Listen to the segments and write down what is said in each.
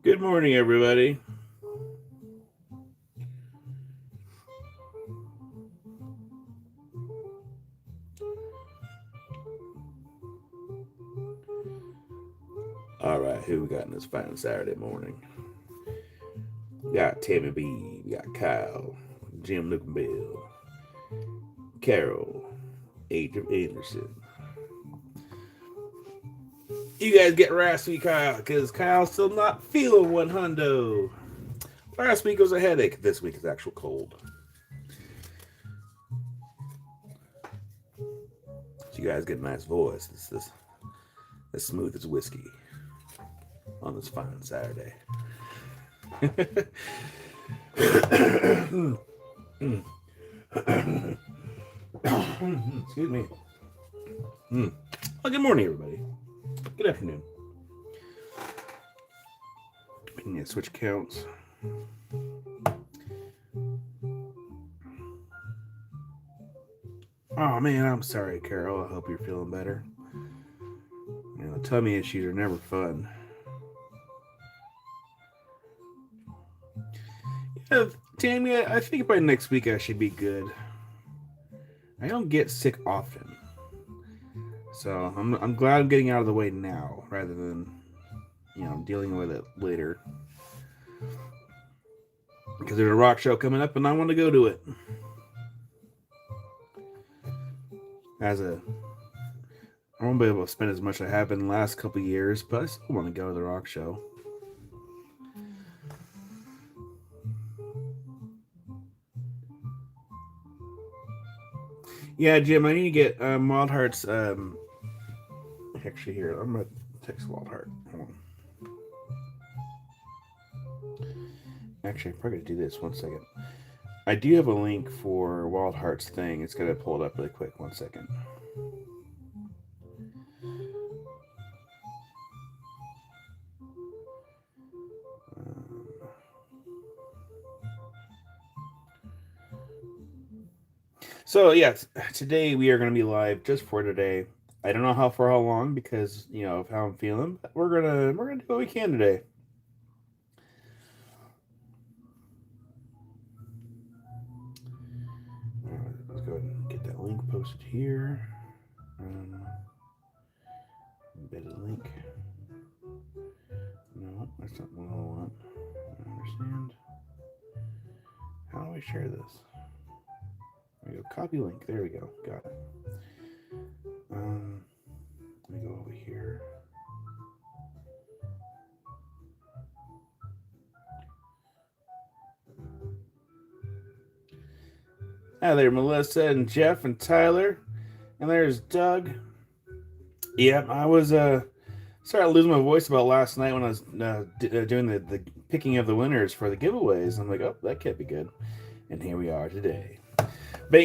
Good morning, everybody. All right, who we got in this fine Saturday morning? We got Tammy B, we got Kyle, Jim Luke and Bill, Carol, Adrian Anderson. You guys get raspy, Kyle, because Kyle's still not feeling one hundo. Last week was a headache. This week is actual cold. So you guys get a nice voice. This as smooth as whiskey on this fine Saturday. Excuse me. Well, good morning, everybody. Good afternoon. We need to switch counts. Oh man, I'm sorry, Carol. I hope you're feeling better. Tummy issues are never fun. Yeah, Tammy, I think by next week I should be good. I don't get sick often, so I'm glad I'm getting out of the way now rather than dealing with it later. Because there's a rock show coming up and I want to go to it. I won't be able to spend as much as I have in the last couple of years, but I still want to go to the rock show. Yeah, Jim, I need to get Wild Heart's. Actually, here, I'm going to text Wild Heart. Hold on. Actually, I'm probably going to do this. 1 second. I do have a link for Wild Heart's thing. It's going to pull it up really quick. 1 second. So yes, today we are going to be live just for today. I don't know for how long because of how I'm feeling. But we're gonna do what we can today. Let's go ahead and get that link posted here. Embedded link. No, that's not what I want. I understand. How do I share this? There we go. Copy link. There we go. Got it. Let me go over here. Hi there, Melissa and Jeff and Tyler. And there's Doug. Yep, I was started losing my voice about last night when I was doing the picking of the winners for the giveaways. I'm like, oh, that can't be good. And here we are today. But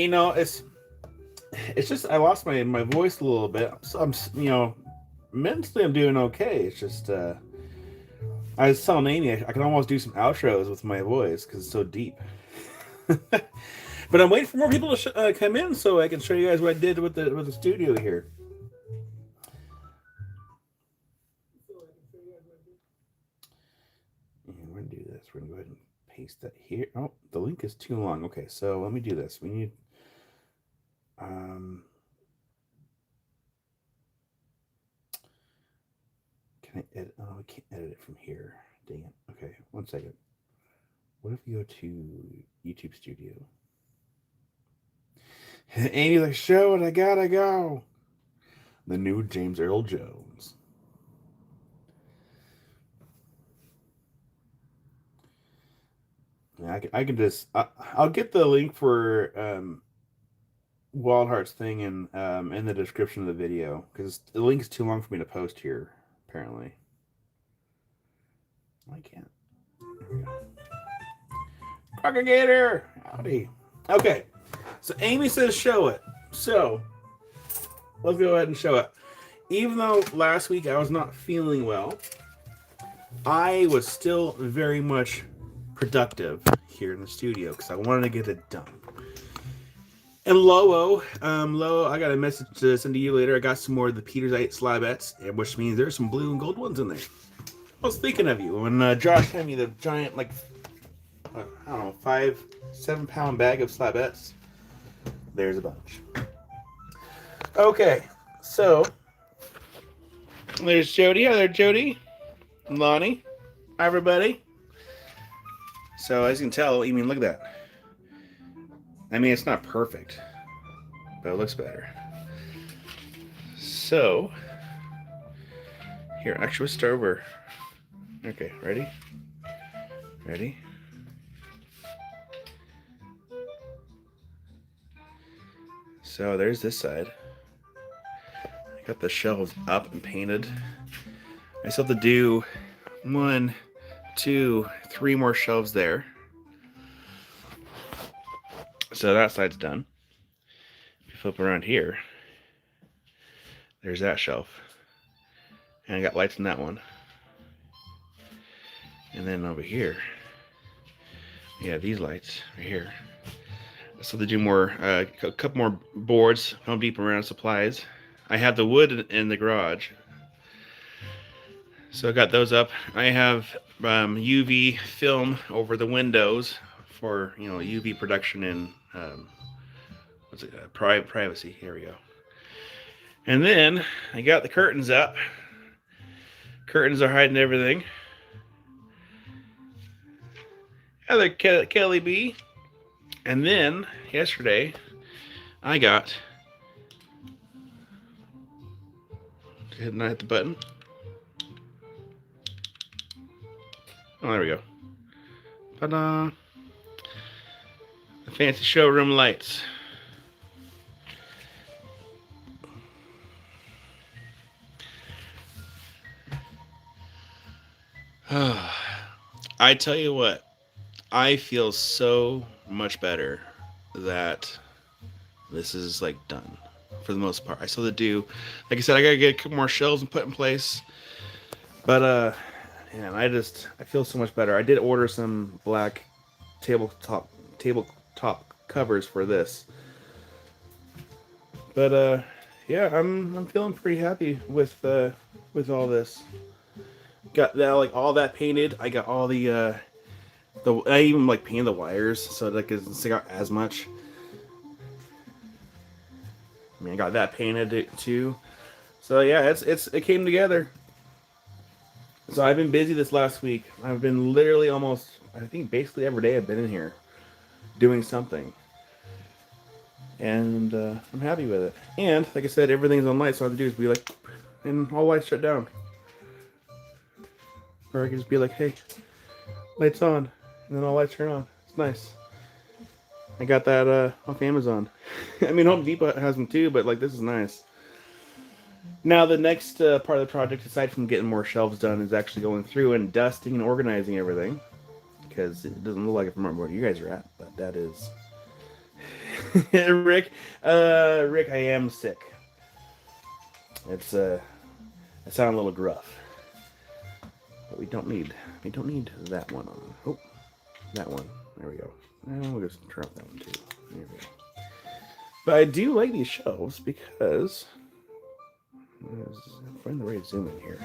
it's just I lost my voice a little bit. So I'm mentally I'm doing okay. It's just I was telling Amy I can almost do some outros with my voice because it's so deep. But I'm waiting for more people to come in so I can show you guys what I did with the studio here. And we're gonna do this. We're gonna go ahead and paste that here. Oh, the link is too long. Okay, so let me do this. We need can I edit? Oh, I can't edit it from here. Dang it. Okay, 1 second. What if we go to YouTube Studio? Amy's like, show it, I gotta go. The new James Earl Jones. Yeah, I can just I'll get the link for Wild Hearts thing in the description of the video because the link is too long for me to post here. Apparently, I can't. There we go. Propagator, howdy. Okay, so Amy says show it. So let's go ahead and show it. Even though last week I was not feeling well, I was still very much productive here in the studio because I wanted to get it done. And Loo, I got a message to send to you later. I got some more of the Peter's 8 slabettes, which means there's some blue and gold ones in there. I was thinking of you when Josh sent me the giant, like, I don't know, 5-7 pound bag of slabettes. There's a bunch. Okay, so there's Jody. Hi there, Jody. Lonnie. Hi, everybody. So as you can tell, I mean, look at that. I mean, it's not perfect, but it looks better. So here, actually, let's start over. Okay, ready? Ready? So there's this side. I got the shelves up and painted. I still have to do 1, 2, 3 more shelves there. So that side's done. If you flip around here, there's that shelf. And I got lights in that one. And then over here, yeah, these lights right here. So they do more, a couple more boards, Home Depot around supplies. I have the wood in the garage. So I got those up. I have UV film over the windows for, you know, UV production and privacy. Here we go. And then I got the curtains up. Curtains are hiding everything. Other Kelly B. And then yesterday I got. Didn't I hit the button? Oh, there we go. Ta-da! The fancy showroom lights. I tell you what, I feel so much better that this is like done for the most part. I still have to do, like I said, I gotta get a couple more shelves and put in place. But man, I feel so much better. I did order some black tabletop covers for this. But yeah, I'm feeling pretty happy with all this. Got that, like, all that painted. I got all the I even like painted the wires so that it doesn't stick out as much. I mean, I got that painted too. So yeah, it came together. So I've been busy this last week. I've been literally almost, I think basically every day I've been in here doing something. And I'm happy with it. And like I said, everything's on light, so all I have to do is be like, and all lights shut down. Or I can just be like, hey, lights on, and then all lights turn on. It's nice. I got that off Amazon. I mean, Home Depot has them too, but like, this is nice. Now the next part of the project, aside from getting more shelves done, is actually going through and dusting and organizing everything. Because it doesn't look like I remember where you guys are at, but that is... Rick, I am sick. It's I sound a little gruff. But we don't need that one on. Oh, that one. There we go. And we'll just turn off that one too. There we go. But I do like these shelves because find the right zoom in here.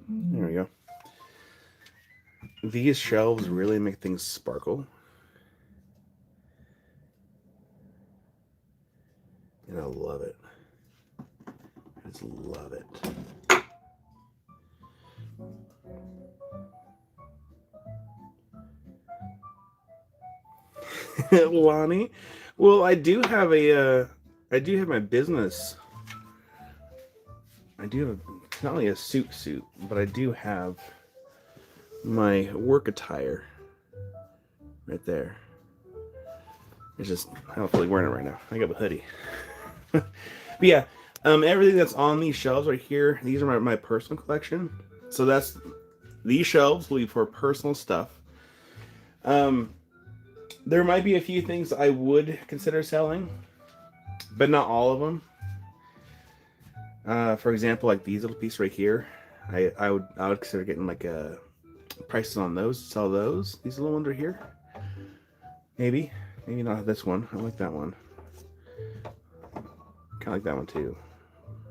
There we go. These shelves really make things sparkle. And I love it. I just love it. Lonnie, well, I do have my business. I do have not only a suit, but I do have my work attire right there. It's just, I don't feel like wearing it right now. I got a hoodie. But yeah, everything that's on these shelves right here, these are my personal collection. So these shelves will be for personal stuff. There might be a few things I would consider selling, but not all of them. For example, like these little pieces right here, I would consider getting like prices on those, sell those. These little ones right here, maybe not this one. I like that one. Kind of like that one too.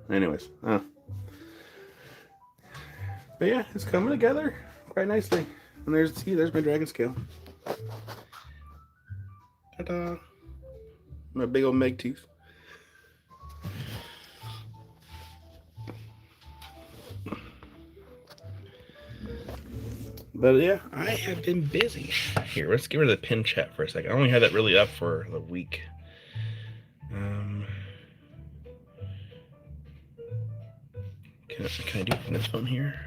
Anyways, But yeah, it's coming together quite nicely. And there's my dragon scale. Ta-da! My big old meg tooth. But yeah, I have been busy. Here, let's get rid of the pin chat for a second. I only had that really up for the week. Can I do it from this phone here?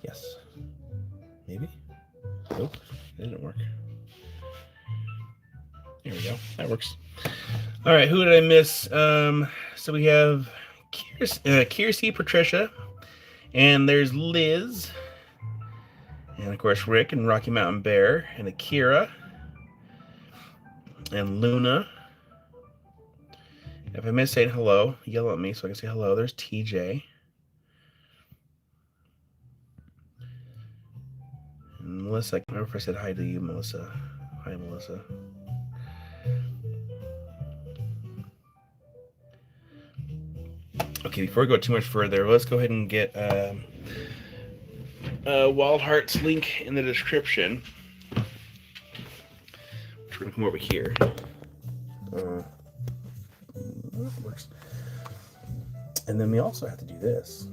Yes. Maybe? Nope, it didn't work. There we go. That works. All right, who did I miss? So we have Kiersey, Patricia, and there's Liz, and of course Rick and Rocky Mountain Bear, and Akira, and Luna. If I miss saying hello, yell at me so I can say hello. There's TJ. And Melissa, I can't remember if I said hi to you, Melissa. Hi, Melissa. Okay, before we go too much further, let's go ahead and get Wild Hearts link in the description. We're going to come over here. That works. And then we also have to do this.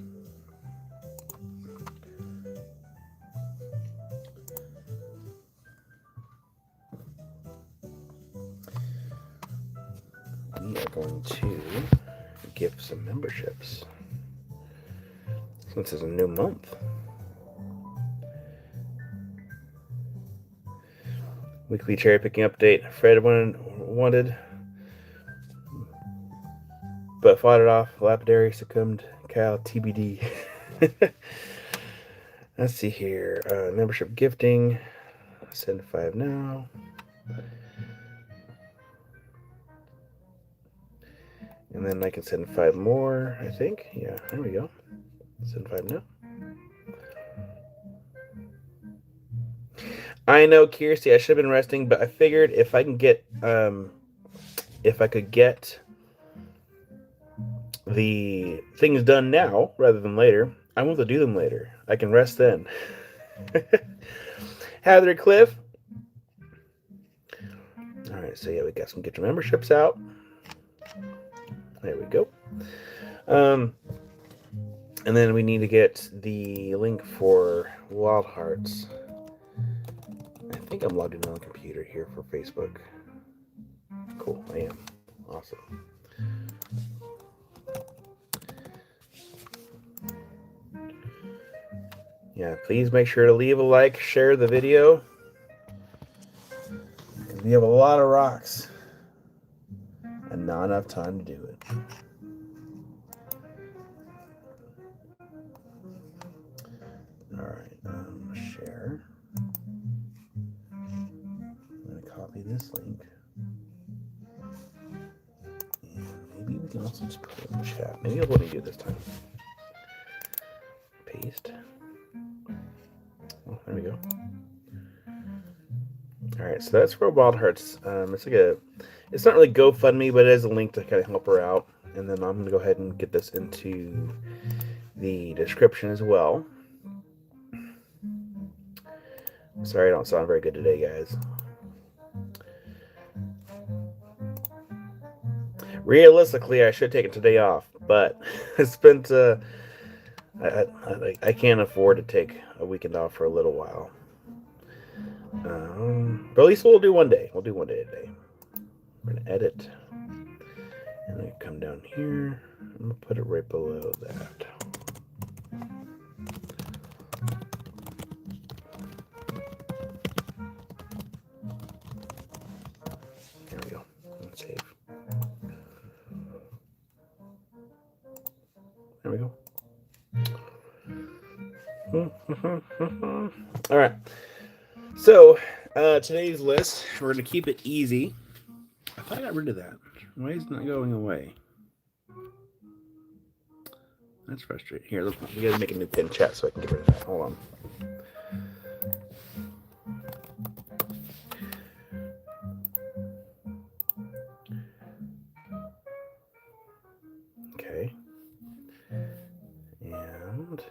We are going to give some memberships since it's a new month. Weekly cherry picking update. Fred wanted, but fought it off. Lapidary succumbed. Cal TBD. Let's see here. Membership gifting. Send 5 now. And then I can send 5 more, I think. Yeah, there we go. Send 5 now. I know, Kirsty, I should have been resting, but I figured if I could get the things done now rather than later, I want to do them later. I can rest then. Heather Cliff. All right, so yeah, we got some get your memberships out. There we go. And then we need to get the link for Wild Hearts. I think I'm logged in on the computer here for Facebook. Cool, I am. Awesome. Yeah, please make sure to leave a like, share the video. Because we have a lot of rocks and not enough time to do it. All right, share. I'm going to copy this link. And maybe we can also just put it in the chat. Maybe I'll let me do it this time. Paste. Oh, there we go. All right, so that's for Wild Hearts. It's not really GoFundMe, but it is a link to kind of help her out. And then I'm going to go ahead and get this into the description as well. Sorry, I don't sound very good today, guys. Realistically, I should have taken today off, but I spent. I can't afford to take a weekend off for a little while. But at least we'll do one day. We'll do one day a day. We're gonna edit, and then come down here. I'm gonna put it right below that. There we go. Let's save. There we go. All right. So today's list, we're going to keep it easy. I thought I got rid of that. Why is it not going away? That's frustrating. Here, look, we got to make a new pin chat so I can get rid of that. Hold on. Okay. And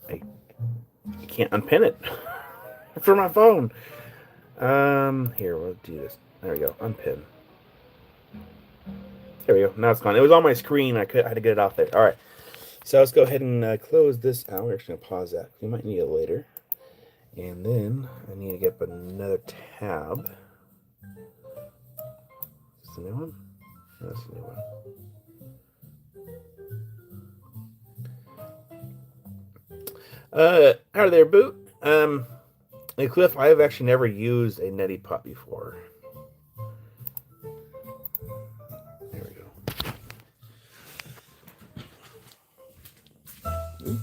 I can't unpin it for my phone. Here, we'll do this. There we go. Unpin. There we go. Now it's gone. It was on my screen. I had to get it off there. All right. So let's go ahead and close this out. We're just going to pause that. We might need it later. And then I need to get up another tab. Is this the new one? No, that's the new one. Hi there, Boot. Hey, Cliff, I've actually never used a neti pot before. There we go. Ooh,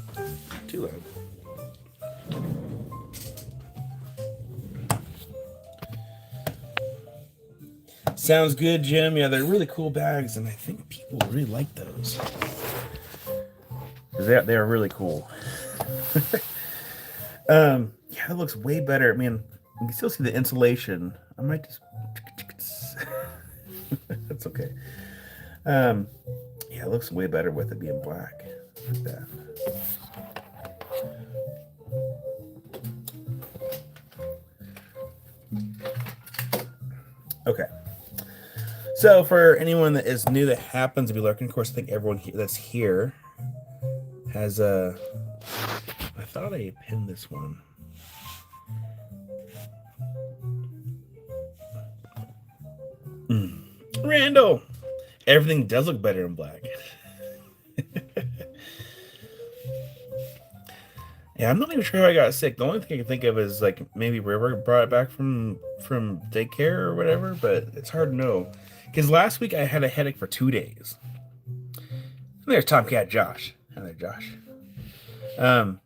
too loud. Sounds good, Jim. Yeah, they're really cool bags, and I think people really like those. Because they are really cool. Yeah, it looks way better. I mean, you can still see the insulation. I might just... That's okay. Yeah, it looks way better with it being black. Like that. Okay. So for anyone that is new that happens to be lurking, of course, I think everyone that's here has a... I thought I pinned this one. Randall! Everything does look better in black. Yeah, I'm not even sure how I got sick. The only thing I can think of is like maybe River brought it back from daycare or whatever, but it's hard to know. Because last week I had a headache for 2 days. And there's Tomcat Josh. Hello, Josh. And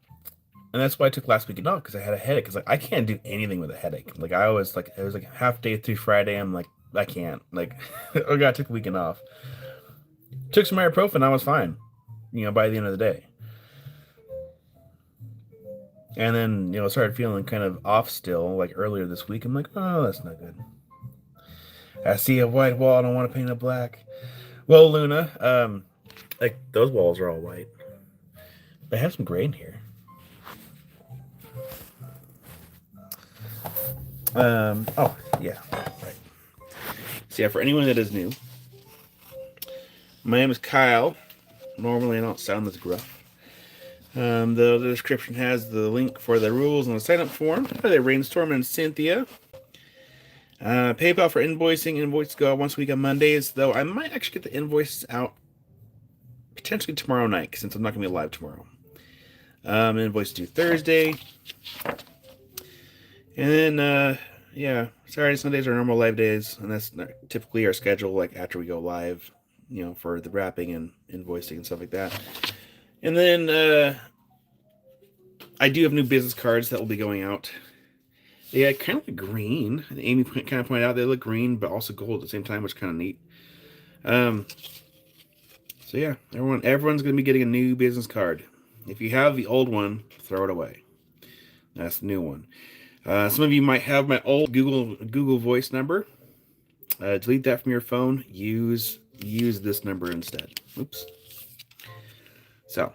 that's why I took last weekend off, because I had a headache. Because like I can't do anything with a headache. Like I always like it was like half day through Friday. I'm like I can't. Like oh god, I took a weekend off. Took some ibuprofen, I was fine. By the end of the day. And then, started feeling kind of off still, like earlier this week. I'm like, oh, that's not good. I see a white wall. I don't want to paint it black. Well, Luna, like those walls are all white. But I have some gray in here. Oh, yeah, right. So yeah, for anyone that is new, my name is Kyle. Normally I don't sound this gruff. The description has the link for the rules and the sign-up form. Hi there, Rainstorm and Cynthia. PayPal for invoicing. Invoices go out once a week on Mondays, though I might actually get the invoices out potentially tomorrow night, since I'm not going to be live tomorrow. Invoices due Thursday. And then, yeah, Saturday, Sundays are normal live days, and that's typically our schedule, like after we go live, for the wrapping and invoicing and stuff like that. And then I do have new business cards that will be going out. They kind of look green. Amy kind of pointed out they look green, but also gold at the same time, which is kind of neat. So yeah, everyone's going to be getting a new business card. If you have the old one, throw it away. That's the new one. Some of you might have my old Google Voice number. Delete that from your phone. Use this number instead. Oops. So,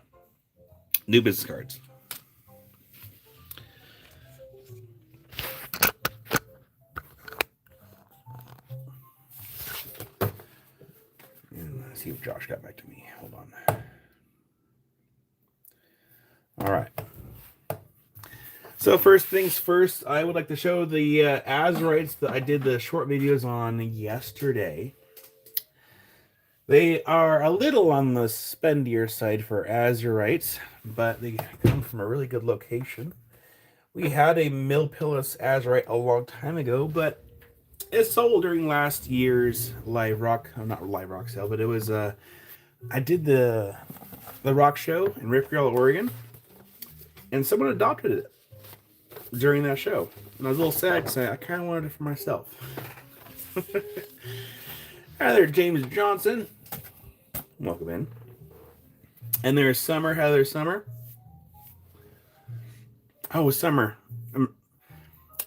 new business cards. And let's see if Josh got back to me. Hold on. All right. So first things first, I would like to show the Azurites that I did the short videos on yesterday. They are a little on the spendier side for Azurites, but they come from a really good location. We had a Milpillis Azurite a long time ago, but it sold during last year's live rock, not live rock sale, but it was I did the rock show in Ripkrill, Oregon, and someone adopted it during that show. And I was a little sad because I kind of wanted it for myself. Hi there, James Johnson. Welcome in. And there's Summer. Hi there, Summer. Oh, Summer.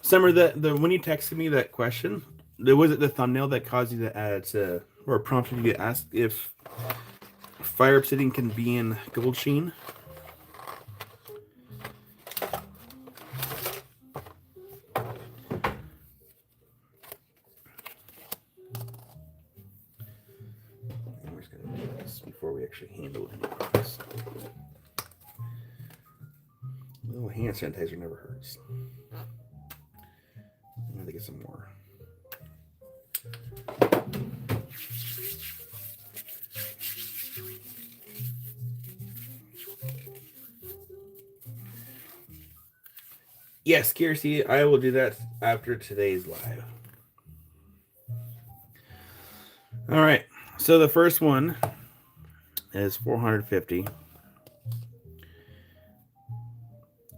Summer, the when you texted me that question, was it the thumbnail that caused you to or prompted you to ask if Fire Obsidian can be in Gold Sheen? little hand sanitizer never hurts. I'm going to get some more. Yes, Kiersey, I will do that after today's live. All right. So the first one is 450.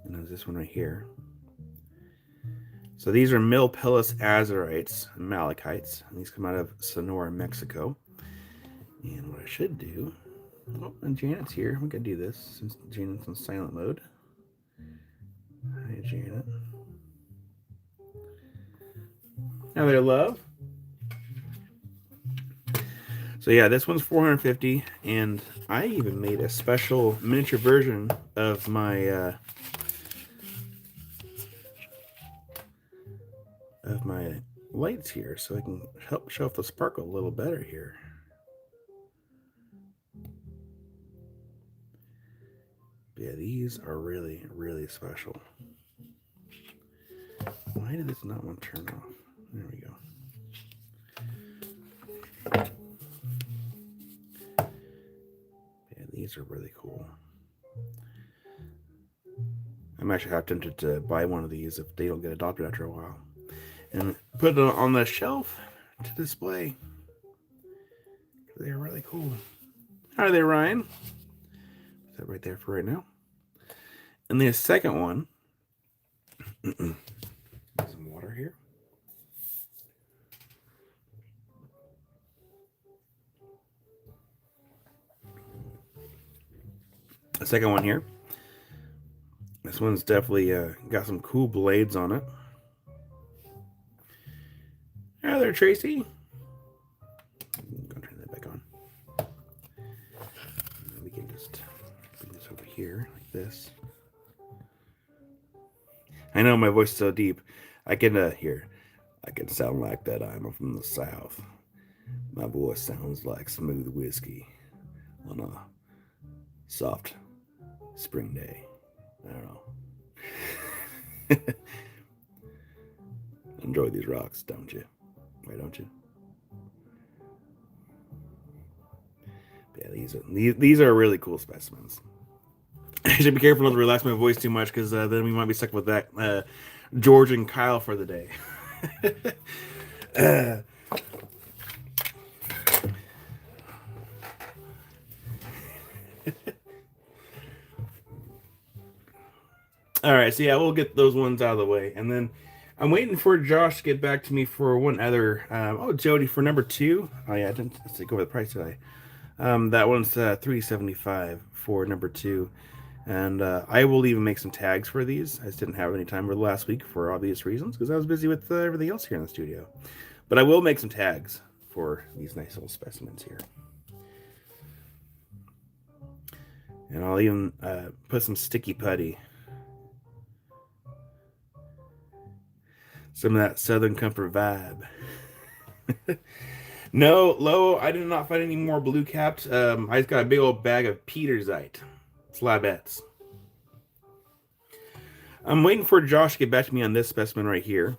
And there's this one right here. So these are Milpillis azurites and malachites. And these come out of Sonora, Mexico. And what I should do... Oh, and Janet's here. We can do this since Janet's in silent mode. Hi, Janet. Now there, love. So yeah, this one's 450, and I even made a special miniature version of my lights here, so I can help show off the sparkle a little better here. But yeah, these are really, really special. Why did this not want to turn off? There we go. Yeah, these are really cool. I'm actually half tempted to buy one of these if they don't get adopted after a while. And put it on the shelf to display. They're really cool. Hi there, Ryan. Put that right there for right now. And the second one, some water here. The second one here. This one's definitely got some cool blades on it. Hi there, Tracy. I'm gonna turn that back on. And we can just bring this over here like this. I know my voice is so deep. I can hear. I can sound like that. I'm from the South. My voice sounds like smooth whiskey on a soft spring day. I don't know. Enjoy these rocks, don't you? Why don't you? Yeah, these are really cool specimens. I should be careful not to relax my voice too much, because then we might be stuck with that George and Kyle for the day. All right, so yeah, we'll get those ones out of the way, and then I'm waiting for Josh to get back to me for one other. Oh, Jody, for number 2. Oh yeah, I didn't go over the price today. That one's $375 for number 2. And I will even make some tags for these. I just didn't have any time for the last week for obvious reasons, because I was busy with everything else here in the studio. But I will make some tags for these nice little specimens here. And I'll even put some sticky putty. Some of that Southern Comfort vibe. No, Lo, I did not find any more blue capped. I just got a big old bag of Petersite. Slabettes. I'm waiting for Josh to get back to me on this specimen right here.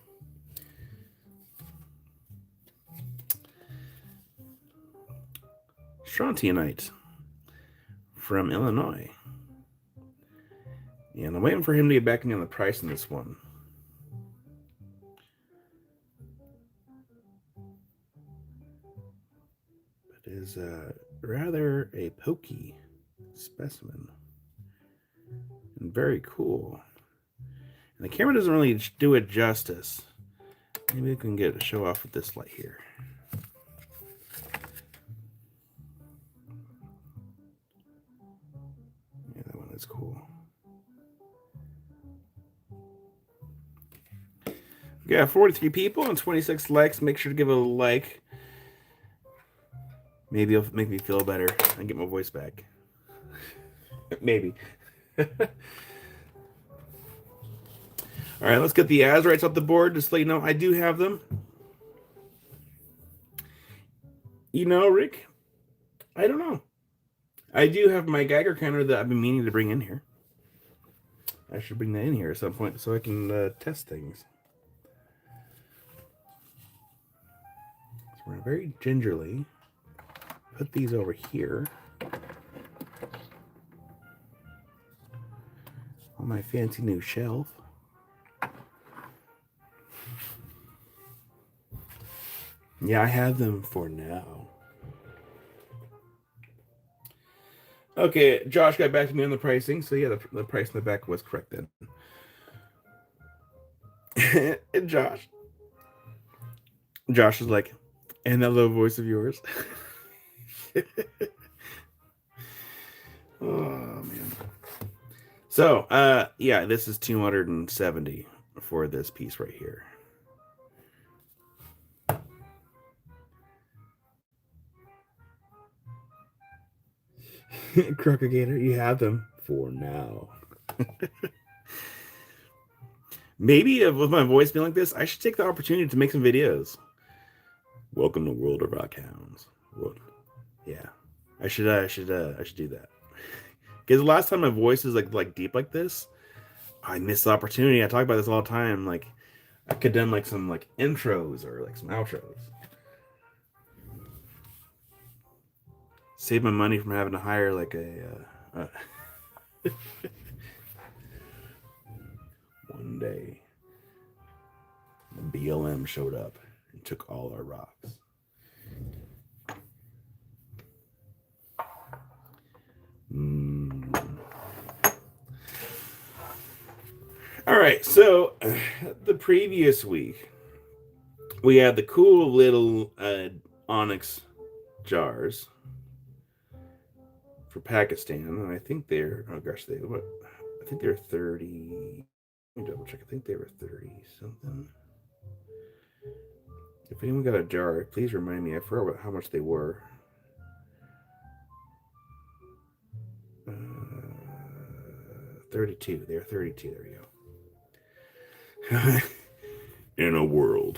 Strontianite from Illinois. And I'm waiting for him to get back to me on the price on this one. It is rather a pokey specimen. And very cool. And the camera doesn't really do it justice. Maybe we can get a show off with this light here. Yeah, that one is cool. We got 43 people and 26 likes. Make sure to give it a like. Maybe it'll make me feel better and get my voice back. Maybe. All right, let's get the azurites off the board. Just so you know, I do have them. You know, Rick, I don't know. I do have my Geiger counter that I've been meaning to bring in here. I should bring that in here at some point so I can test things. So we're going to very gingerly put these over here on my fancy new shelf. Yeah, I have them for now. Okay, Josh got back to me on the pricing. So yeah, the price in the back was correct then. And Josh is like, and that little voice of yours. Oh man. So yeah, this is 270 for this piece right here. Crocagator, you have them for now. Maybe with my voice being like this, I should take the opportunity to make some videos. Welcome to World of Rock Hounds. Yeah, I should do that. Because the last time my voice is like deep like this, I missed the opportunity. I talk about this all the time. Like I could done like some like intros or like some outros. Save my money from having to hire like a one day the BLM showed up and took all our rocks. All right, so the previous week we had the cool little onyx jars for Pakistan, and I think they're I think they're 30. Let me double check. I think they were 30 something. If anyone got a jar, please remind me. I forgot how much they were. 32. They're 32. There you go. In a world.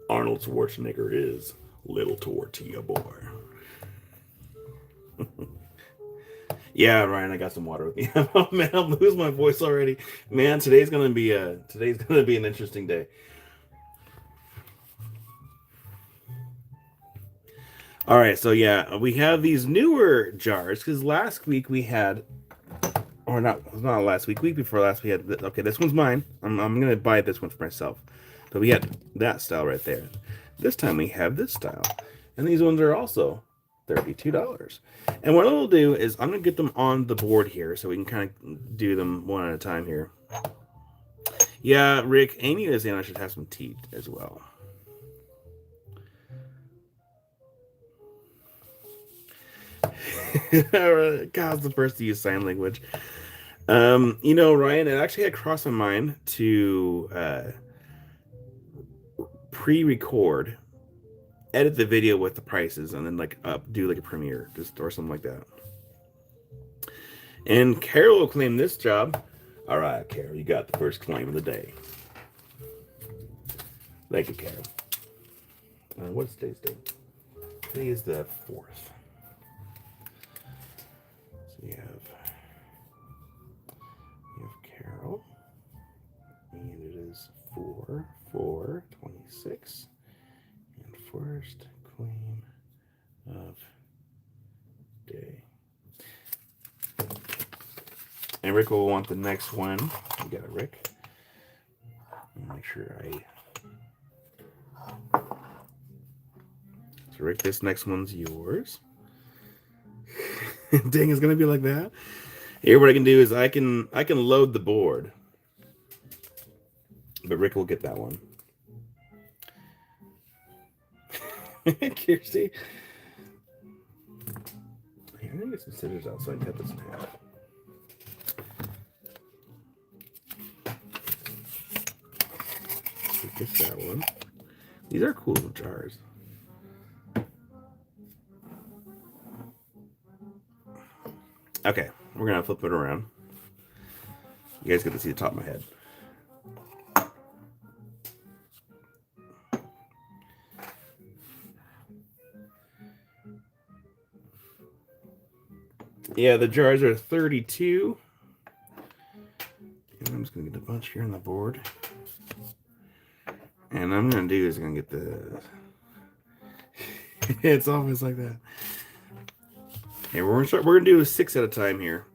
Arnold Schwarzenegger is Little Tortilla Boy. Yeah, Ryan, I got some water with me. Oh man, I'm losing my voice already. Man, today's gonna be an interesting day. All right, so yeah, we have these newer jars because last week we had, or not last week, week before last we had. Okay, this one's mine. I'm gonna buy this one for myself. But we had that style right there. This time we have this style, and these ones are also $32. And what I'll do is I'm gonna get them on the board here so we can kind of do them one at a time here. Yeah, Rick, Amy is saying I should have some tea as well. God's the first to use sign language. You know, Ryan, it actually had crossed my mind to pre-record, edit the video with the prices, and then like do like a premiere just or something like that. And Carol will claim this job. All right, Carol, you got the first claim of the day. Thank you, Carol. What's today's date? Today is the 4th. So you have Carol, and it is 4/4/26, and first claim of day. And Rick will want the next one. You got it, Rick. Make sure So Rick, this next one's yours. Dang, it's gonna be like that. Here, what I can do is I can load the board, but Rick will get that one. Kirsty, here, I'm gonna get some scissors out so I can cut this in half. Get that one. These are cool little jars. Okay, we're gonna flip it around. You guys get to see the top of my head. Yeah, the jars are 32. And I'm just going to get a bunch here on the board. And I'm going to do is I'm going to get the... It's always like that. Okay, we're going to do 6 at a time here.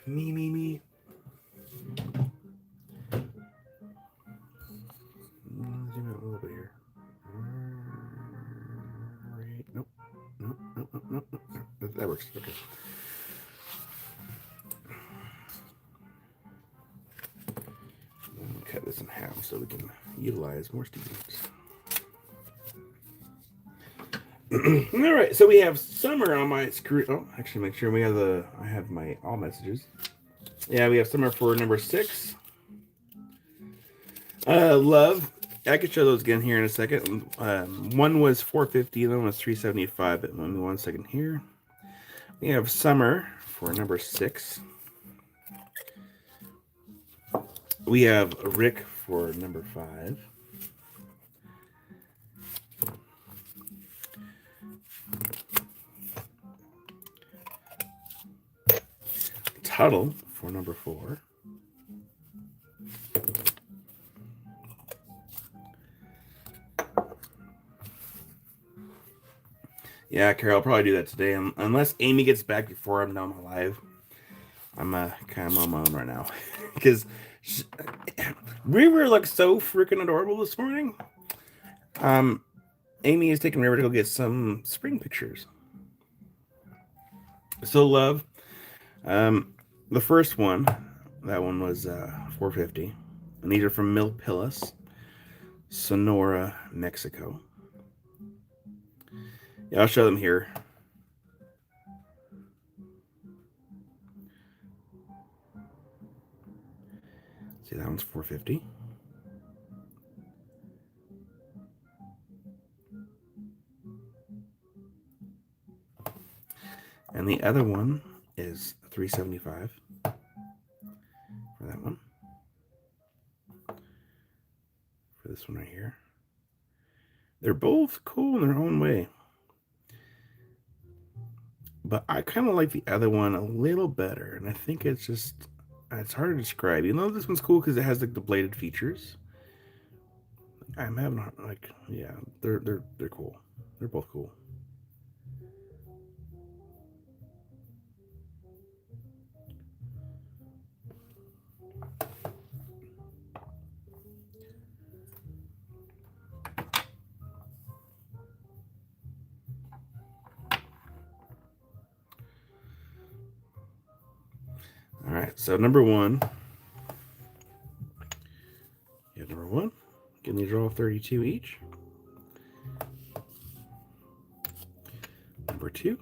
Me. Zoom out a little bit here. Right. Nope. That works. Okay. Cut this in half so we can utilize more students. All right, so we have summer on my screen. Oh, actually, make sure we have I have my all messages. Yeah, we have summer for number 6. Love. I could show those again here in a second. One was 450, the one was 375. But let me 1 second here. We have summer for number 6. We have Rick for number 5. Tuttle for number 4. Yeah, Carol, I'll probably do that today. Unless Amy gets back before I'm done my live. I'm kind of on my own right now. Because we were like so freaking adorable this morning. Amy is taking River to go get some spring pictures. So love. The first one, that one was $4.50. And these are from Milpillas, Sonora, Mexico. Yeah, I'll show them here. See, that one's $4.50. And the other one is $3.75 for that one. For this one right here. They're both cool in their own way. But I kind of like the other one a little better. And I think it's just, it's hard to describe. You know, this one's cool because it has like the bladed features. I'm having like, yeah, they're cool. They're both cool. All right, so number 1. Yeah, number 1. Can you draw 32 each? Number 2.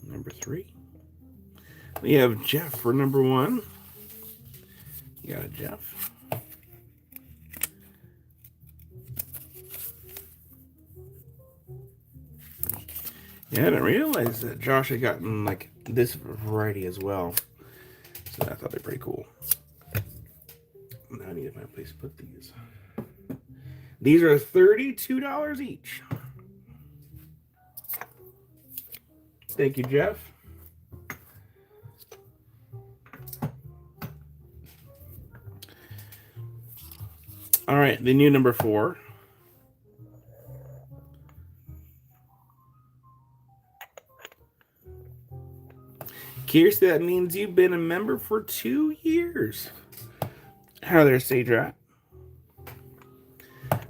Number 3. We have Jeff for number 1. You got it, Jeff. Yeah, I didn't realize that Josh had gotten like this variety as well. So I thought they're pretty cool. Now I need to find a place to put these. These are $32 each. Thank you, Jeff. All right, the new number 4. Curious, that means you've been a member for 2 years. How there, Sage Rat?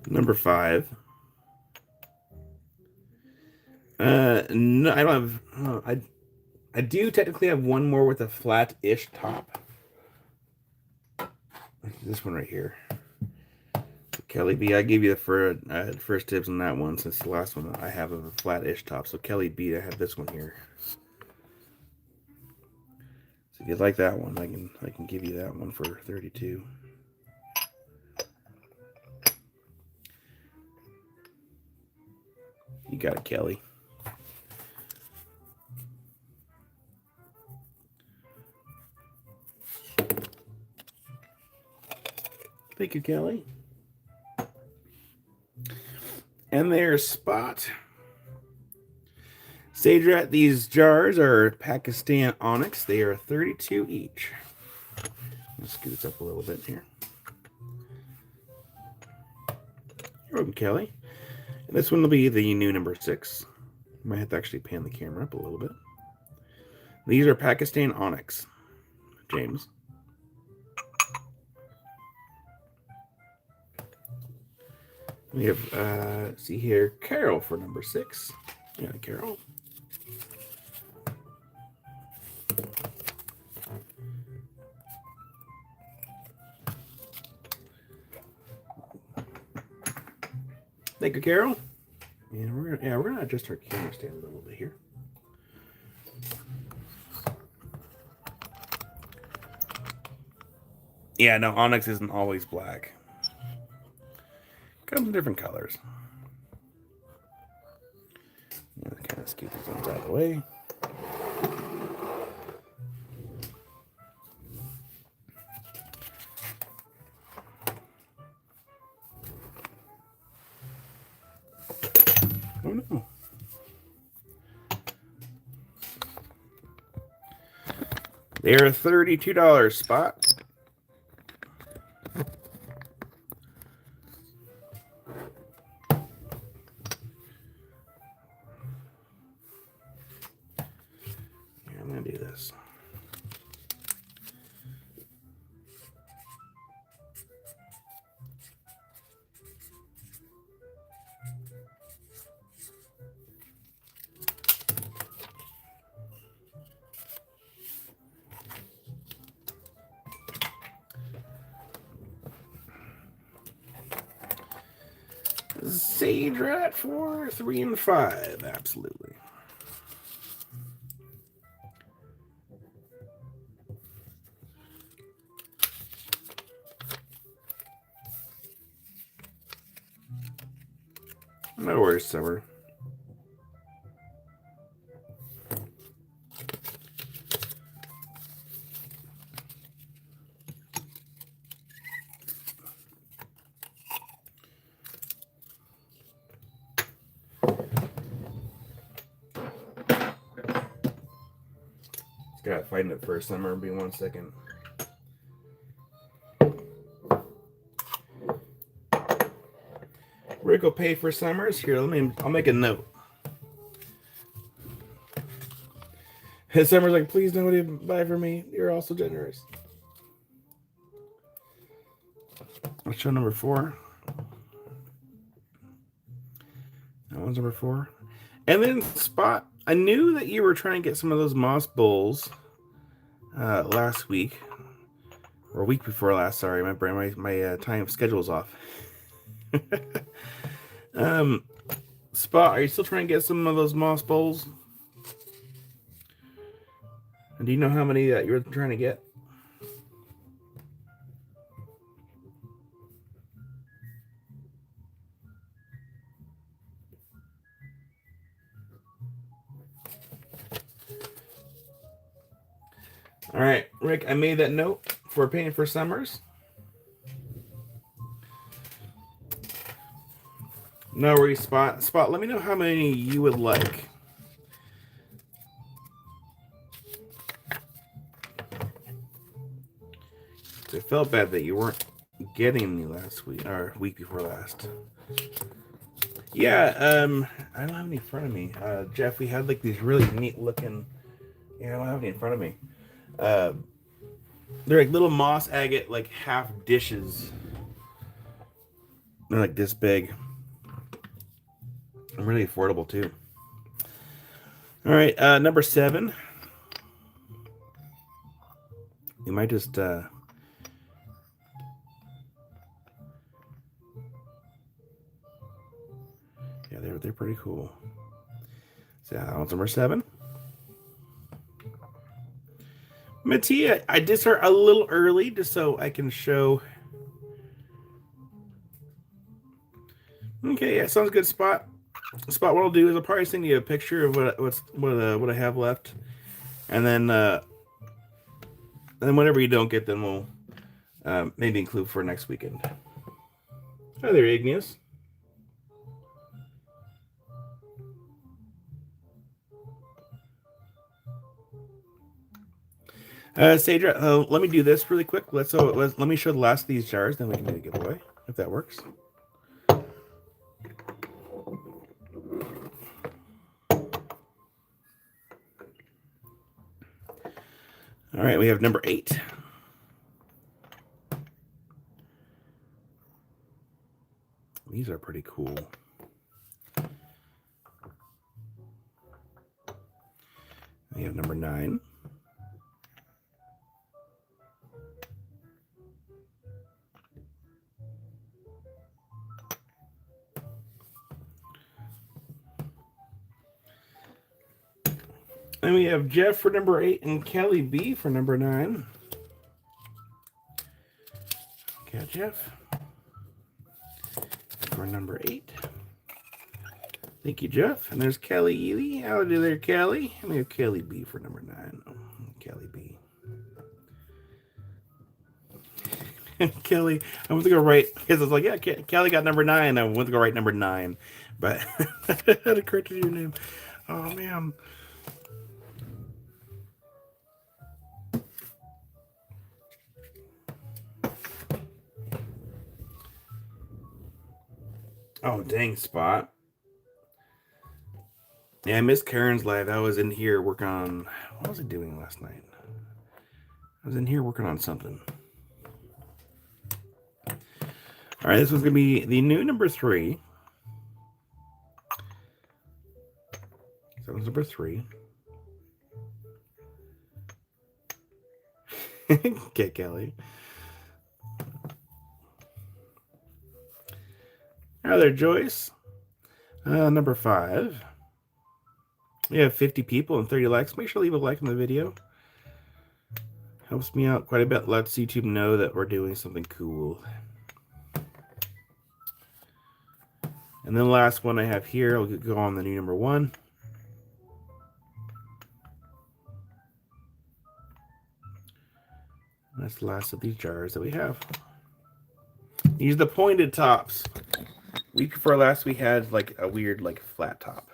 Number 5. No, I don't have. Oh, I do technically have one more with a flat-ish top. This one right here. Kelly B, I gave you the first tips on that one since the last one I have a flat-ish top. So Kelly B, I have this one here. So if you like that one, I can give you that one for 32. You got it, Kelly. Thank you, Kelly. And there's Spot. Sage Rat, these jars are Pakistan Onyx. They are 32 each. Let's scoot this up a little bit here. You're welcome, Kelly. And this one will be the new number 6. Might have to actually pan the camera up a little bit. These are Pakistan Onyx. James. We have, see here, Carol for number 6. Yeah, Carol. Thank you, Carol. And we're gonna adjust our camera stand a little bit here. Yeah, no, Onyx isn't always black. Comes in different colors. Kind of scoot these ones out of the way. Oh no. They're $32, Spot. Here, I'm gonna do this. Sage Rat for 3 and 5, absolutely. No worries, Summer. Gotta find it first. Summer, be 1 second. Rick will pay for Summers. Here, I'll make a note. And Summer's like, please nobody buy for me. You're also generous. I'll show number 4. That one's number 4. And then Spot, I knew that you were trying to get some of those Moss Bowls last week. Or a week before last, sorry. My time schedule's off. Spot, are you still trying to get some of those Moss Bowls? And do you know how many that you're trying to get? All right, Rick, I made that note for paying for Summers. No worries, Spot. Spot, let me know how many you would like. I felt bad that you weren't getting any last week or week before last. Yeah, I don't have any in front of me. Jeff, we had like these really neat looking. Yeah, I don't have any in front of me. They're like little moss agate, like half dishes. They're like this big. And really affordable too. All right, number 7. You might just yeah, they're pretty cool. So that one's number 7. Mattia, I did start a little early just so I can show. Okay, yeah, sounds good, Spot. Spot, what I'll do is I'll probably send you a picture of what I have left, and then whenever you don't get them, we'll maybe include for next weekend. Hi there, Igneous. Sadra, let me do this really quick. Let me show the last of these jars, then we can do the giveaway, if that works. All right, we have number 8. These are pretty cool. We have number 9. And we have Jeff for number 8 and Kelly B for number 9. Okay, Jeff for number 8. Thank you, Jeff. And there's Kelly Ely. Howdy there, Kelly. And we have Kelly B for number 9. Oh, Kelly B. Kelly, I went to go right because I was like, yeah, Kelly got number 9. I went to go right number 9, but I had to correct your name. Oh man. Oh dang, Spot. Yeah, I missed Karen's live. I was in here working on, what was I doing last night? I was in here working on something. All right, this one's gonna be the new number 3. That was number 3. Okay, Kelly. Hi there, Joyce. Number 5. We have 50 people and 30 likes. Make sure to leave a like on the video. Helps me out quite a bit. Lets YouTube know that we're doing something cool. And then the last one I have here, I'll go on the new number 1. That's the last of these jars that we have. These are the pointed tops. Week before last, we had like a weird, like flat top.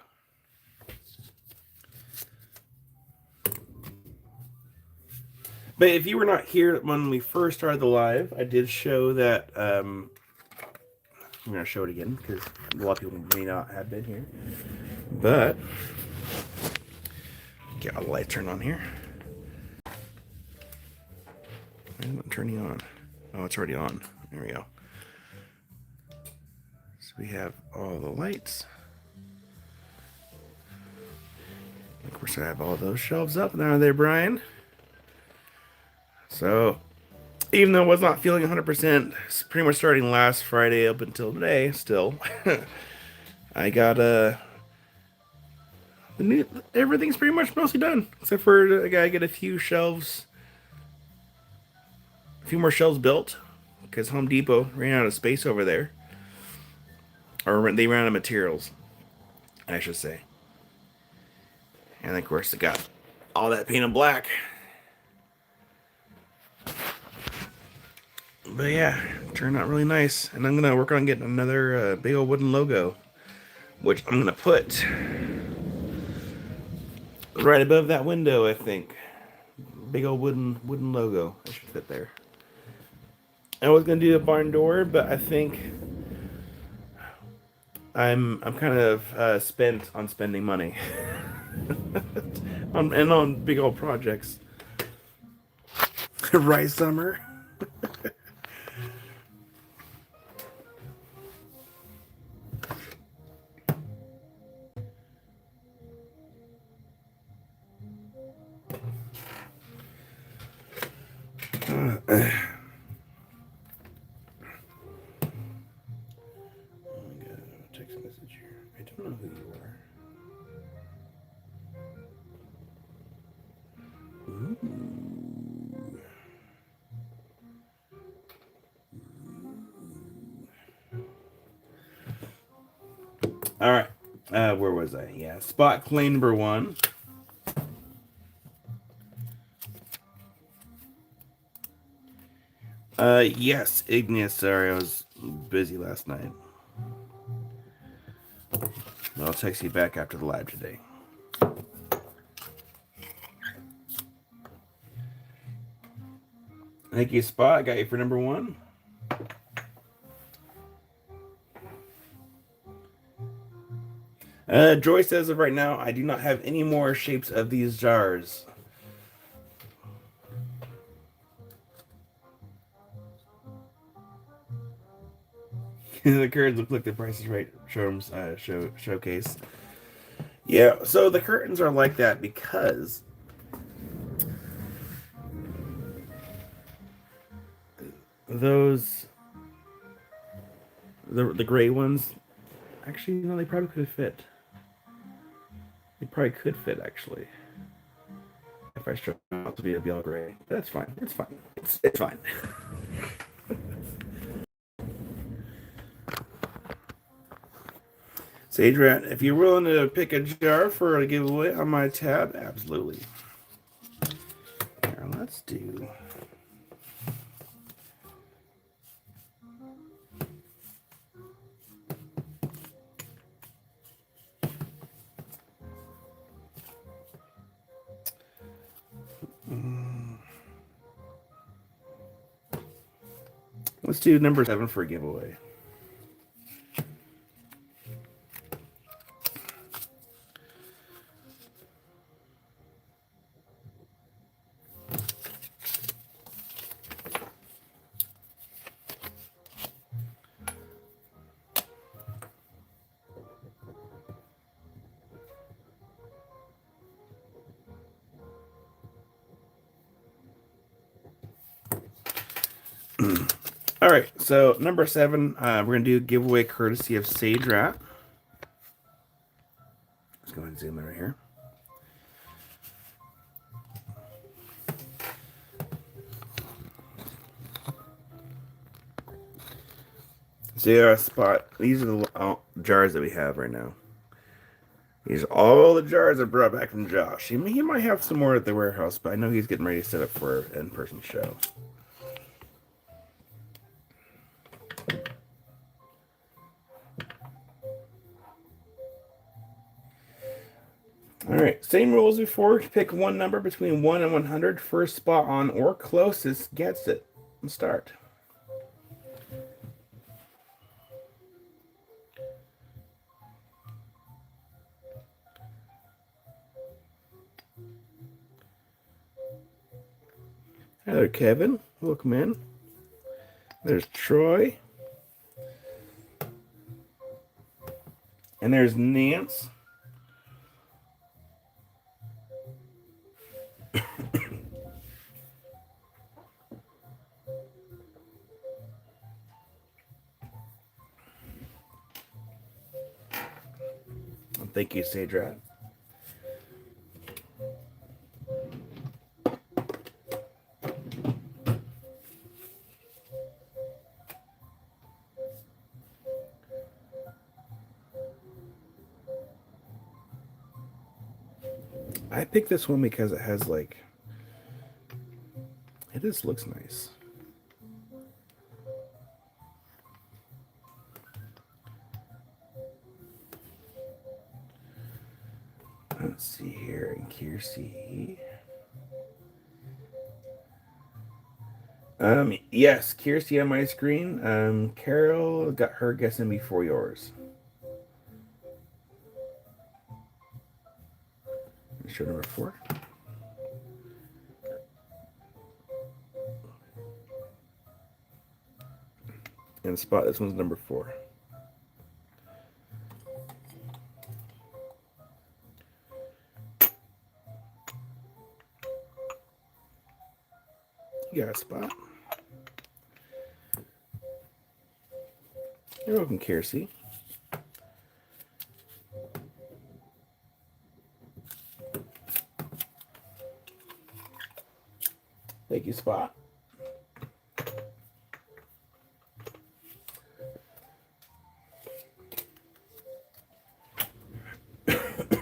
But if you were not here when we first started the live, I did show that. I'm going to show it again because a lot of people may not have been here. But get all the lights turned on here. Why isn't it turning on? Oh, it's already on. There we go. So we have all the lights. Of course, I have all those shelves up now there, Brian. So, even though I was not feeling 100%, pretty much starting last Friday up until today, still, I got everything's pretty much mostly done, except for I gotta get a few more shelves built, because Home Depot ran out of space over there, or they ran out of materials, I should say. And of course, I got all that painted black. But yeah, turned out really nice. And I'm going to work on getting another big old wooden logo, which I'm going to put right above that window, I think. Big old wooden logo. I should fit there. I was going to do a barn door, but I think I'm kind of spent on spending money. on big old projects. Right, Summer? Text message here. I don't know who you are. Ooh. All right. Where was I? Yeah, spot claim number 1. Yes, Igneous. Sorry, I was busy last night. I'll text you back after the live today. Thank you, Spot. I got you for number 1. Joy says, of right now, I do not have any more shapes of these jars. The curtains look like the Price is Right showcase. Yeah, so the curtains are like that because those the gray ones, actually, no, they probably could fit. They probably could fit, actually. If I show them out to be all gray. That's fine. It's fine. It's fine. Sage Rat, if you're willing to pick a jar for a giveaway on my tab, absolutely. Here, let's do... Let's do number 7 for a giveaway. All right, so number 7, we're going to do giveaway courtesy of Sage Rat. Let's go ahead and zoom in right here. So Spot, these are the jars that we have right now. These are all the jars I brought back from Josh. He might have some more at the warehouse, but I know he's getting ready to set up for an in-person show. All right, same rules before. Pick one number between 1 and 100. First spot on or closest gets it. Let's start. Hi there, Kevin. Welcome in. There's Troy. And there's Nance. Thank you, Sage Rat. I picked this one because it has like, it just looks nice. Let's see here, in Kiersey. Yes, Kiersey on my screen. Carol got her guessing before yours. Show number 4. And Spot, this one's number 4. You got a Spot. You're welcome, Kiersey. Thank you, Spot.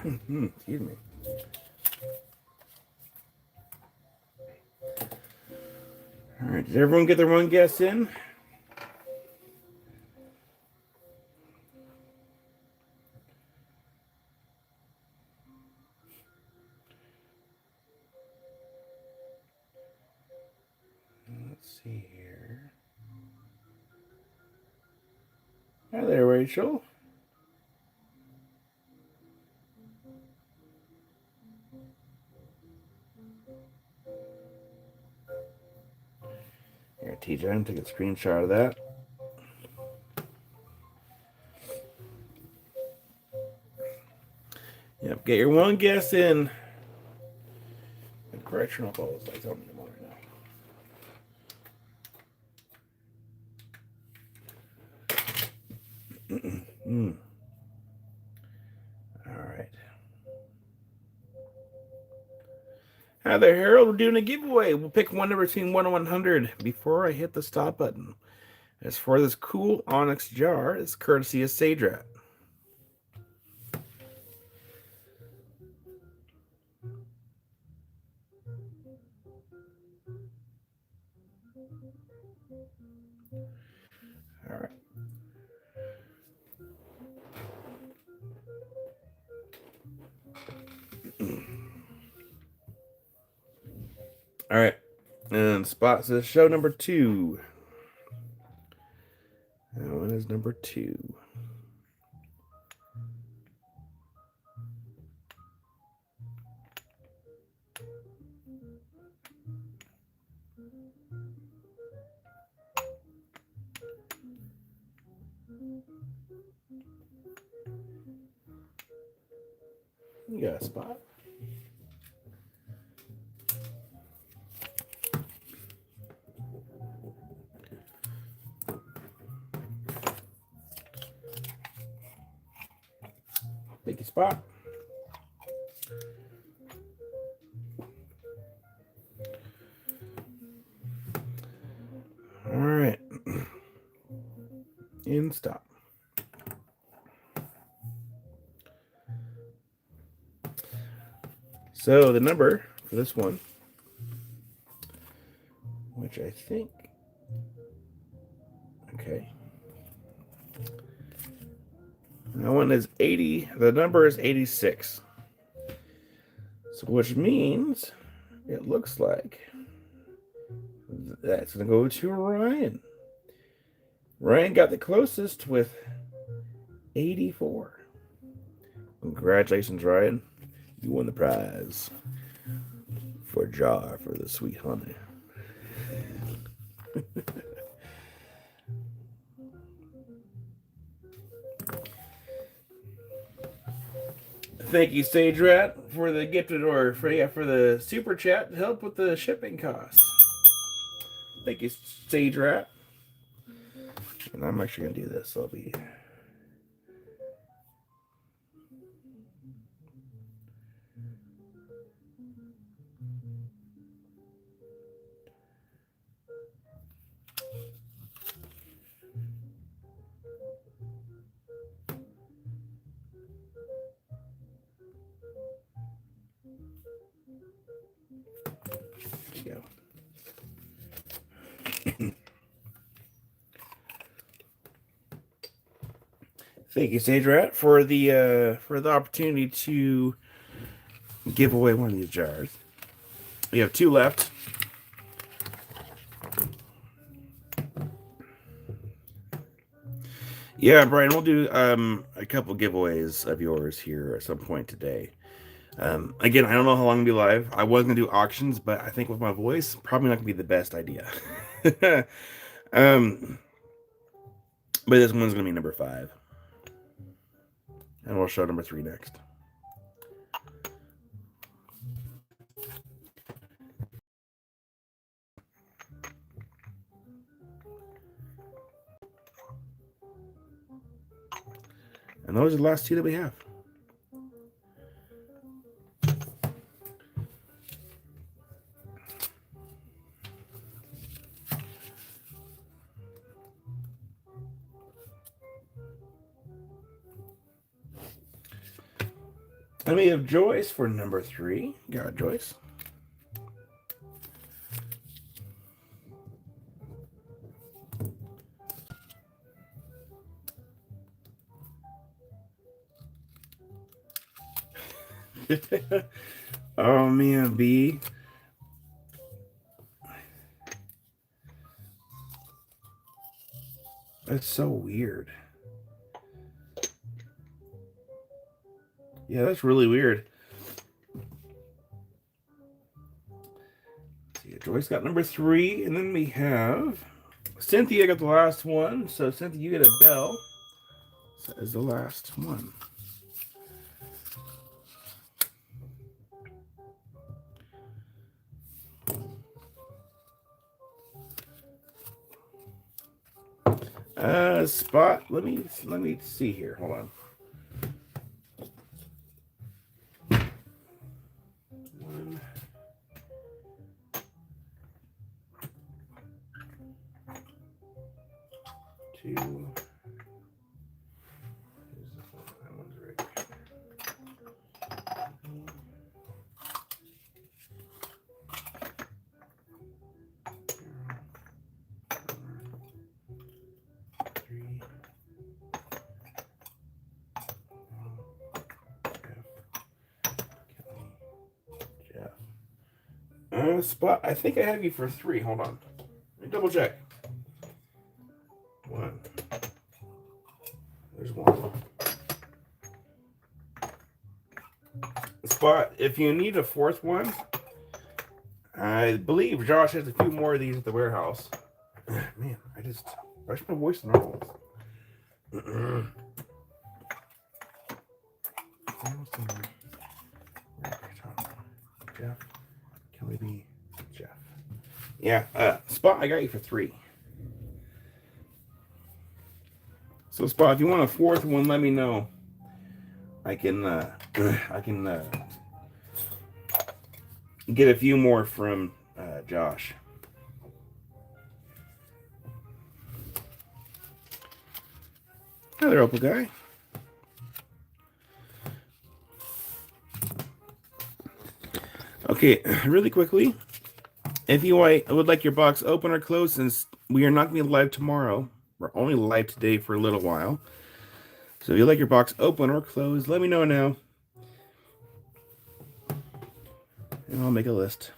Excuse me. All right, did everyone get their one guess in? Let's see here. Hi there, Rachel. Here, TJ, I'm gonna take a screenshot of that. Yep, get your one guess in. The correctional balls, like something right now. All right. Hi there, Harold. We're doing a giveaway. We'll pick one number between 1 and 100 before I hit the stop button. As for this cool onyx jar, it's courtesy of Sadrat. All right. All right. And Spot says show number 2. That one is number 2. You got a Spot. Thank you, Spot. All right. In stop. So the number for this one, which I think, okay. That one is 80. The number is 86. So which means it looks like that's going to go to Ryan. Ryan got the closest with 84. Congratulations, Ryan. You won the prize for a jar for the sweet honey. Thank you, Sage Rat, for the gifted or for the super chat to help with the shipping costs. Thank you, Sage Rat. And I'm actually gonna do this. So I'll be. Go. Thank you, Sage Rat, for the opportunity to give away one of these jars. We have 2 left. Yeah, Brian, we'll do a couple giveaways of yours here at some point today. Again, I don't know how long to be live. I was gonna do auctions, but I think with my voice, probably not gonna be the best idea. But this one's gonna be number 5. And we'll show number 3 next. And those are the last 2 that we have. Then we have Joyce for number 3. Got it, Joyce. Oh man, B. That's so weird. Yeah, that's really weird. See, Joyce got number 3, and then we have Cynthia got the last one. So Cynthia, you get a bell. So that is the last one. Spot. Let me see here. Hold on. 1, 2. That one's right. Spot. I think I have you for 3. Hold on. Let me double check. 1. There's 1. Spot. If you need a 4th one, I believe Josh has a few more of these at the warehouse. Man, I should my voice normal. Jeff. Kelly B. Jeff. Yeah, Spot, I got you for 3. So Spot, if you want a 4th one, let me know. I can get a few more from Josh. Hi there, Opal guy. Okay, really quickly, if you would like your box open or closed, since we are not going to be live tomorrow, we're only live today for a little while. So if you like your box open or closed, let me know now, and I'll make a list.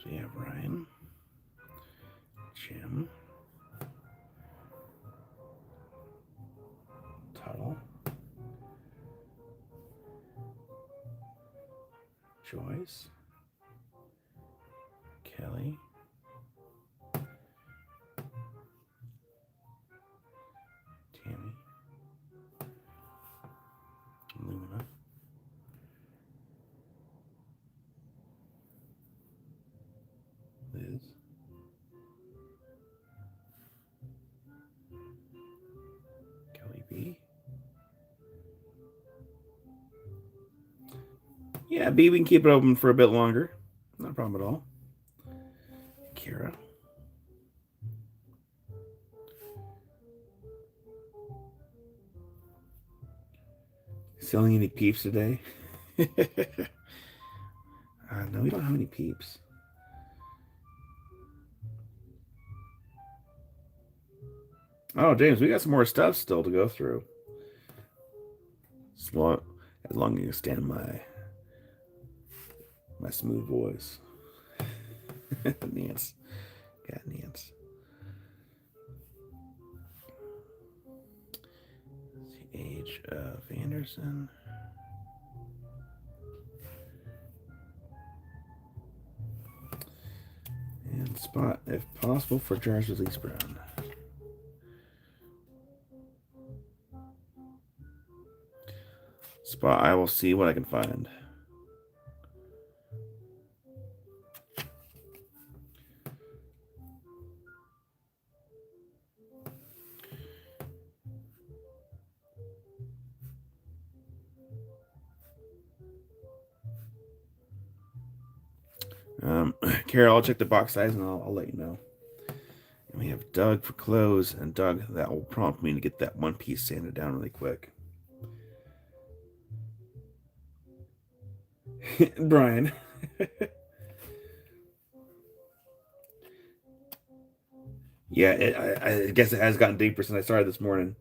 So you have Ryan, Jim, Tuttle, Joyce, Kelly, Tammy, Luna, Liz, Kelly B. Yeah, B, we can keep it open for a bit longer. Not a problem at all. Kira. Selling any peeps today? No, we don't have any peeps. Oh, James, we got some more stuff still to go through. As long as you stand my smooth voice. Nance. Got Nance. The age of Anderson. And Spot, if possible, for Jarvis Release Brown. Spot, I will see what I can find. Carol, I'll check the box size and I'll let you know. And we have Doug for clothes, and Doug, that will prompt me to get that one piece sanded down really quick. Brian. Yeah, I guess it has gotten deeper since I started this morning.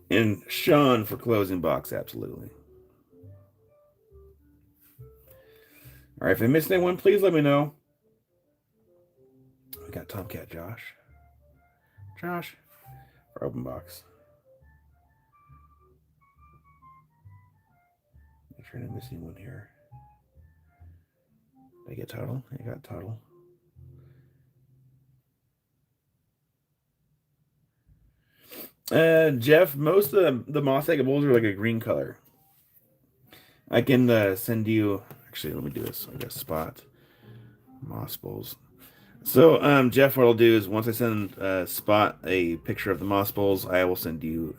And Sean for closing box, absolutely. All right, if I missed anyone, please let me know. We got Tomcat Josh. Josh for open box. Make sure I didn't miss anyone here. Did I get Tuttle? I got Tuttle. Jeff, most of the Moss Egg Bulls are like a green color. I can send you. Actually, let me do this. I got Spot Moss Bowls. So, Jeff, what I'll do is once I send Spot a picture of the Moss Bowls, I will send you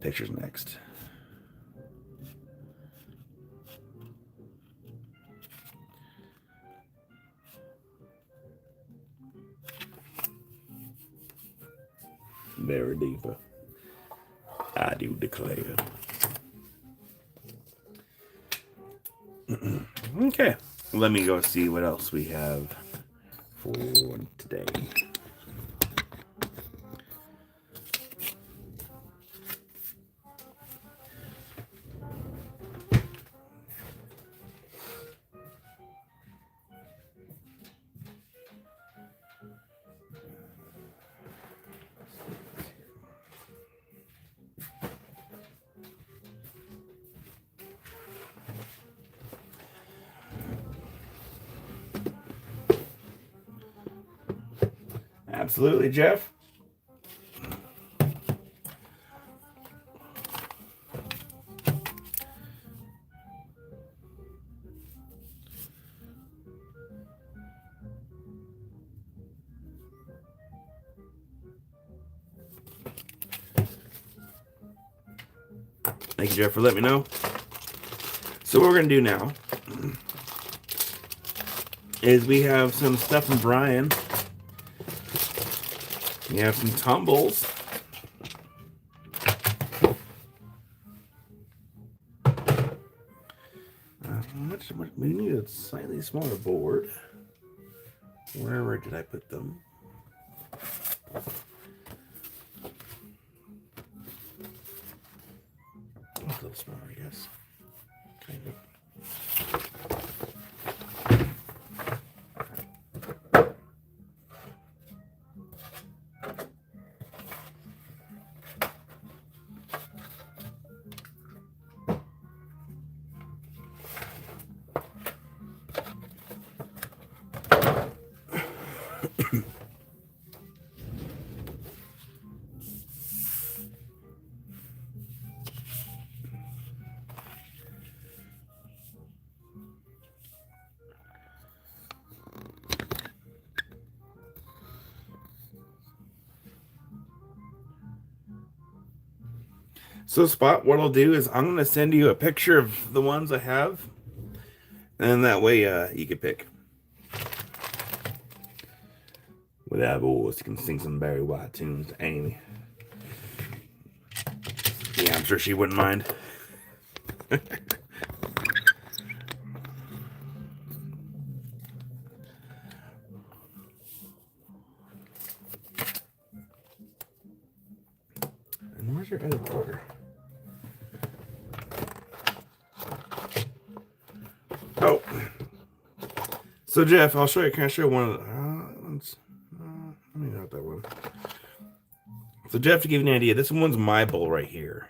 pictures next. Very deeper. I do declare. Okay, let me go see what else we have for today. Absolutely, Jeff. Thank you, Jeff, for letting me know. So what we're going to do now is we have some stuff from Brian. We have some tumbles. We need a slightly smaller board. Where did I put them? A little smaller, I guess. Kind of. So, Spot, what I'll do is I'm going to send you a picture of the ones I have. And that way you can pick. With our voice, you can sing some Barry White tunes to Amy. Yeah, I'm sure she wouldn't mind. And where's your other quarter? Oh. So, Jeff, I'll show you. Can I show one of the... let me note that one. So, Jeff, to give you an idea, this one's my bowl right here.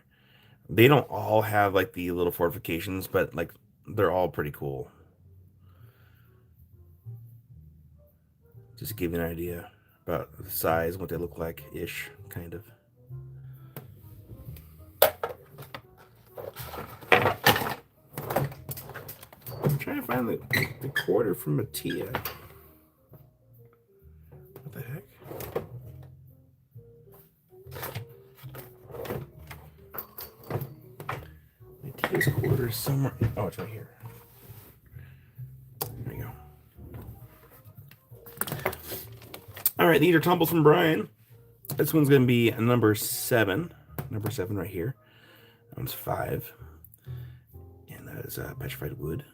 They don't all have, like, the little fortifications, but, like, they're all pretty cool. Just to give you an idea about the size, what they look like-ish, kind of. trying to find the quarter from Mattia. What the heck? Mattia's quarter is somewhere. Oh, it's right here. There we go. All right, these are tumbles from Brian. This one's going to be number 7. Number 7 right here. That one's 5. And that is petrified wood.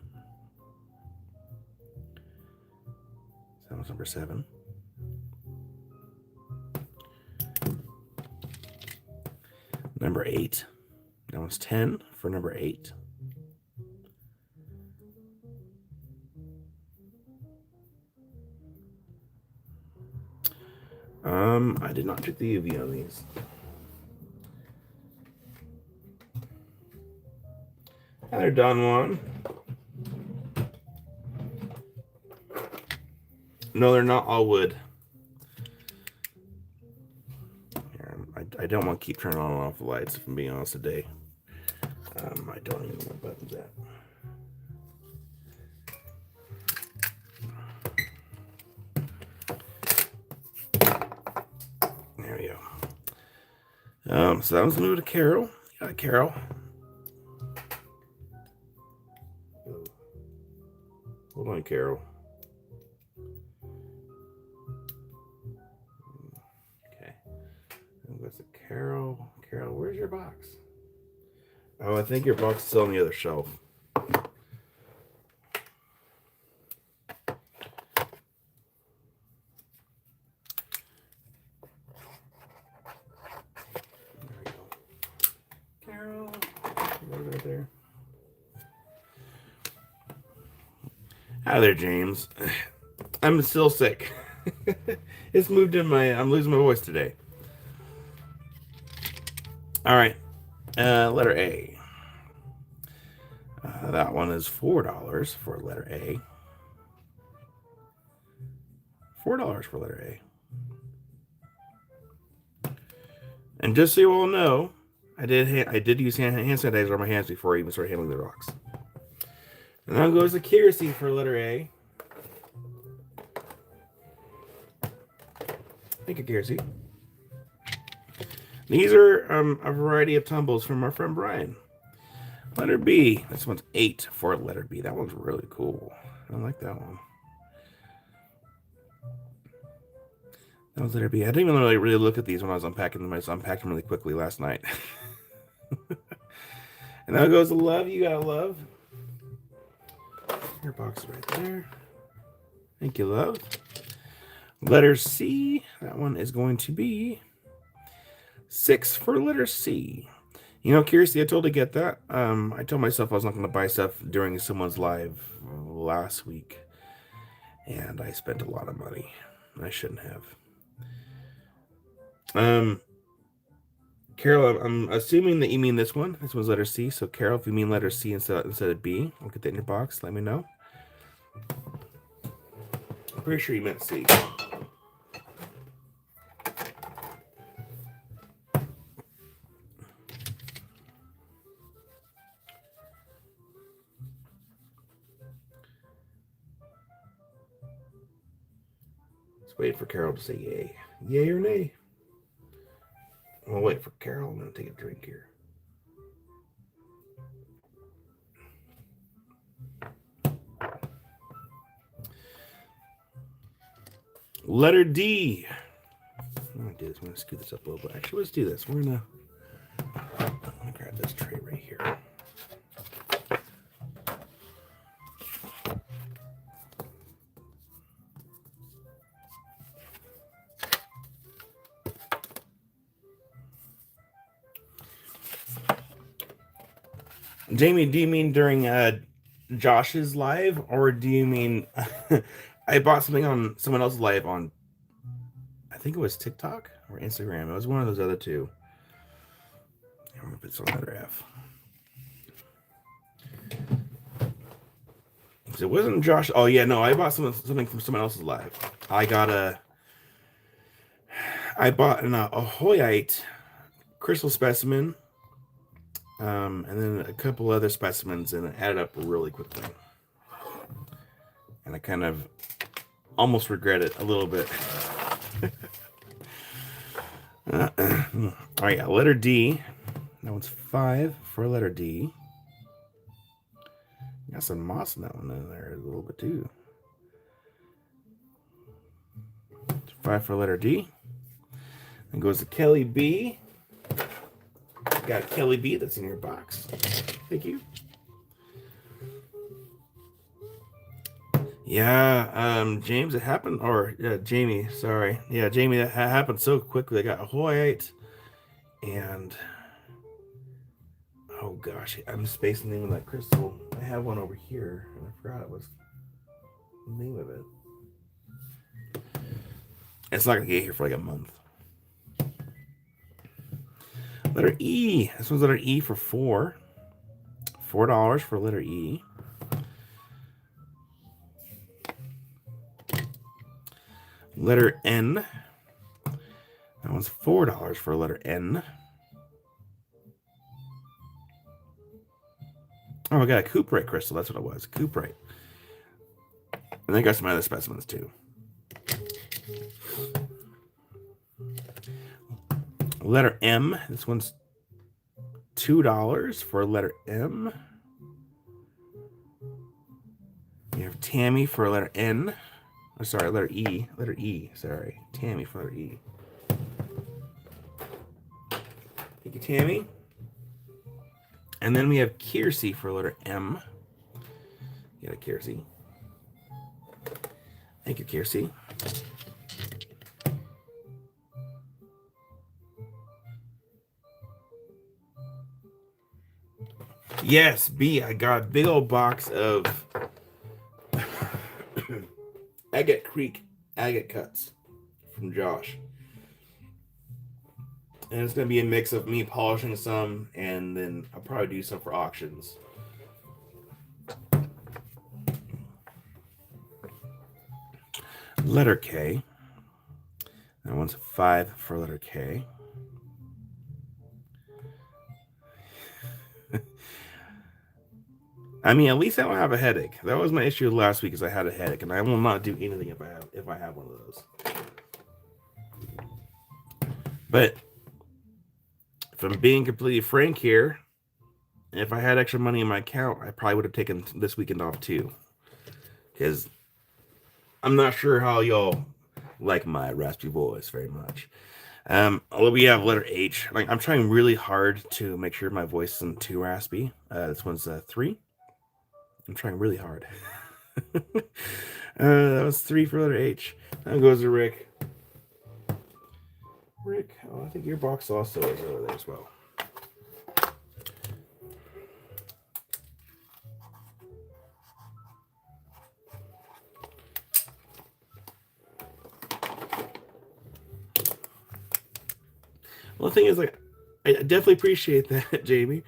So that one's number 7. Number 8. That one's 10 for number 8. I did not check the UV on these. And they're done one. No, they're not all wood. I don't want to keep turning on and off the lights, if I'm being honest today. I don't even know what button's at. There we go. So that one's moved to Carol. You got it, Carol. Hold on, Carol. Okay. That's a Carol. Carol, where's your box? Oh, I think your box is on the other shelf. There we go. Carol, right there. Hi there, James. I'm still sick. It's moved in I'm losing my voice today. All right. Letter A. That one is $4 for letter A. $4 for letter A. And just so you all know, I did use hand sanitizer on my hands before I even started handling the rocks. And now goes the Kiersey for letter A. Thank you, Kiersey. These are a variety of tumbles from our friend Brian. Letter B. This one's 8 for letter B. That one's really cool. I like that one. That was letter B. I didn't even really look at these when I was unpacking them. I just unpacked them really quickly last night. And now goes the love you gotta love. Your box is right there. Thank you, love. Letter C. That one is going to be 6 for letter C. You know, Kiersey, I totally get that. I told myself I was not going to buy stuff during someone's live last week. And I spent a lot of money. I shouldn't have. Carol, I'm assuming that you mean this one. This one's letter C. So, Carol, if you mean letter C instead of B, I'll get that in your box. Let me know. I'm pretty sure you meant C. Let's wait for Carol to say yay. Yay or nay? I'll wait for Carol. I'm going to take a drink here. Letter D. I'm going to do this. I'm going to scoot this up a little bit. Actually, let's do this. I'm going to grab this tray right here. Jamie, do you mean during Josh's live, or do you mean I bought something on someone else's live on, I think it was TikTok or Instagram. It was one of those other two. I don't know if it's on letter F. It wasn't Josh. Oh yeah, no, I bought something from someone else's live. I bought an Ahoyite crystal specimen. And then a couple other specimens, and it added up really quickly. And I kind of almost regret it a little bit. All right, yeah, letter D. That one's 5 for letter D. Got some moss in that one in there a little bit too. 5 for letter D. Then goes to Kelly B. Got Kelly B. That's in your box. Thank you. Yeah, James, it happened, or Jamie, sorry. Yeah, Jamie, that happened so quickly. I got Hoyt, and oh gosh, I'm spacing the name of that crystal. I have one over here, and I forgot it was the name of it. It's not gonna get here for like a month. Letter E. This one's letter E for $4 for letter E. Letter N. That one's $4 for letter N. Oh, I got a Cooperite crystal. That's what it was. Cooperite. And I got some other specimens too. Letter M. This one's $2 for letter M. You have Tammy for letter N. Oh, sorry, letter E. Letter E. Sorry. Tammy for letter E. Thank you, Tammy. And then we have Kiersey for letter M. You got a Kiersey. Thank you, Kiersey. Yes, B. I got a big old box of Agate Creek agate cuts from Josh. And it's going to be a mix of me polishing some, and then I'll probably do some for auctions. Letter K. That one's 5 for letter K. I mean, at least I don't have a headache. That was my issue last week, is I had a headache, and I will not do anything if I have one of those. But if I'm being completely frank here, if I had extra money in my account, I probably would have taken this weekend off too. Because I'm not sure how y'all like my raspy voice very much. We have letter H. Like, I'm trying really hard to make sure my voice isn't too raspy. This one's 3. I'm trying really hard. That was 3 for letter H. Now goes to Rick. Rick, oh, I think your box also is over there as well. Well, the thing is, like, I definitely appreciate that, Jamie.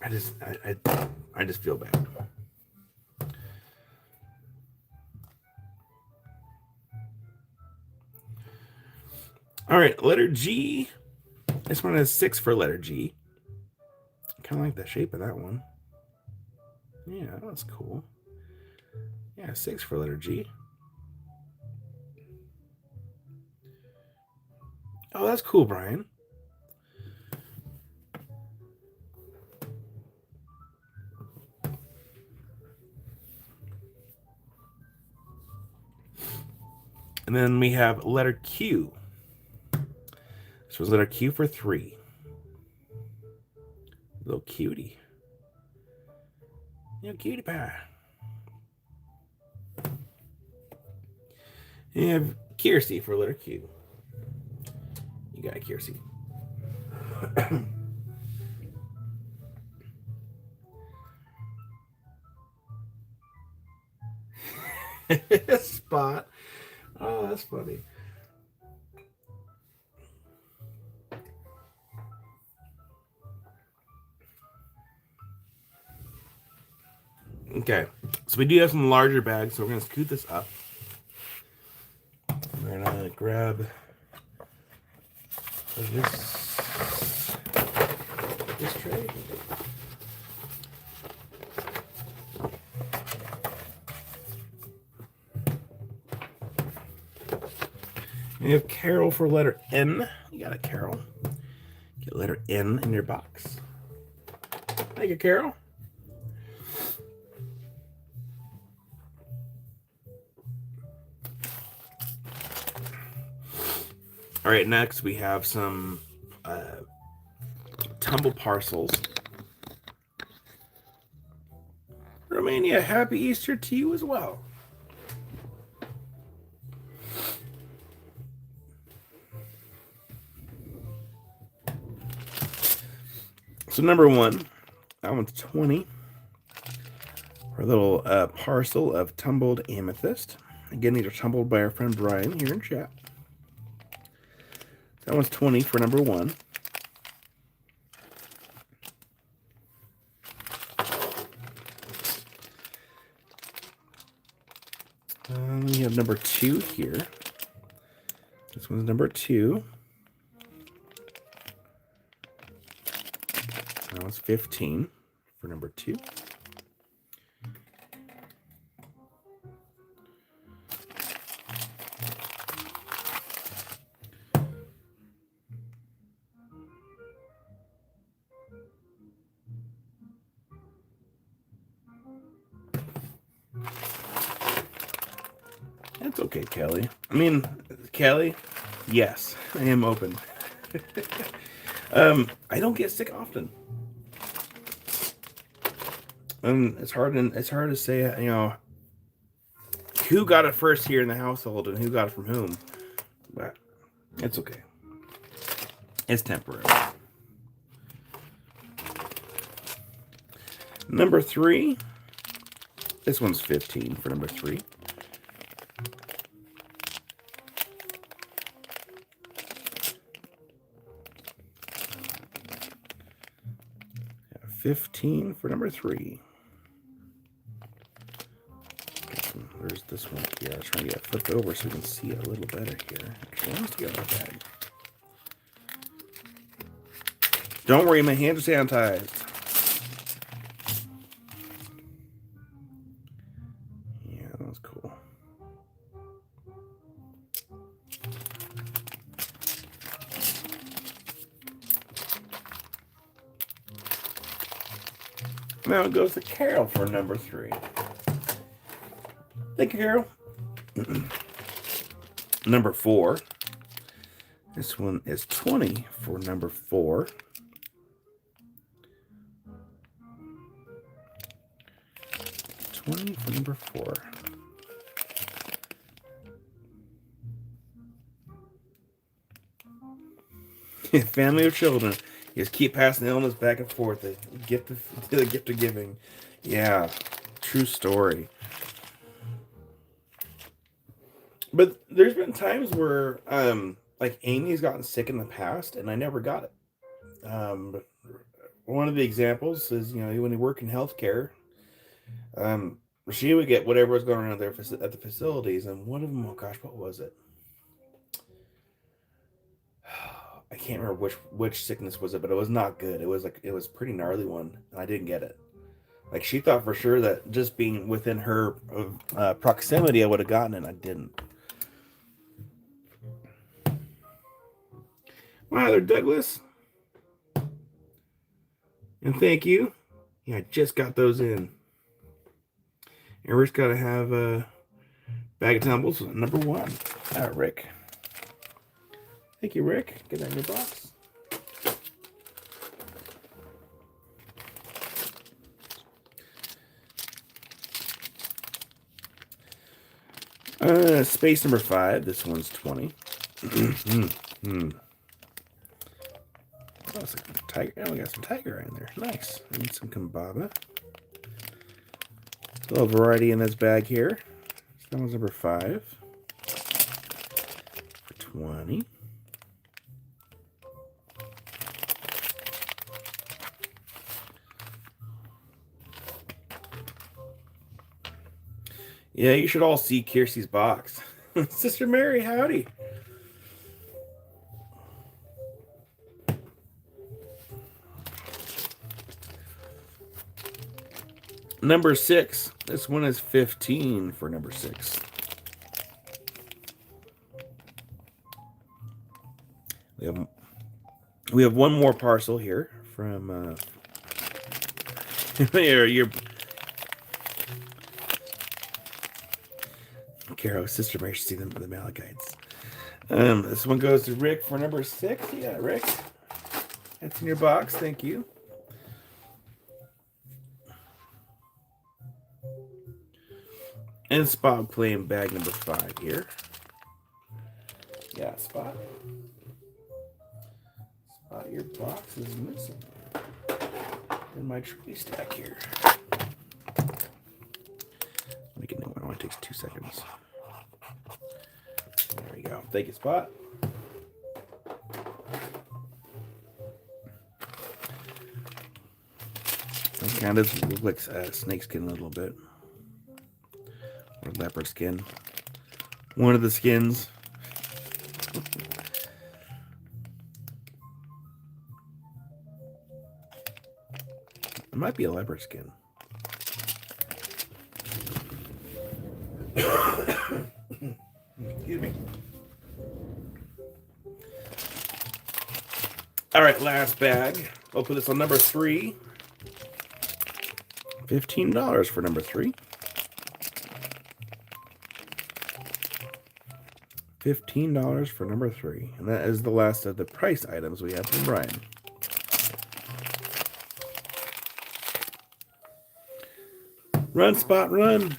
I just feel bad. All right, letter G. This one has 6 for letter G. Kind of like the shape of that one. Yeah, that's cool. Yeah, 6 for letter G. Oh, that's cool, Brian. And then we have letter Q. This was letter Q for 3. Little cutie. Little cutie pie. You have Kiersey for letter Q. You got Kiersey. Spot. Oh, that's funny. Okay, so we do have some larger bags, so we're going to scoot this up. We're going to grab this tray. We have Carol for letter N. You got it, Carol. Get letter N in your box. Thank you, Carol. All right, next we have some tumble parcels. Romania, happy Easter to you as well. So number one, that one's 20. For a little parcel of tumbled amethyst. Again, these are tumbled by our friend Brian here in chat. That one's 20 for number one. We have number two here. This one's number two. That one's 15 for number two. That's okay, Kelly. I mean, Kelly, yes, I am open. I don't get sick often. It's hard to say, you know, who got it first here in the household and who got it from whom. But it's okay. It's temporary. Number three. This one's 15 for number three. 15 for number three. There's this one here. I was trying to get it flipped over so we can see it a little better here. Actually, let me get out bag. Don't worry, my hands are sanitized. Yeah, that was cool. Now it goes to Carol for number three. Thank you, Carol. Number four. This one is 20 for number four. For number four. Family of children. You just keep passing the illness back and forth. The gift of giving. Yeah, true story. But there's been times where, like Amy's gotten sick in the past, and I never got it. One of the examples is, you know, when you work in healthcare, she would get whatever was going on there at the facilities, and one of them, oh gosh, what was it? I can't remember which sickness was it, but it was not good. It was a pretty gnarly one, and I didn't get it. Like, she thought for sure that just being within her proximity, I would have gotten it, and I didn't. Wow, there, Douglas. And thank you. Yeah, I just got those in. And Rick's got to have a bag of tumbles, number one. Rick. Thank you, Rick. Get that in your box. Space number 5. This one's 20. Oh, it's like a tiger. Oh, we got some tiger in there. Nice. I need some Kambaba. A little variety in this bag here. So that one's number 5. For 20. Yeah, you should all see Kiersey's box. Sister Mary, howdy. Number 6. This one is 15 for number 6. We have one more parcel here from your Caro's sister Mary should see them for the Malachites. This one goes to Rick for number 6. Yeah, Rick. That's in your box. Thank you. And Spot playing bag number 5 here. Yeah, Spot. Spot, your box is missing in my tree stack here. Make a new one. It only takes 2 seconds. There we go. Thank you, Spot. It kind of looks like snake skin a little bit. Or leopard skin. One of the skins. It might be a leopard skin. Excuse me. All right, last bag. I'll put this on number 3. $15 for number 3. $15 for number 3. And that is the last of the price items we have from Brian. Run, Spot, run.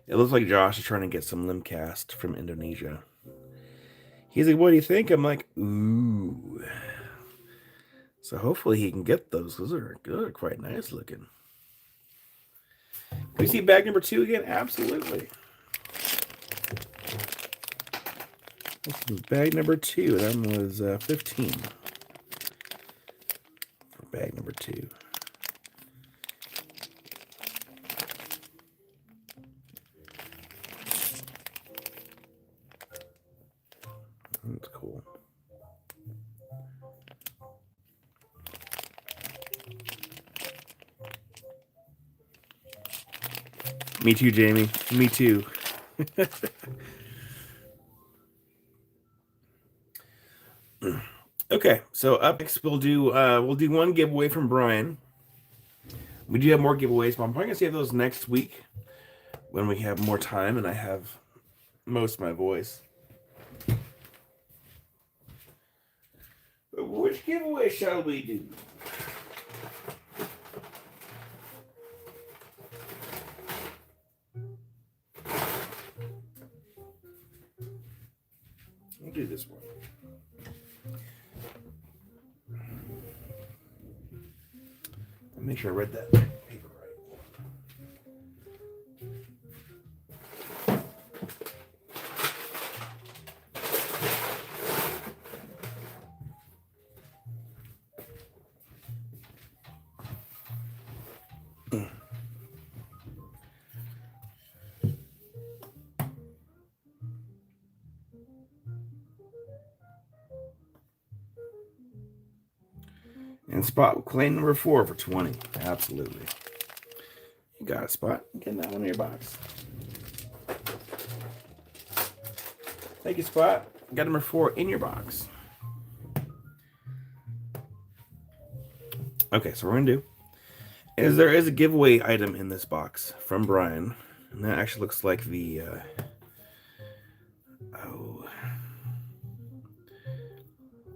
It looks like Josh is trying to get some Limcast from Indonesia. He's like, what do you think? I'm like, ooh. So hopefully he can get those. Those are good, quite nice looking. Can we see bag number 2 again? Absolutely. This is bag number 2. That one was 15 for bag number 2. That's cool. Me too, Jamie. Me too. Okay, so up next we'll do one giveaway from Brian. We do have more giveaways, but I'm probably gonna save those next week when we have more time and I have most of my voice. Which giveaway shall we do? We'll do this one. I'll make sure I read that paper right. And Spot claim number 4 for 20. Absolutely. You got it, Spot. Get that one in your box. Thank you, Spot. Got number 4 in your box. Okay, so what we're gonna do is there is a giveaway item in this box from Brian, and that actually looks like the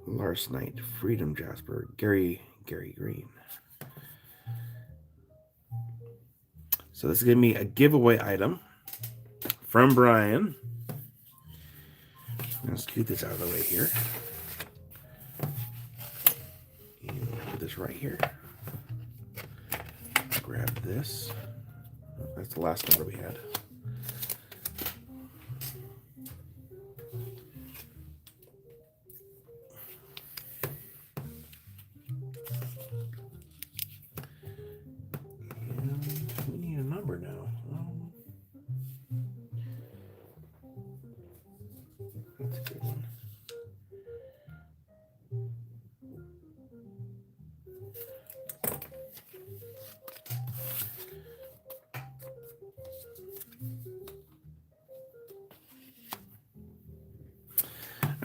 Lars Knight Freedom Jasper Gary Green. So this is gonna be a giveaway item from Brian. Let's get this out of the way here. And put this right here. Grab this. That's the last number we had. And we need a number now.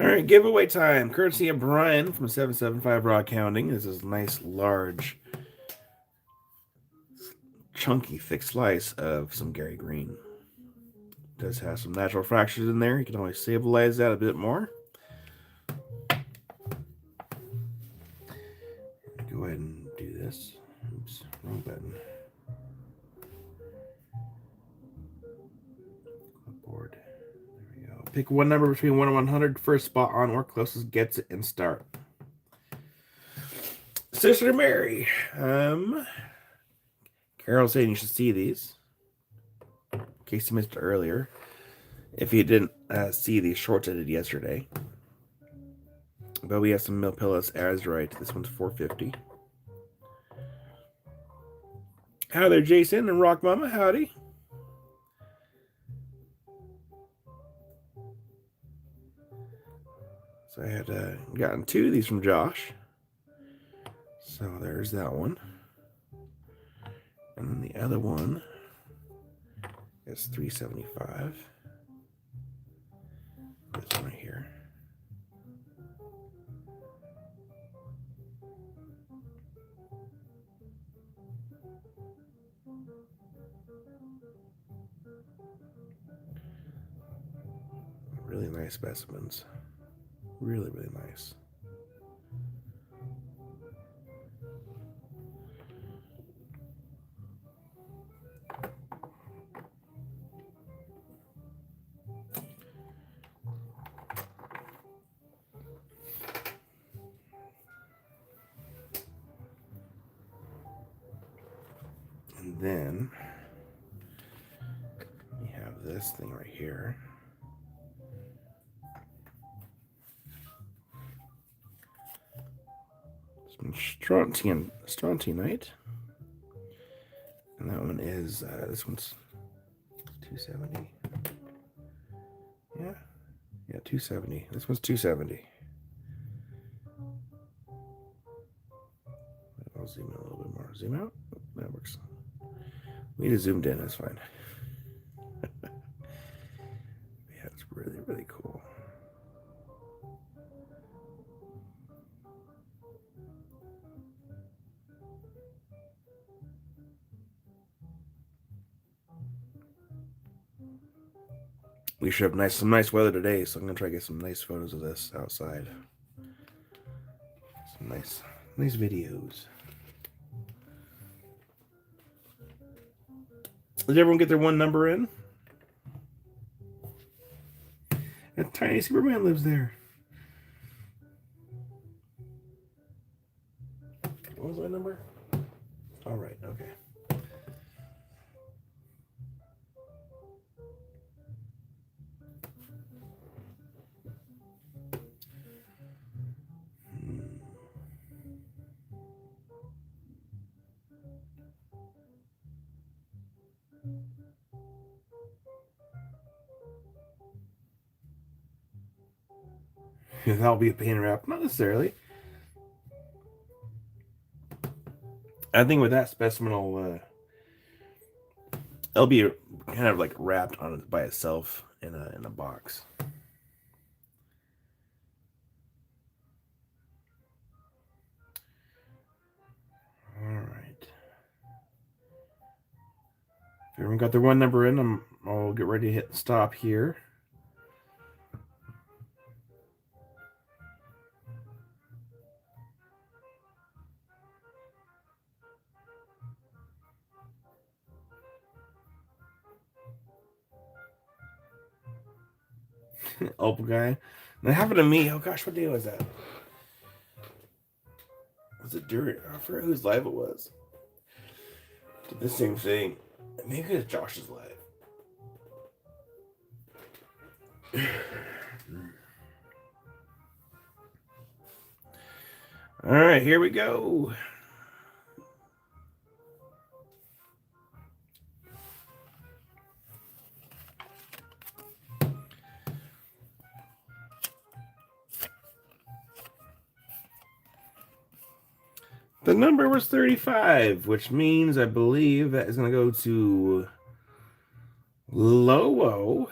All right, giveaway time. Courtesy of Brian from 775 Raw Counting. This is a nice, large, chunky, thick slice of some Gary Green. Does have some natural fractures in there. You can always stabilize that a bit more. Go ahead and do this. Oops, wrong button. Clipboard. There we go. Pick one number between 1 and 100. First spot on or closest gets it and start. Sister Mary. Carol saying you should see these. In case you missed it earlier. If you didn't see the shorts I did yesterday. But we have some Milpillas as right. This one's $4.50. Hi there, Jason and Rock Mama. Howdy. So I had gotten 2 of these from Josh. So there's that one. And then the other one is $3.75. This one right here. Really nice specimens. Really, really nice. And then we have this thing right here. Some strontianite. And that one is, this one's $2.70. Yeah, 270. This one's $2.70. I'll zoom in a little bit more. Zoom out. That works. We just zoomed in. That's fine. Yeah, it's really, really cool. We should have some nice weather today, so I'm gonna try to get some nice photos of this outside. Some nice videos. Did everyone get their one number in? A tiny Superman lives there. What was my number? All right, okay. That'll be a pain wrap. Not necessarily. I think with that specimen, it'll be kind of like wrapped on it by itself in a box. All right. If everyone got their one number in, I'll get ready to hit stop here. Opal guy. That happened to me. Oh gosh, what day was that? Was it during? I forget whose live it was. Did the same thing. Maybe it was Josh's live. All right, here we go. The number was 35, which means I believe that is going to go to Lowo.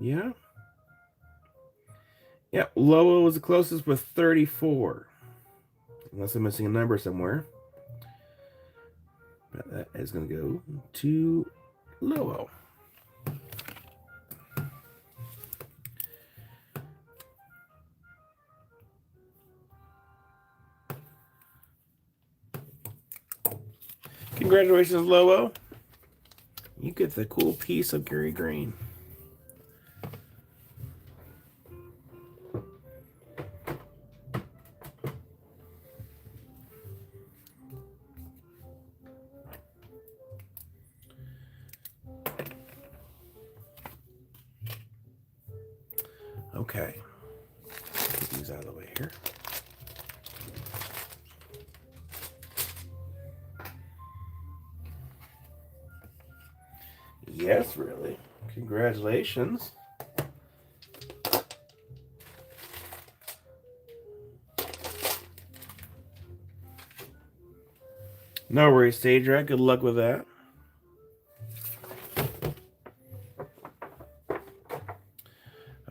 Yeah. Yeah, Loa was the closest with 34. Unless I'm missing a number somewhere. But that is going to go to Loa. Congratulations, Loa. You get the cool piece of Gary Green. Okay. Get these out of the way here. Yes, really. Congratulations. No worries, Stage Rat. Good luck with that.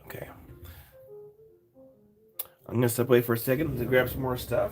Okay. I'm going to step away for a second to grab some more stuff.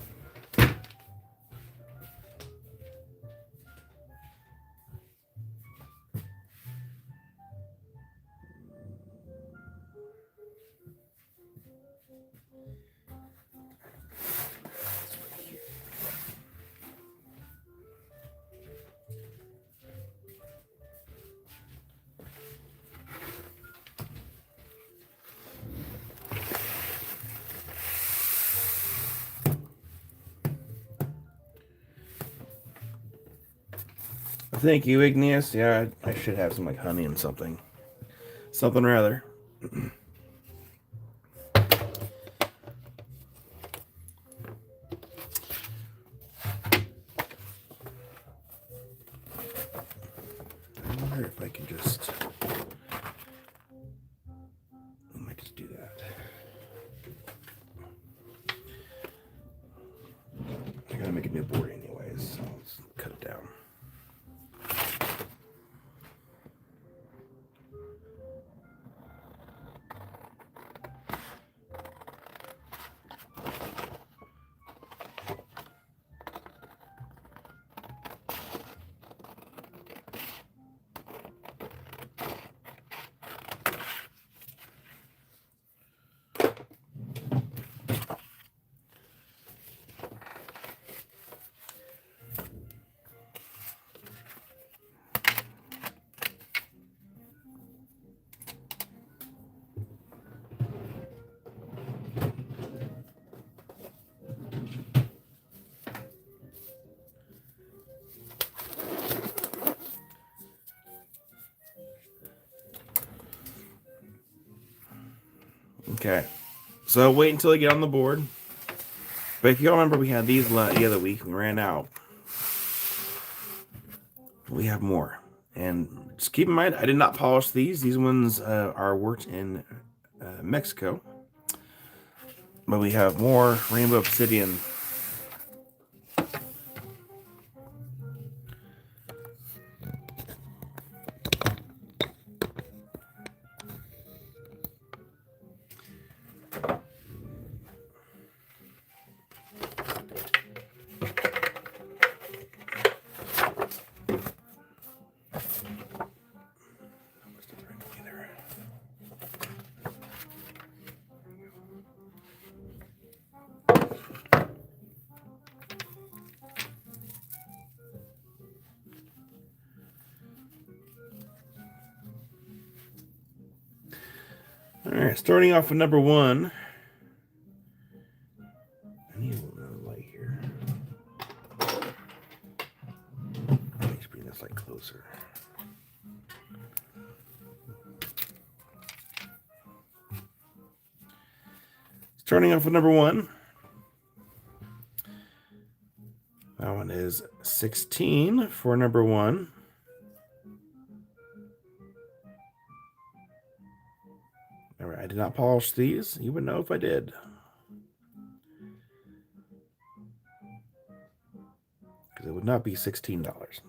Thank you, Igneous. Yeah, I should have some like honey and something. Something rather. I wonder if I can just... I might just do that. I gotta make a new board anyways, so let's cut it down. Okay, so wait until I get on the board. But if you all remember, we had these the other week. We ran out. We have more. And just keep in mind, I did not polish these. These ones are worked in Mexico. But we have more Rainbow Obsidian. All right, starting off with number 1. I need a little light here. Let me just bring this light closer. Starting off with number 1. That one is 16 for number 1. All right, I did not polish these. You would know if I did. Because it would not be $16.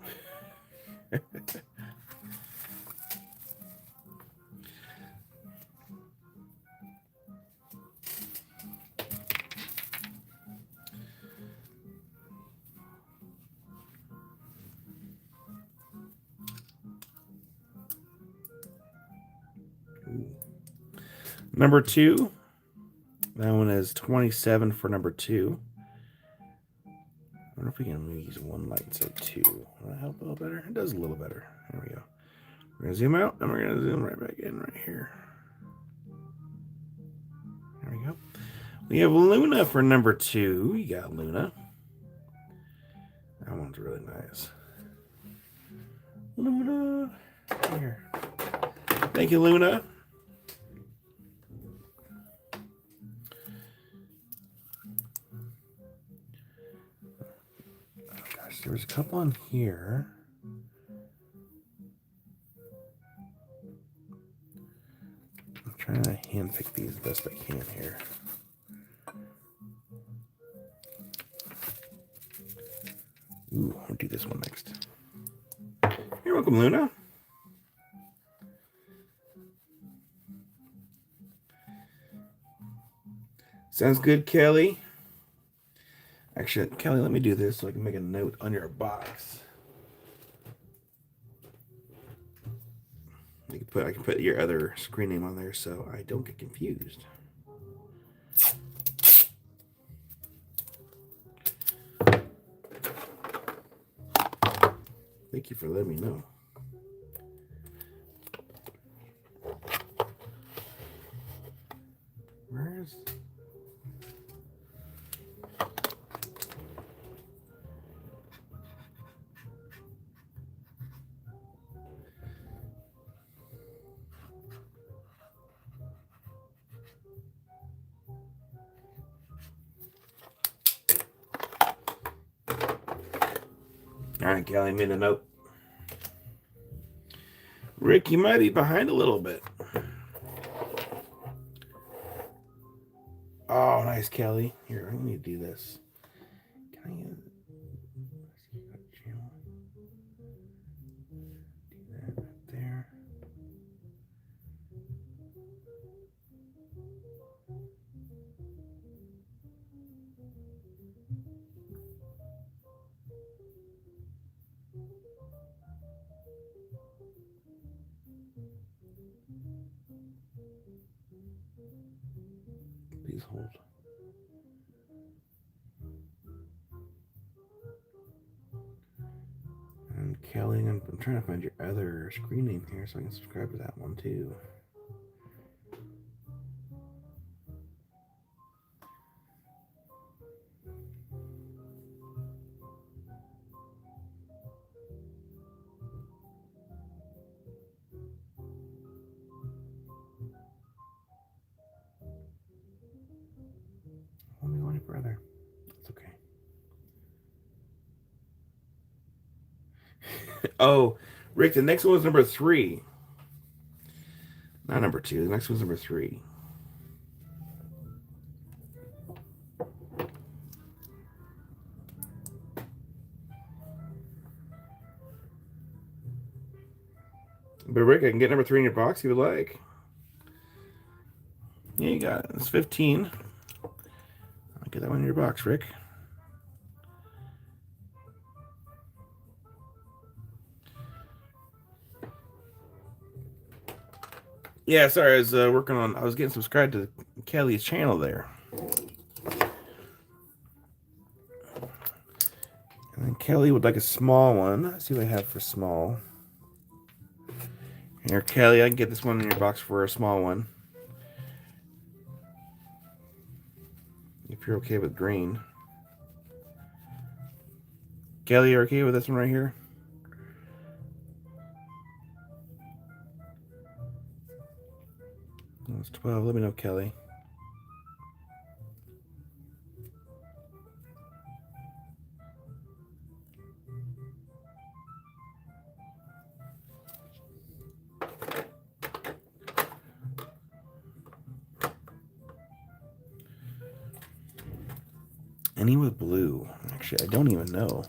Number 2. That one is 27 for number 2. I wonder if we can use one light instead of 2. Will that help a little better? It does a little better. There we go. We're going to zoom out, and we're going to zoom right back in right here. There we go. We have Luna for number 2. You got Luna. That one's really nice. Luna. Here. Thank you, Luna. Oh, gosh, there was a couple on here. I'm trying to handpick these best I can here. Ooh, we'll do this one next. You're welcome, Luna. Sounds good, Kelly. Actually, Kelly, let me do this so I can make a note on your box. I can put your other screen name on there so I don't get confused. Thank you for letting me know. Where's... All right, Kelly made a note. Rick, you might be behind a little bit. Oh, nice, Kelly. Here, I need to do this. Can I use channel? Do that right there. Please hold. And Kelly, I'm trying to find your other screen name here so I can subscribe to that one too. Only one brother. That's okay. Oh, Rick, the next one was number 3. Not number 2. The next one's number 3. But Rick, I can get number 3 in your box if you would like. Yeah, you got it. It's 15. I'll get that one in your box, Rick. Yeah, sorry, I was I was getting subscribed to Kelly's channel there. And then Kelly would like a small one. Let's see what I have for small. Here, Kelly, I can get this one in your box for a small one. If you're okay with green. Kelly, you okay with this one right here? That's 12. Let me know, Kelly. Any with blue? Actually, I don't even know.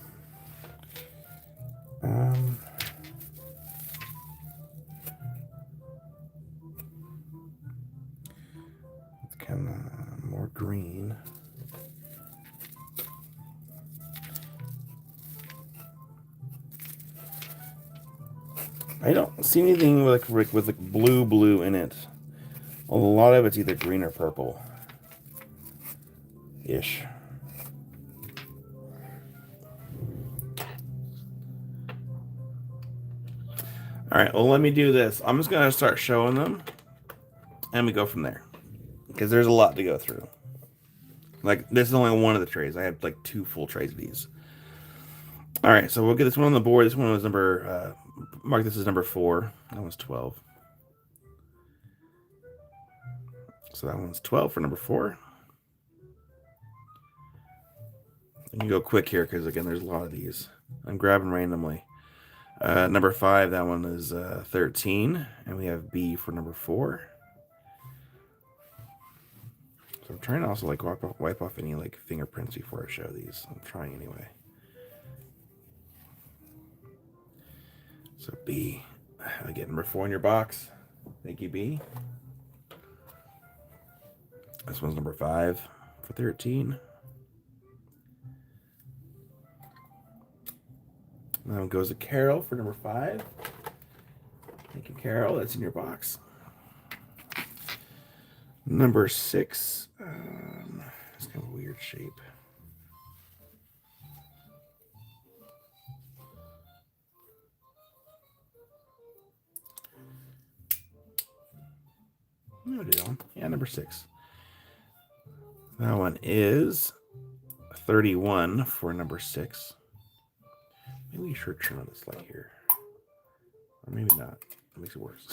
It's kind of more green. I don't see anything with like blue in it A lot of it's either green or purple. Ish. All right, well, let me do this. I'm just going to start showing them, and we go from there. Because there's a lot to go through. Like, this is only one of the trays. I have, like, 2 full trays of these. All right, so we'll get this one on the board. This one was number... mark this as number 4. That one's 12. So that one's 12 for number 4. And you go quick here, because, again, there's a lot of these. I'm grabbing randomly. Number 5, that one is 13. And we have B for number 4. So I'm trying to also like wipe off any like fingerprints before I show these. I'm trying anyway. So B, again, number 4 in your box. Thank you, B. This one's number 5 for 13. That one goes to Carol for number 5. Thank you, Carol. That's in your box. Number 6. It's kind of a weird shape. No deal. Yeah, number 6. That one is 31 for number 6. Maybe we should turn on this light here. Or maybe not. That makes it worse.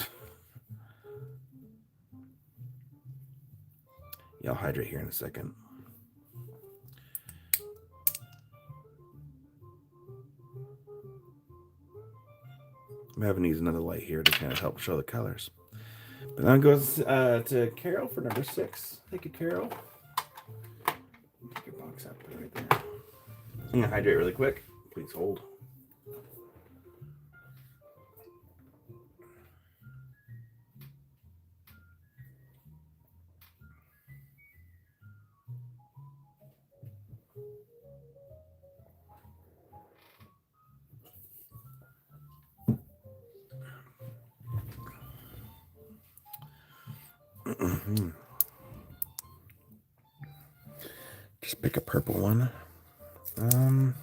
Yeah, I'll hydrate here in a second. I'm having to use another light here to kind of help show the colors. But then it goes to Carol for number 6. Thank you, Carol. Take your box out, put it right there. I'm going to hydrate really quick. Please hold. Just pick a purple one. That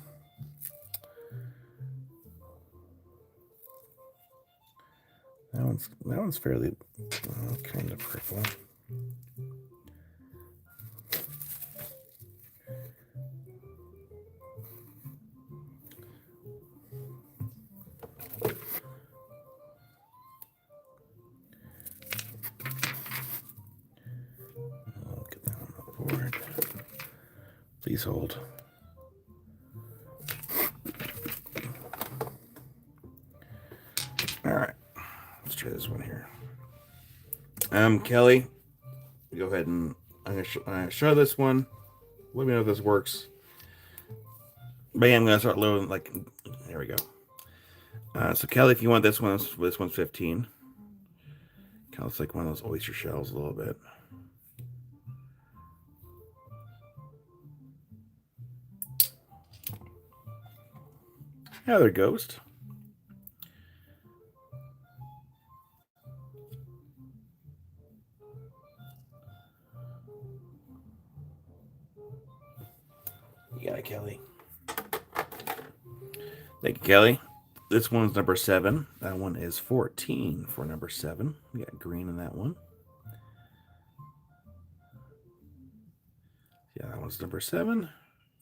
one's fairly kind of purple. I'll get that on the board. Please hold. All right, let's try this one here. Kelly, go ahead and I'm gonna show this one. Let me know if this works. But yeah, I'm gonna start loading. Like, there we go. So Kelly, if you want this one, this one's 15. Kind of looks like one of those oyster shells a little bit. Another ghost. You got it, Kelly. Thank you, Kelly. This one's number 7. That one is 14 for number 7. We got green in that one. Yeah, that one's number 7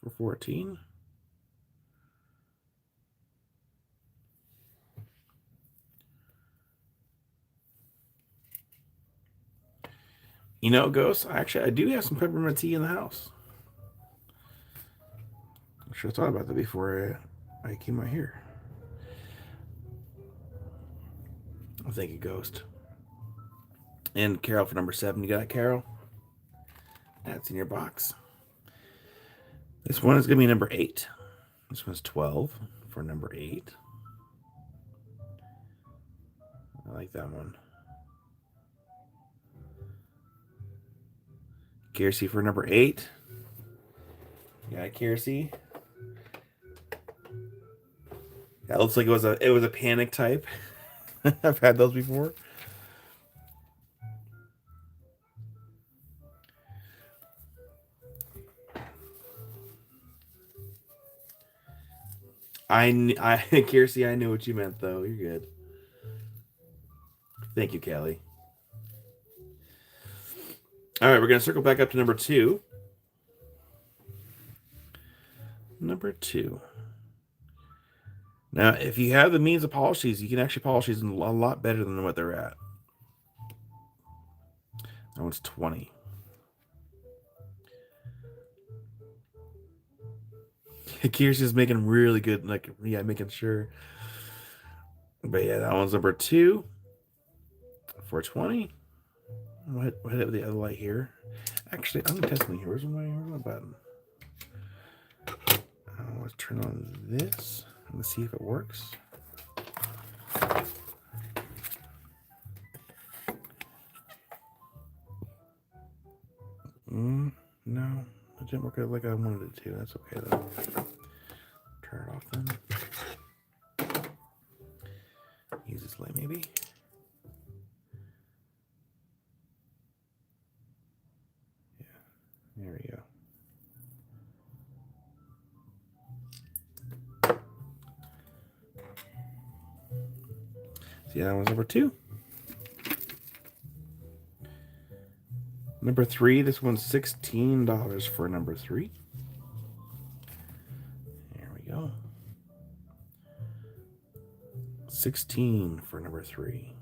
for 14. You know, Ghost, I do have some peppermint tea in the house. I should have thought about that before I came out here. Oh, thank you, Ghost. And Carol for number 7. You got it, Carol? That's in your box. This one is going to be number 8. This one's 12 for number 8. I like that one. Kiersey for number 8. Yeah, Kiersey. That looks like it was a panic type. I've had those before. Kiersey, I knew what you meant, though. You're good. Thank you, Kelly. All right, we're going to circle back up to number 2. Number 2. Now, if you have the means to polish these, you can actually polish these a lot better than what they're at. That one's 20. Kiersey's making really good, making sure. But yeah, that one's number 2 for 20. What have the other light here? Actually, I'm testing here. Where's my button? Let's turn on this and see if it works. No, it didn't work out like I wanted it to. That's okay though. Turn it off then. Use this light maybe. Yeah, there we go. See, that one's number 2. Number 3, this one's $16 for number 3. There we go. 16 for number 3.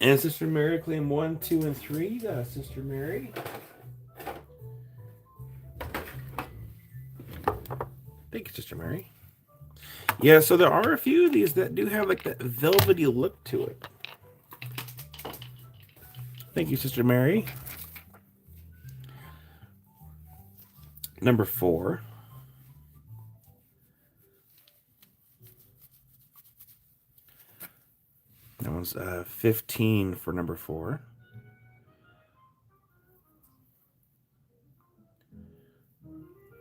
And Sister Mary claimed 1, 2, and 3. Sister Mary. Thank you, Sister Mary. Yeah, so there are a few of these that do have like that velvety look to it. Thank you, Sister Mary. Number 4. That one's 15 for number 4.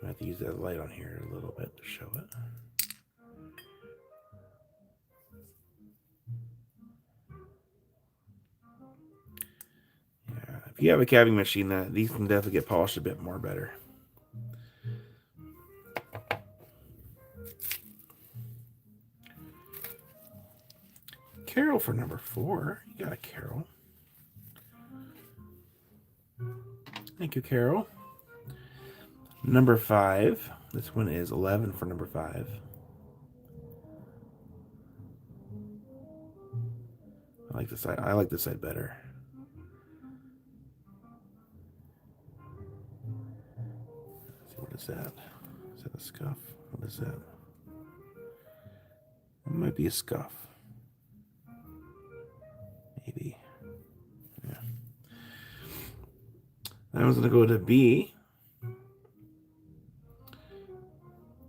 I have to use that light on here a little bit to show it. Yeah, if you have a cabbing machine, these can definitely get polished a bit more better. Carol for number 4. You got a Carol. Thank you, Carol. Number 5. This one is 11 for number 5. I like this side. I like this side better. Let's see, what is that? Is that a scuff? What is that? It might be a scuff. Maybe. Yeah. I was gonna go to B.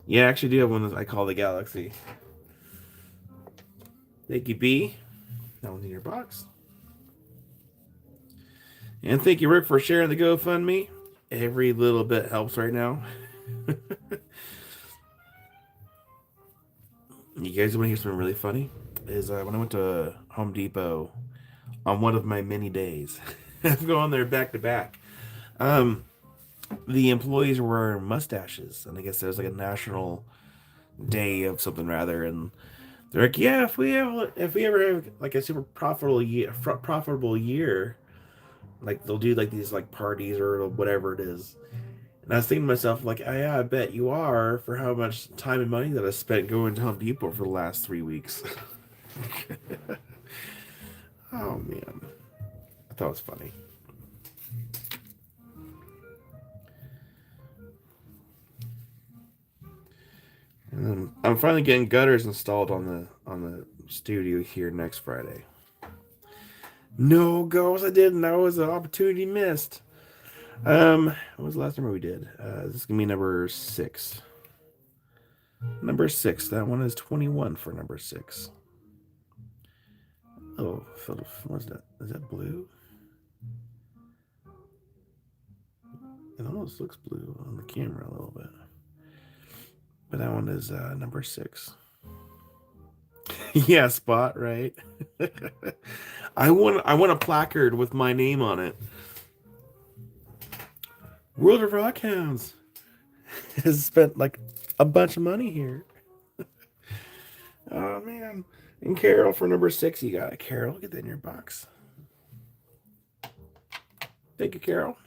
Yeah, I actually do have one that I call the Galaxy. Thank you, B. That one's in your box. And thank you, Rick, for sharing the GoFundMe. Every little bit helps right now. You guys want to hear something really funny? Is when I went to Home Depot on one of my many days. I'm going there back to back. The employees were wearing mustaches, and I guess there's like a national day of something rather, and they're like, yeah, if we ever have like a super profitable year, like they'll do like these like parties or whatever it is. And I was thinking to myself, like, yeah, I bet you are, for how much time and money that I spent going to Home Depot for the last 3 weeks. Oh man, I thought it was funny. And I'm finally getting gutters installed on the studio here next Friday. No, girls, I didn't. That was an opportunity missed. What was the last number we did? This is gonna be number 6. Number 6. That one is 21 for number 6. Oh, what's that? Is that blue? It almost looks blue on the camera a little bit. But that one is number 6. Yeah, Spot, right? I want a placard with my name on it. World of Rockhounds has spent like a bunch of money here. Oh man. And Carol for number 6, you got it. Carol, get that in your box. Thank you, Carol.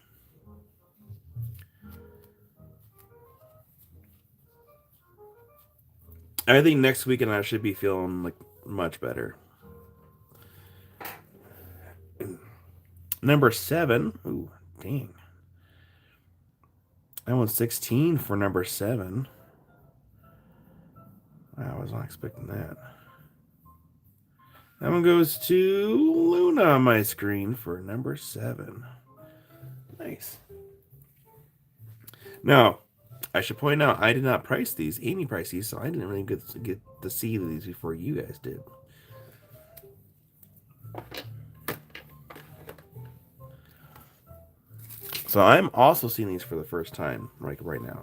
I think next weekend I should be feeling like much better. Number 7. Ooh, dang. I won 16 for number 7. Wow, I was not expecting that. That one goes to Luna on my screen for number 7. Nice. Now, I should point out, I did not price these. Amy priced these, so I didn't really get to see these before you guys did. So I'm also seeing these for the first time, like right now.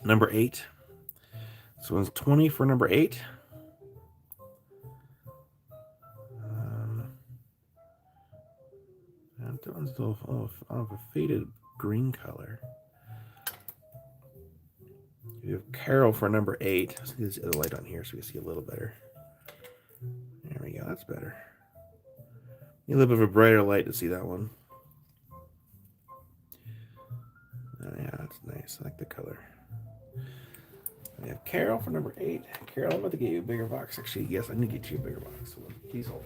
Number 8. This one's 20 for number 8. That one's a little of a faded green color. You have Carol for number 8. Let's get this other light on here so we can see a little better. There we go. That's better. Need a little bit of a brighter light to see that one. Oh, yeah, that's nice. I like the color. We have Carol for number 8. Carol, I'm about to get you a bigger box. Actually, yes, I need to get you a bigger box. So please hold.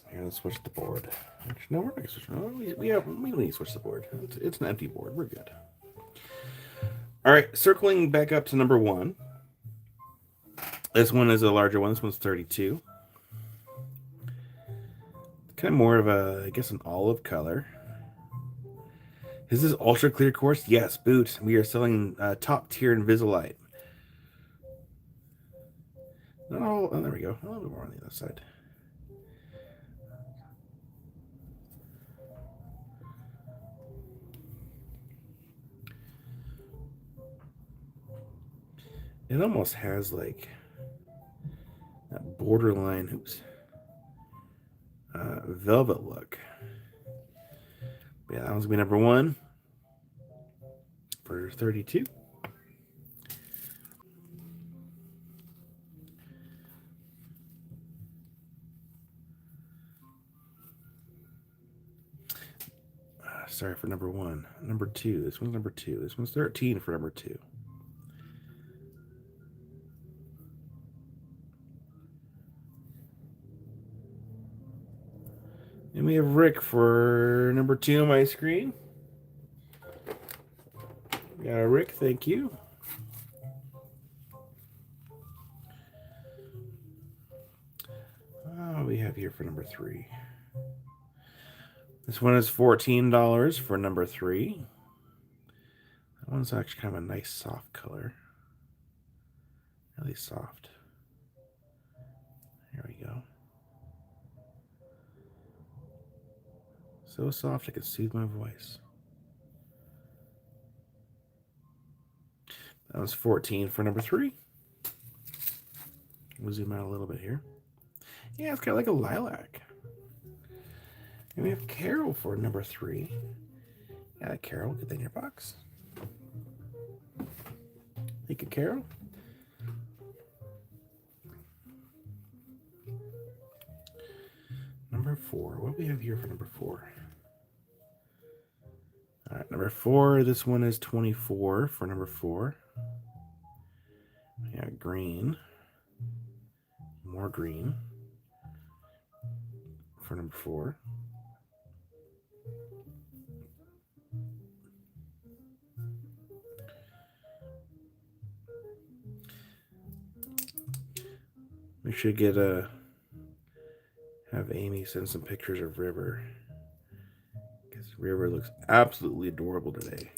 Here, let's switch the board. Actually, no, we're not going to switch. No, we don't need to switch the board. It's an empty board. We're good. All right, circling back up to number 1. This one is a larger one. This one's 32. Kind of more of a, I guess, an olive color. Is this ultra clear quartz? Yes, Boot. We are selling top tier Invisalite. Oh, there we go. A little bit more on the other side. It almost has like that borderline, velvet look. But yeah, that one's gonna be number 1 for 32. Sorry for number 1. Number 2. This one's number 2. This one's 13 for number 2. And we have Rick for number 2 on my screen. We got a Rick, thank you. What do we have here for number 3? This one is $14 for number 3. That one's actually kind of a nice soft color. Really soft. Here we go. So soft I could soothe my voice. That was 14 for number 3. We'll zoom out a little bit here. Yeah, it's kind of like a lilac. And we have Carol for number 3. Yeah, Carol, get that in your box. Thank you, Carol. Number 4. What do we have here for number 4? All right, number Number 4, this one is 24 for number 4. Yeah, green. More green for number 4. We should get have Amy send some pictures of River, because River looks absolutely adorable today.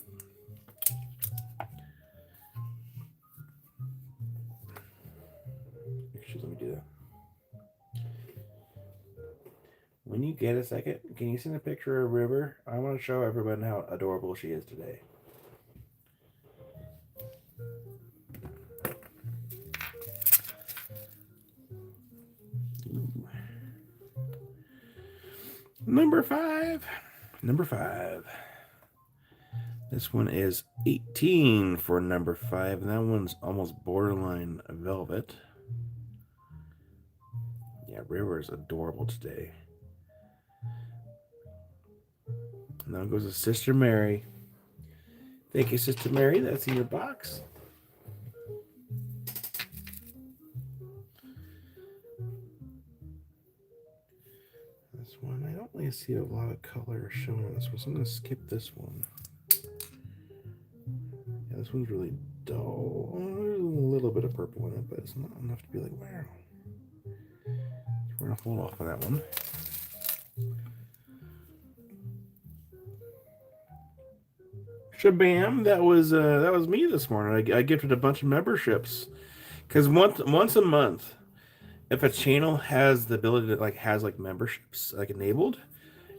Actually, let me do that. When you get a second, can you send a picture of River? I want to show everyone how adorable she is today. Ooh. Number 5. Number 5. This one is 18 for number 5, and that one's almost borderline velvet. Yeah, River is adorable today. Now goes to Sister Mary. Thank you, Sister Mary. That's in your box. This one, I don't really see a lot of color shown on this one, so I'm going to skip this one. Yeah, this one's really dull. There's a little bit of purple in it, but it's not enough to be like, wow. We're going to hold off on that one. Shabam, that was me this morning. I gifted a bunch of memberships, because once a month, if a channel has the ability to has memberships enabled,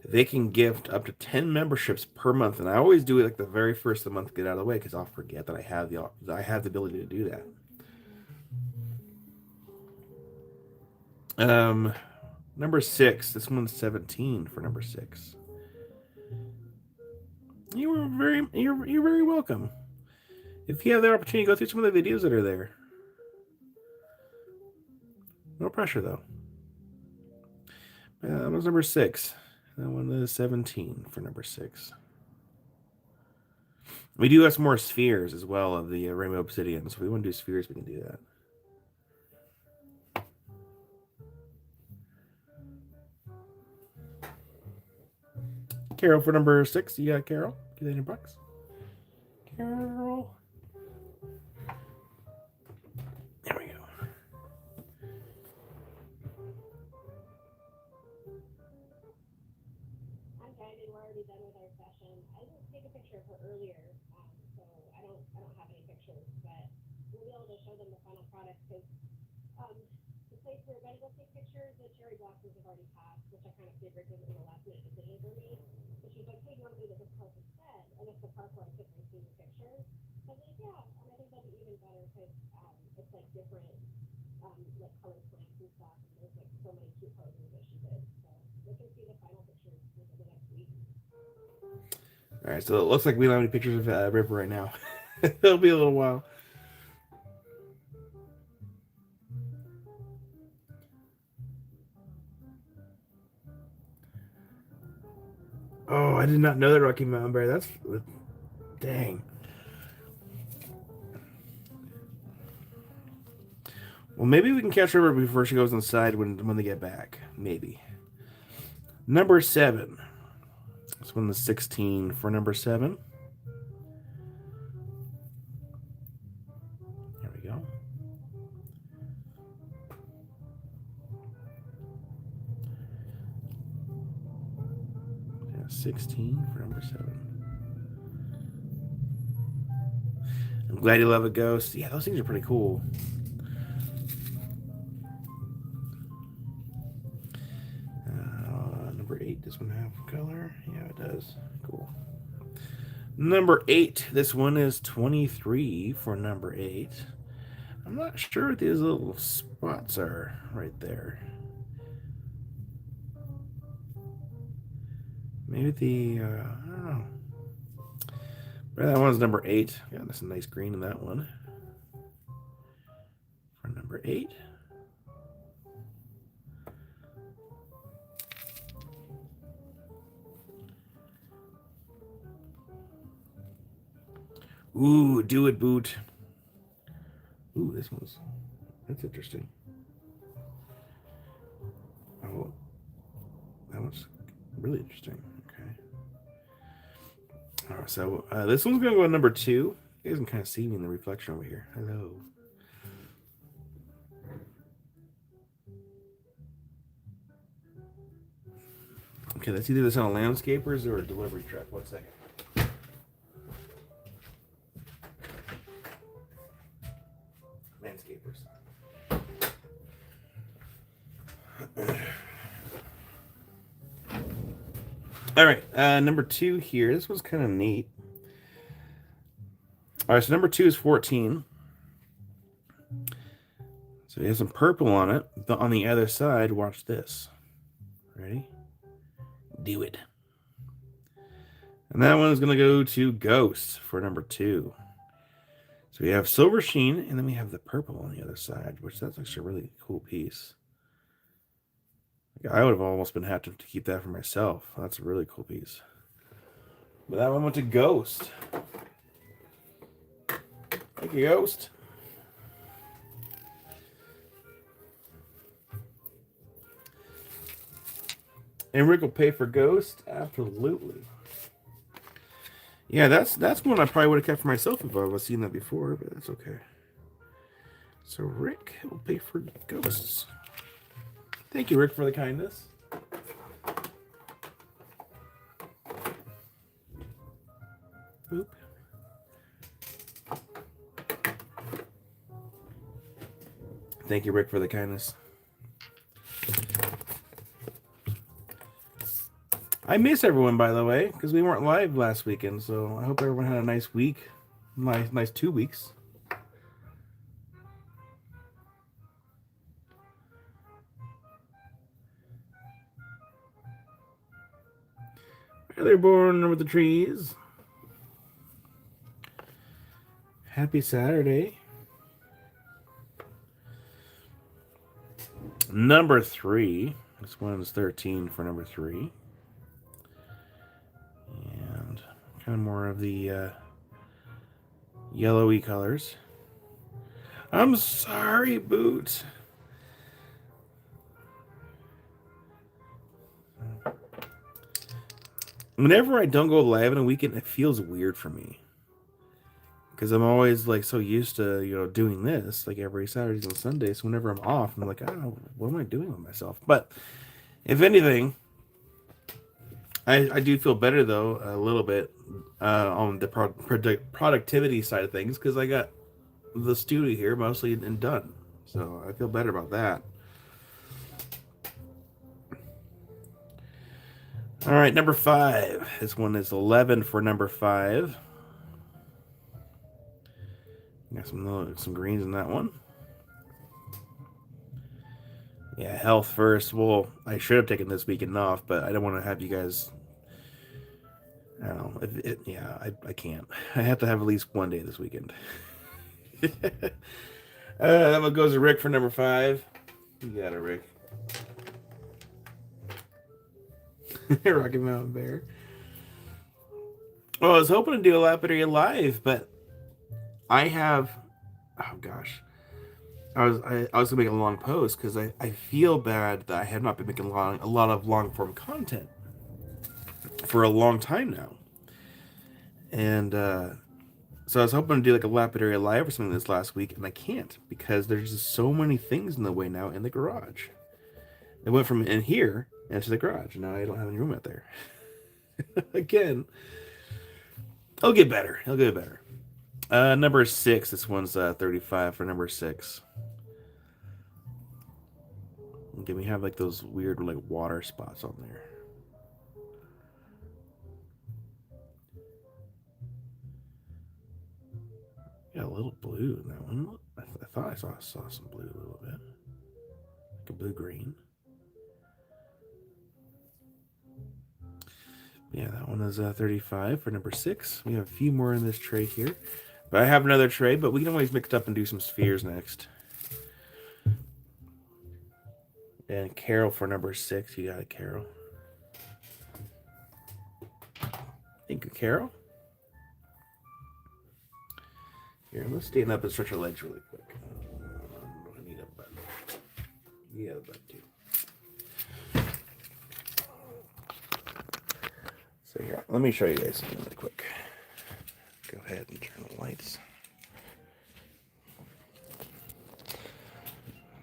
they can gift up to 10 memberships per month, and I always do it the very first of the month to get out of the way, because I'll forget that I have the ability to do that. Number 6. This one's 17 for number 6. You're very welcome. If you have the opportunity, go through some of the videos that are there. No pressure though. That was number 6. That one is 17 for number 6. We do have some more spheres as well of the Rainbow Obsidian, so if we want to do spheres, we can do that. Carol for number 6. You got Carol? Get that in your box. Carol. There we go. I'm guided. We're already done with our session. I didn't take a picture of her earlier, so I don't have any pictures, but we'll be able to show them the final product because the place we were going to go take pictures, the cherry blossoms have already passed, which I kind of figured because it was a last minute decision for me. So she's like, hey, do you want to do this park instead? And it's the park where I took my senior pictures. I was like, yeah, and I think that'd be even better because it's different colored plants and stuff. And there's so many cute poses that she did. So we can see the final pictures within the next week. All right, so it looks like we don't have any pictures of River right now. It'll be a little while. Oh, I did not know that Rocky Mountain Bear. That's dang. Well, maybe we can catch River before she goes inside when they get back. Maybe. Number 7. This one is 16 for number 7. There we go. Yeah, 16 for number 7. I'm glad you love a ghost. Yeah, those things are pretty cool. Number 8, does one have color? Yeah, it does. Cool. Number 8, this one is 23 for number 8. I'm not sure what these little spots are right there. Maybe I don't know. But that one's number 8. Yeah, that's a nice green in that one. For number 8. Ooh, do it, boot. Ooh, that's interesting. Oh, that was really interesting. Okay. All right, so this one's gonna go at number 2. You guys can kind of see me in the reflection over here. Hello. Okay, that's either this on a landscapers or a delivery truck. 1 second. Landscapers. All right, number 2 here. This one's kind of neat. All right, so number 2 is 14. So it has some purple on it, but on the other side, watch this. Ready? Do it. And that one is going to go to Ghost for number 2. So we have silver sheen, and then we have the purple on the other side, which that's actually a really cool piece. I would have almost been happy to keep that for myself. That's a really cool piece. But that one went to Ghost. Thank you, Ghost. And Rick will pay for Ghost? Absolutely. Yeah, that's one I probably would have kept for myself if I was seen that before, but that's okay. So Rick will pay for Ghosts. Thank you, Rick, for the kindness. Boop. Thank you, Rick, for the kindness. I miss everyone, by the way, because we weren't live last weekend. So I hope everyone had a nice week, nice 2 weeks. They're born with the trees. Happy Saturday. Number 3. This one's 13 for number 3. And kind of more of the yellowy colors. I'm sorry, Boot. Whenever I don't go live in a weekend, it feels weird for me. Because I'm always like so used to, doing this like every Saturdays and Sundays. So whenever I'm off, I'm like, oh, what am I doing with myself? But if anything, I do feel better though a little bit on the productivity side of things because I got the studio here mostly and done. So I feel better about that. All right, number 5. This one is 11 for number 5. Got some greens in that one. Yeah, health first. Well, I should have taken this weekend off, but I don't want to have you guys. I don't know. I can't. I have to have at least one day this weekend. That one goes to Rick for number 5. You got it, Rick. Rocky Mountain Bear. Well, I was hoping to do a Lapidary live, but I have. Oh gosh, I was gonna make a long post because I feel bad that I have not been making a lot of long form content for a long time now, and so I was hoping to do like a Lapidary live or something this last week, and I can't because there's just so many things in the way now in the garage. It went from in here into the garage, and now I don't have any room out there. Again, it'll get better. It'll get better. Number 6. This one's 35 for number 6. Okay, we have like those weird like water spots on there. Yeah, a little blue in that one. I thought I saw some blue a little bit. Like a blue-green. Yeah, that one is 35 for number 6. We have a few more in this tray here. But I have another tray, but we can always mix it up and do some spheres next. And Carol for number 6. You got it, Carol. Thank you, Carol. Here, let's stand up and stretch our legs really quick. I need a button. Yeah, the button too. So here, let me show you guys something really quick. Go ahead and turn the lights.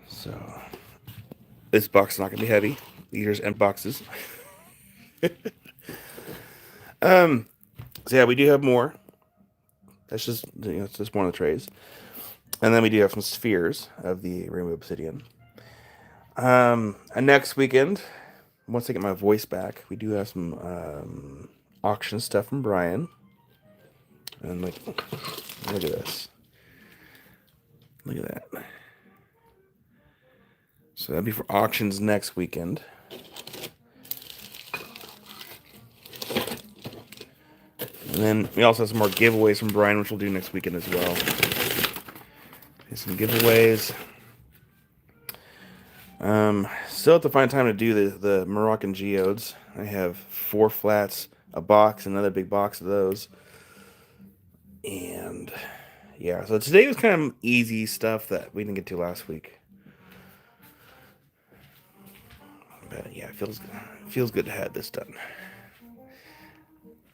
So, this box is not going to be heavy. These are empty boxes. So yeah, we do have more. That's just, it's just one of the trays. And then we do have some spheres of the Rainbow Obsidian. And next weekend, once I get my voice back, we do have some auction stuff from Brian. And look at this. Look at that. So that'll be for auctions next weekend. And then we also have some more giveaways from Brian, which we'll do next weekend as well. There's some giveaways. Still have to find time to do the Moroccan geodes. I have 4 flats, a box, another big box of those. And yeah, so today was kind of easy stuff that we didn't get to last week. But yeah, it feels good to have this done.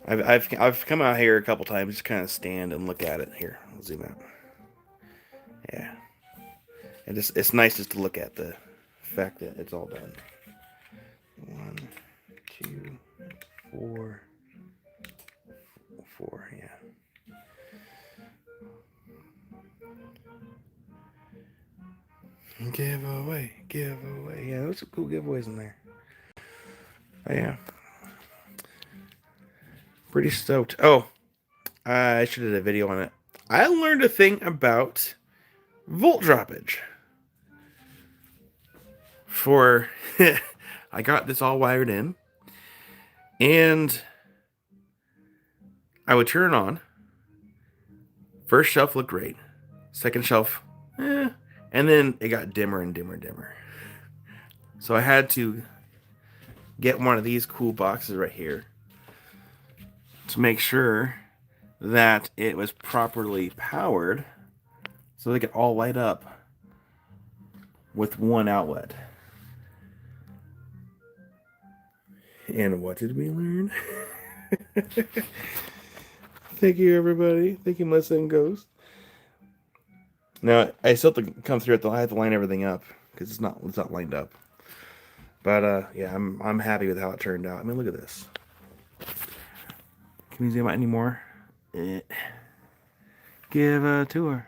I've come out here a couple times, just kind of stand and look at it. Here, I'll zoom out. Yeah, and it's nice just to look at the fact that it's all done. 1, 2, 4, 4. Yeah. Giveaway. Yeah, there's some cool giveaways in there. Oh, yeah. Pretty stoked. Oh, I should have did a video on it. I learned a thing about volt droppage. I got this all wired in, and I would turn it on. First shelf looked great. Second shelf, and then it got dimmer and dimmer and dimmer. So I had to get one of these cool boxes right here to make sure that it was properly powered so they could all light up with one outlet. And what did we learn? Thank you, everybody. Thank you, Melissa and Ghost. Now, I still have to come through I have to line everything up because it's not lined up. But yeah, I'm happy with how it turned out. I mean, look at this. Can you zoom out anymore? Give a tour.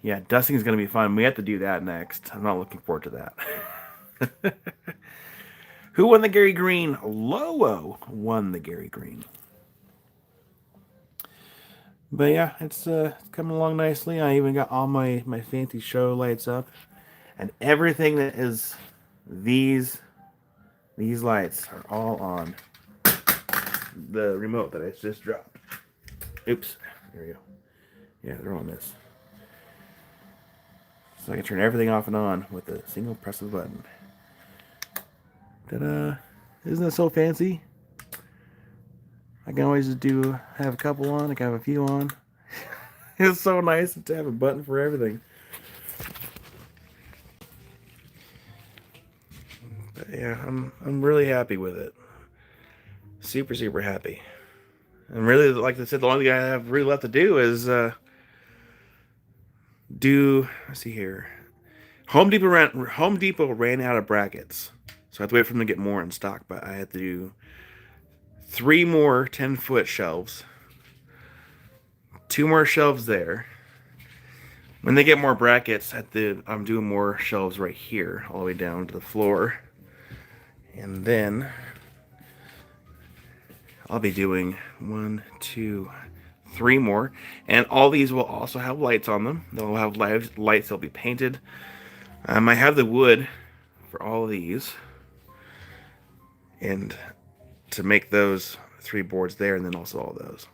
Yeah, dusting is going to be fun. We have to do that next. I'm not looking forward to that. Who won the Gary Green? Lowo won the Gary Green. But yeah, it's coming along nicely. I even got all my fancy show lights up. And everything that is these lights are all on the remote that I just dropped. Oops. There we go. Yeah, they're on this. So I can turn everything off and on with a single press of the button. Ta-da! Isn't that so fancy? I can always just have a couple on, I can have a few on. It's so nice to have a button for everything. But yeah, I'm really happy with it. Super, super happy. And really, like I said, the only thing I have really left to do is let's see here. Home Depot ran out of brackets, so I have to wait for them to get more in stock. But I had to do 3 more 10-foot shelves, 2 more shelves there. When they get more brackets, I'm doing more shelves right here, all the way down to the floor, and then I'll be doing 1, 2, 3 more, and all these will also have lights on them. They'll have lights. They'll be painted. I have the wood for all of these, and to make those 3 boards there, and then also all those.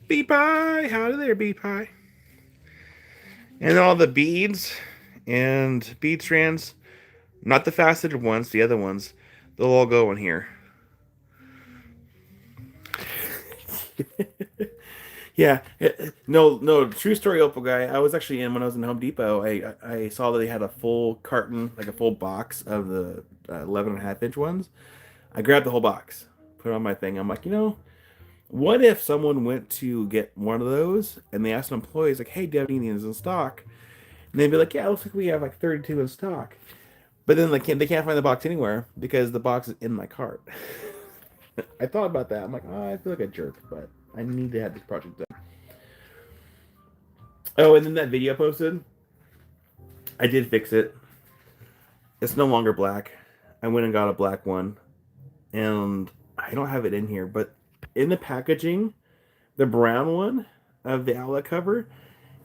Bee Pie, howdy there, Bee Pie. And all the beads and bead strands, not the faceted ones, the other ones, they'll all go in here. Yeah, no. True story, Opal guy. I was actually in when I was in Home Depot. I saw that they had a full carton, like a full box of the 11.5 inch ones. I grabbed the whole box, put it on my thing. I'm like, what if someone went to get one of those and they asked employees like, "Hey, do you have any of these in stock?" And they'd be like, "Yeah, it looks like we have like 32 in stock." But then they can't find the box anywhere because the box is in my cart. I thought about that. I'm like, oh, I feel like a jerk, but I need to have this project done. Oh, and then that video I posted, I did fix it. It's no longer black. I went and got a black one, and I don't have it in here, but in the packaging, the brown one of the outlet cover,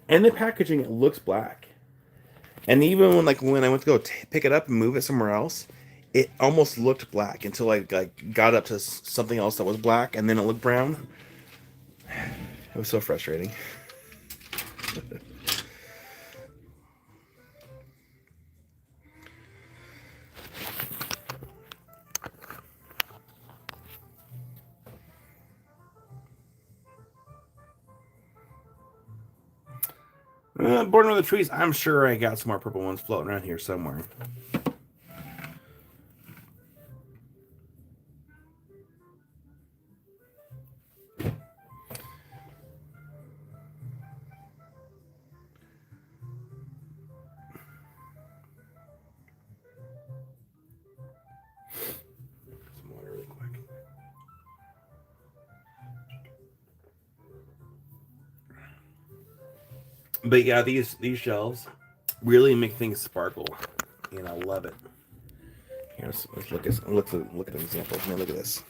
and the packaging, it looks black. And even when I went to go pick it up and move it somewhere else, it almost looked black until I got up to something else that was black, and then it looked brown. It was so frustrating. Born with the trees. I'm sure I got some more purple ones floating around here somewhere. Some water really quick. But yeah, these shelves really make things sparkle, and I love it. Here, let's look at an example. Here, look at this.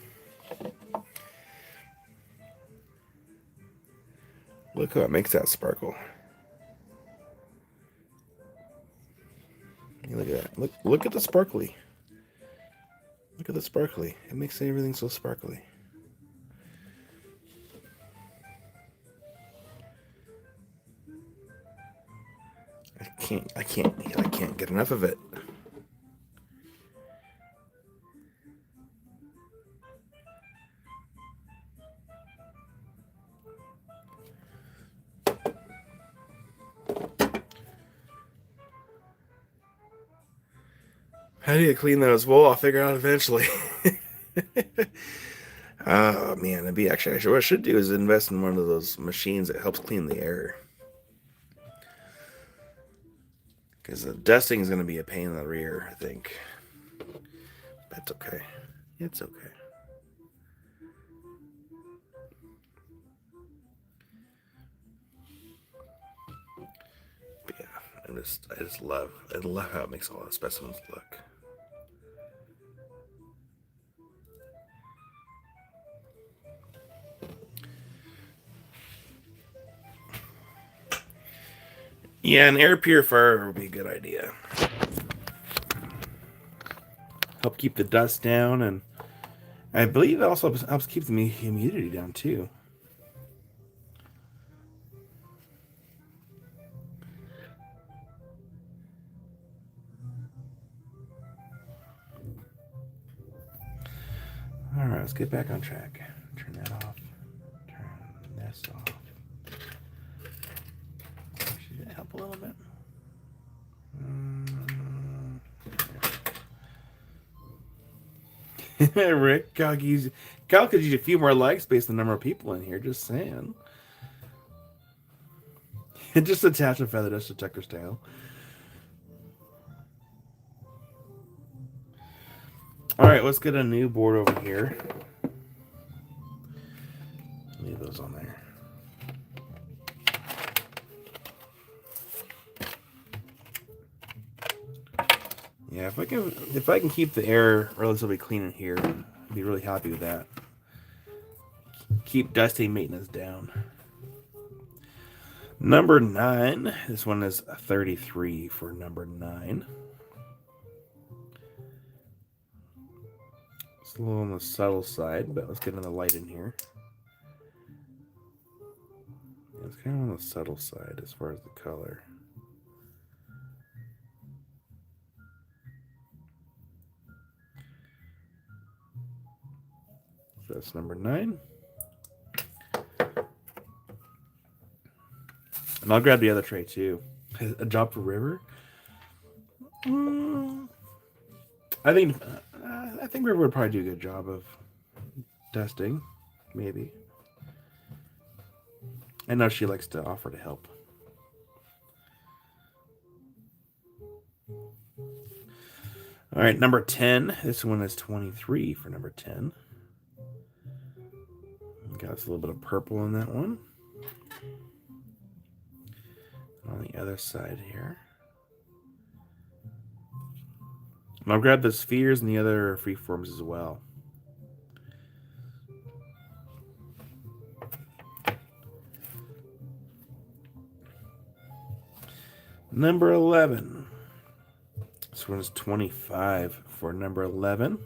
Look how it makes that sparkle. Look at that. Look at the sparkly. Look at the sparkly. It makes everything so sparkly. I can't get enough of it. How do you clean those? Well, I'll figure out eventually. Oh man, it'd be actually what I should do is invest in one of those machines that helps clean the air. Because the dusting is going to be a pain in the rear, I think. That's okay. It's okay. But yeah, I love how it makes all the specimens look. Yeah, an air purifier would be a good idea. Help keep the dust down, and I believe it also helps keep the humidity down too. All right, let's get back on track. Turn that off. Turn this off. Should it help a little bit? Rick, Cal could use a few more likes based on the number of people in here. Just saying. Just attach a feather dust detector style. All right, let's get a new board over here. Leave those on there. Yeah, if I can keep the air relatively clean in here, I'd be really happy with that. Keep dusty maintenance down. Number 9. This one is 33 for number 9. It's a little on the subtle side, but let's get another light in here. Yeah, it's kind of on the subtle side as far as the color. So that's number 9. And I'll grab the other tray too. A job for River? I think River would probably do a good job of dusting, maybe. I know she likes to offer to help. All right, number 10. This one is 23 for number 10. Got us a little bit of purple in that one. On the other side here. And I'll grab the spheres and the other freeforms as well. Number 11. This one is 25 for number 11.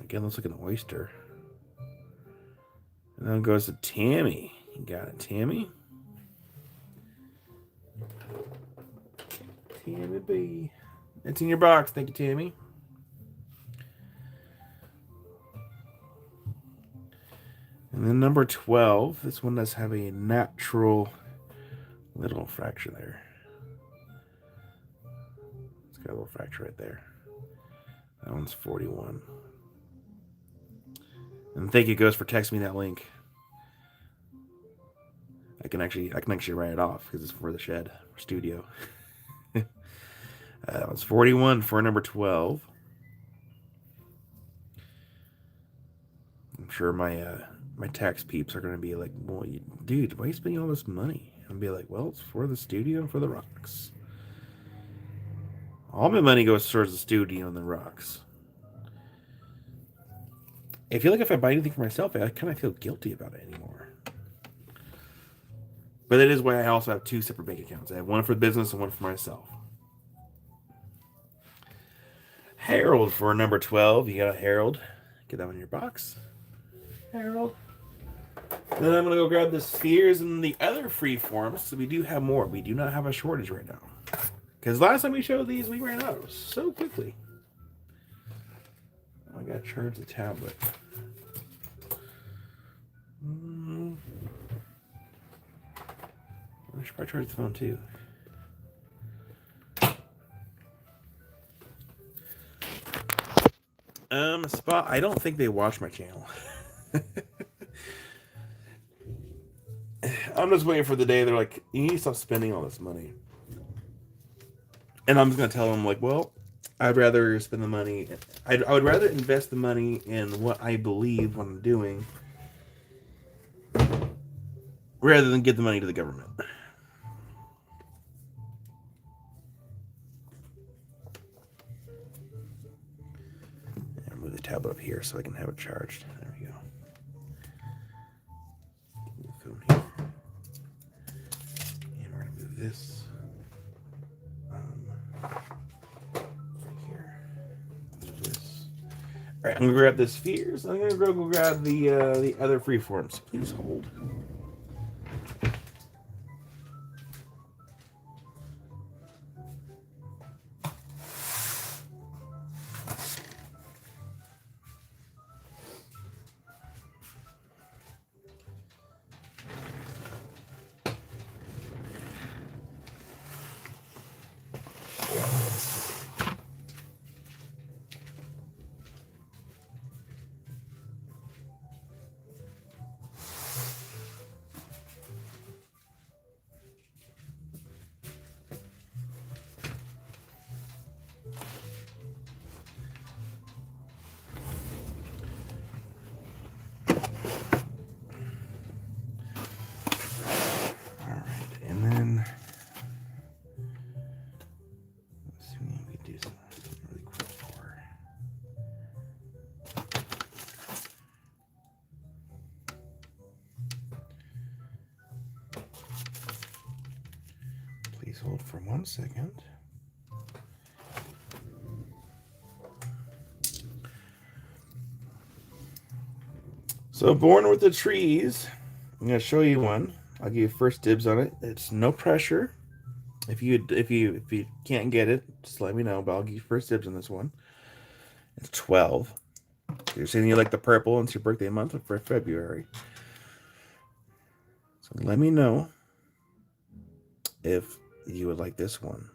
Again, looks like an oyster. And then it goes to Tammy. You got it, Tammy. Tammy B. It's in your box. Thank you, Tammy. And then number 12. This one does have a natural little fracture there. It's got a little fracture right there. That one's 41. And thank you, Ghost, for texting me that link. I can actually write it off because it's for the shed for studio. That was 41 for number 12. I'm sure my tax peeps are going to be like, well, dude, why are you spending all this money? And be like, well, it's for the studio and for the rocks. All my money goes towards the studio and the rocks. I feel like if I buy anything for myself, I kind of feel guilty about it anymore. But that is why I also have two separate bank accounts. I have one for business and one for myself. Harold for number 12. You got a Harold. Get that one in your box. Harold. Then I'm going to go grab the spheres and the other free forms. So we do have more. We do not have a shortage right now. Because last time we showed these, we ran out so quickly. I got to charge the tablet. I should probably charge the phone too. Spot. I don't think they watch my channel. I'm just waiting for the day they're like, you need to stop spending all this money. And I'm just gonna tell them like, well, I'd rather spend the money. I would rather invest the money in what I believe what I'm doing, rather than give the money to the government. And move the tablet up here so I can have it charged. There we go. Move the phone here. And we're gonna move this. All right, I'm gonna grab the spheres. I'm gonna go grab the other freeforms. Please hold. Please hold for 1 second. So, Born with the Trees. I'm going to show you one. I'll give you first dibs on it. It's no pressure. If you can't get it, just let me know. But I'll give you first dibs on this one. It's 12. You're saying you like the purple, and it's your birthday month for February. So let me know if you would like this one.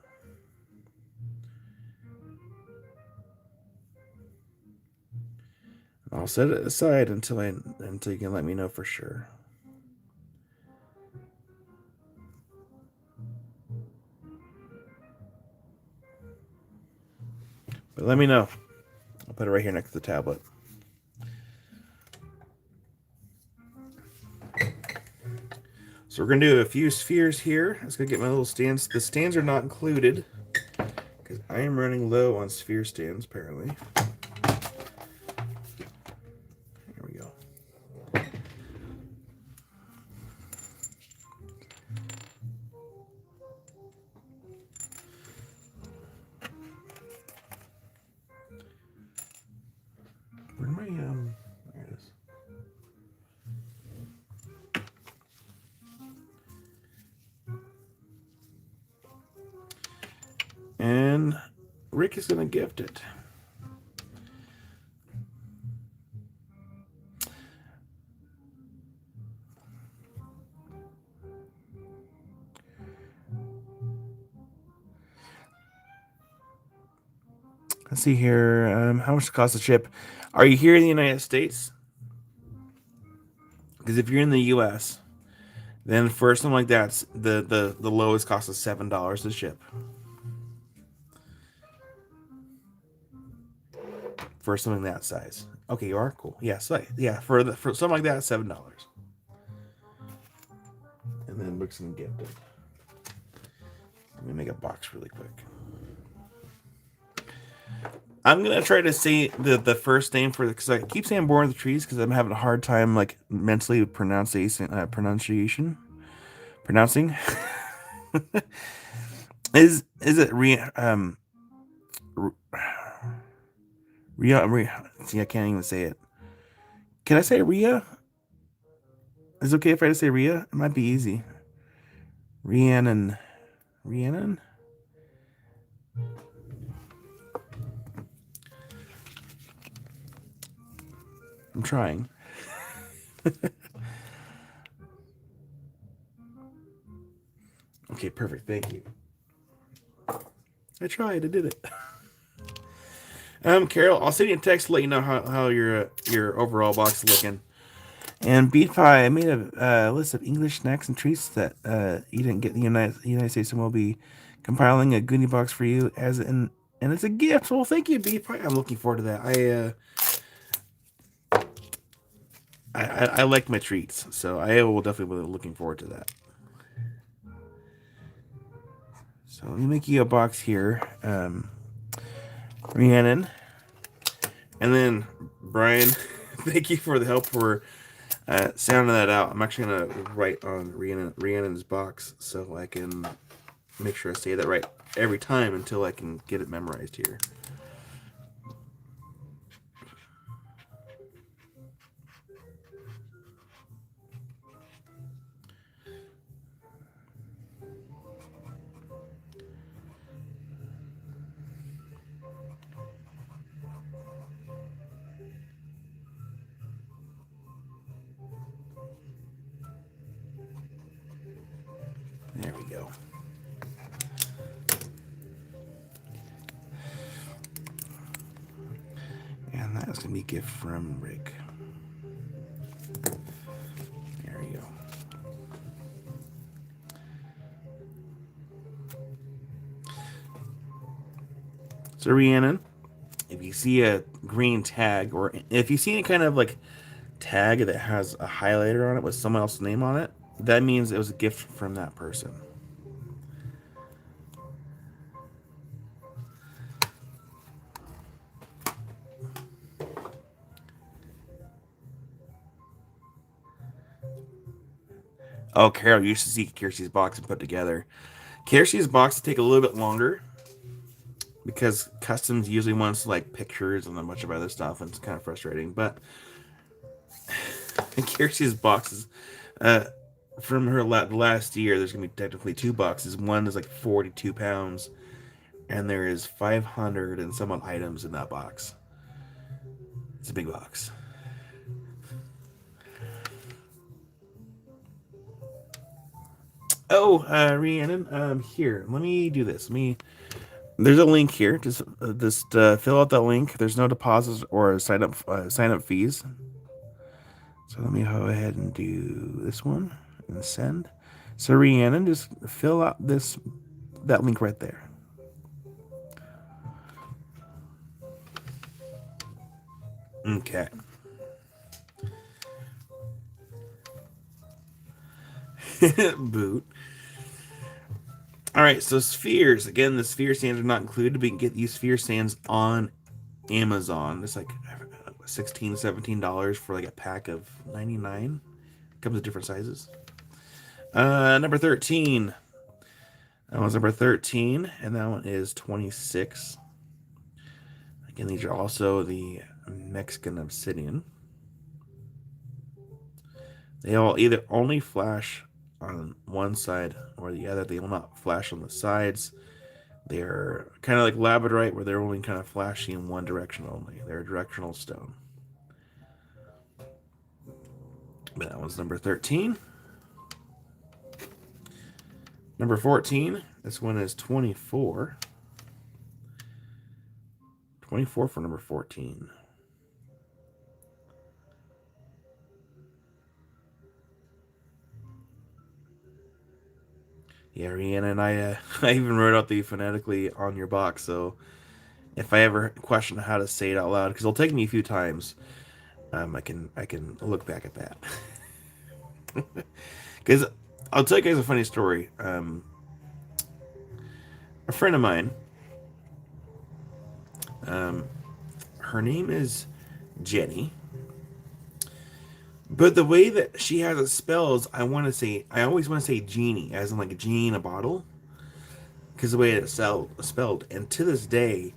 I'll set it aside until you can let me know for sure. But let me know. I'll put it right here next to the tablet. So we're going to do a few spheres here. I was going to get my little stands. The stands are not included because I am running low on sphere stands, apparently. Here we go. Where am I? There it is. And Rick is going to gift it. Let's see here. How much costs the ship? Are you here in the United States? Because if you're in the U.S., then for something like that, the lowest cost is $7 to ship. For something that size. Okay, you are cool. Yeah, so yeah, for something like that, $7. And then Rick's gonna gift it. Let me make a box really quick. I'm gonna try to say the first name for because I keep saying Born of the Trees because I'm having a hard time like mentally with pronouncing. Is it Ria? See, I can't even say it. Can I say Ria? Is it okay if I just say Ria? It might be easy. Rhiannon. I'm trying. Okay, perfect. Thank you. I tried. I did it. Carol, I'll send you a text to let you know how your overall box is looking. And Beat Pie, I made a list of English snacks and treats that you didn't get in the United States, and we'll be compiling a goodie box for you and it's a gift. Well, thank you, Beat Pie. I'm looking forward to that. I like my treats, so I will definitely be looking forward to that. So let me make you a box here, Rhiannon, and then Brian. Thank you for the help for sounding that out. I'm actually gonna write on Rhiannon's box so I can make sure I say that right every time until I can get it memorized here. There we go. And that's going to be a gift from Rick. There we go. So Rhiannon, if you see a green tag, or if you see any kind of like tag that has a highlighter on it with someone else's name on it, that means it was a gift from that person. Oh, Carol, you should see Kirsty's box and put together. Kirsty's box take a little bit longer because customs usually wants like pictures and a bunch of other stuff, and it's kind of frustrating. But Kirsty's boxes, from her last year, there's gonna be technically two boxes. One is like 42 pounds, and there is 500 and some odd items in that box. It's a big box. Oh, Rhiannon, here, let me do this. There's a link here. Just fill out that link. There's no deposits or sign up fees. So let me go ahead and do this one and send. So Rhiannon, just fill out that link right there. Okay. Boot. All right, so spheres. Again, the sphere stands are not included, but you can get these sphere stands on Amazon. It's like $16, $17 for like a pack of 99. Comes with different sizes. Number 13. That one's number 13, and that one is 26. Again, these are also the Mexican obsidian. They all either only flash on one side or the other. They will not flash on the sides. They're kind of like labradorite, where they're only kind of flashing in one direction only. They're a directional stone. But that one's number 13. Number 14. This one is 24. 24 for number 14. Yeah, Rihanna, and I even wrote out the phonetically on your box, so if I ever question how to say it out loud, because it'll take me a few times, I can look back at that. Because I'll tell you guys a funny story. A friend of mine, um, her name is Jenny, but the way that she has it spells, I always want to say genie, as in like a genie in a bottle, because the way it's spelled, and to this day,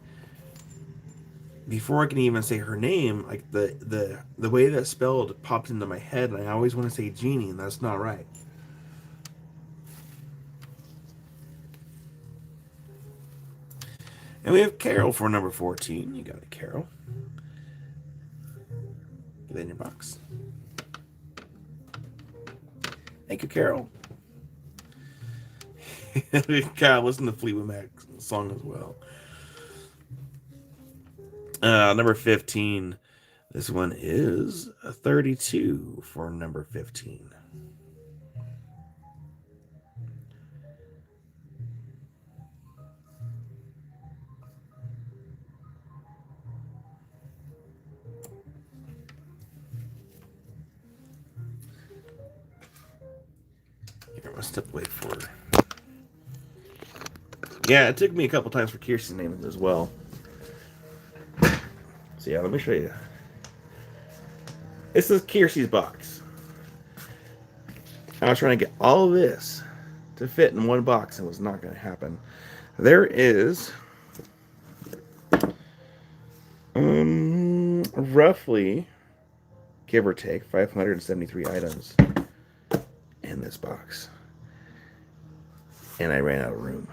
before I can even say her name, like the way that's spelled popped into my head, and I always want to say genie, and that's not right. And we have Carol for number 14. You got it, Carol. Get that in your box. Thank you, Carol. God, listen to Fleetwood Mac song as well. Number 15. This one is a 32 for number 15. Here, I'll step away for her. Yeah, it took me a couple times for Kirsty's name as well. So yeah, let me show you. This is Kirsty's box. I was trying to get all of this to fit in one box, and it was not going to happen. There is roughly, give or take, 573 items in this box. And I ran out of room.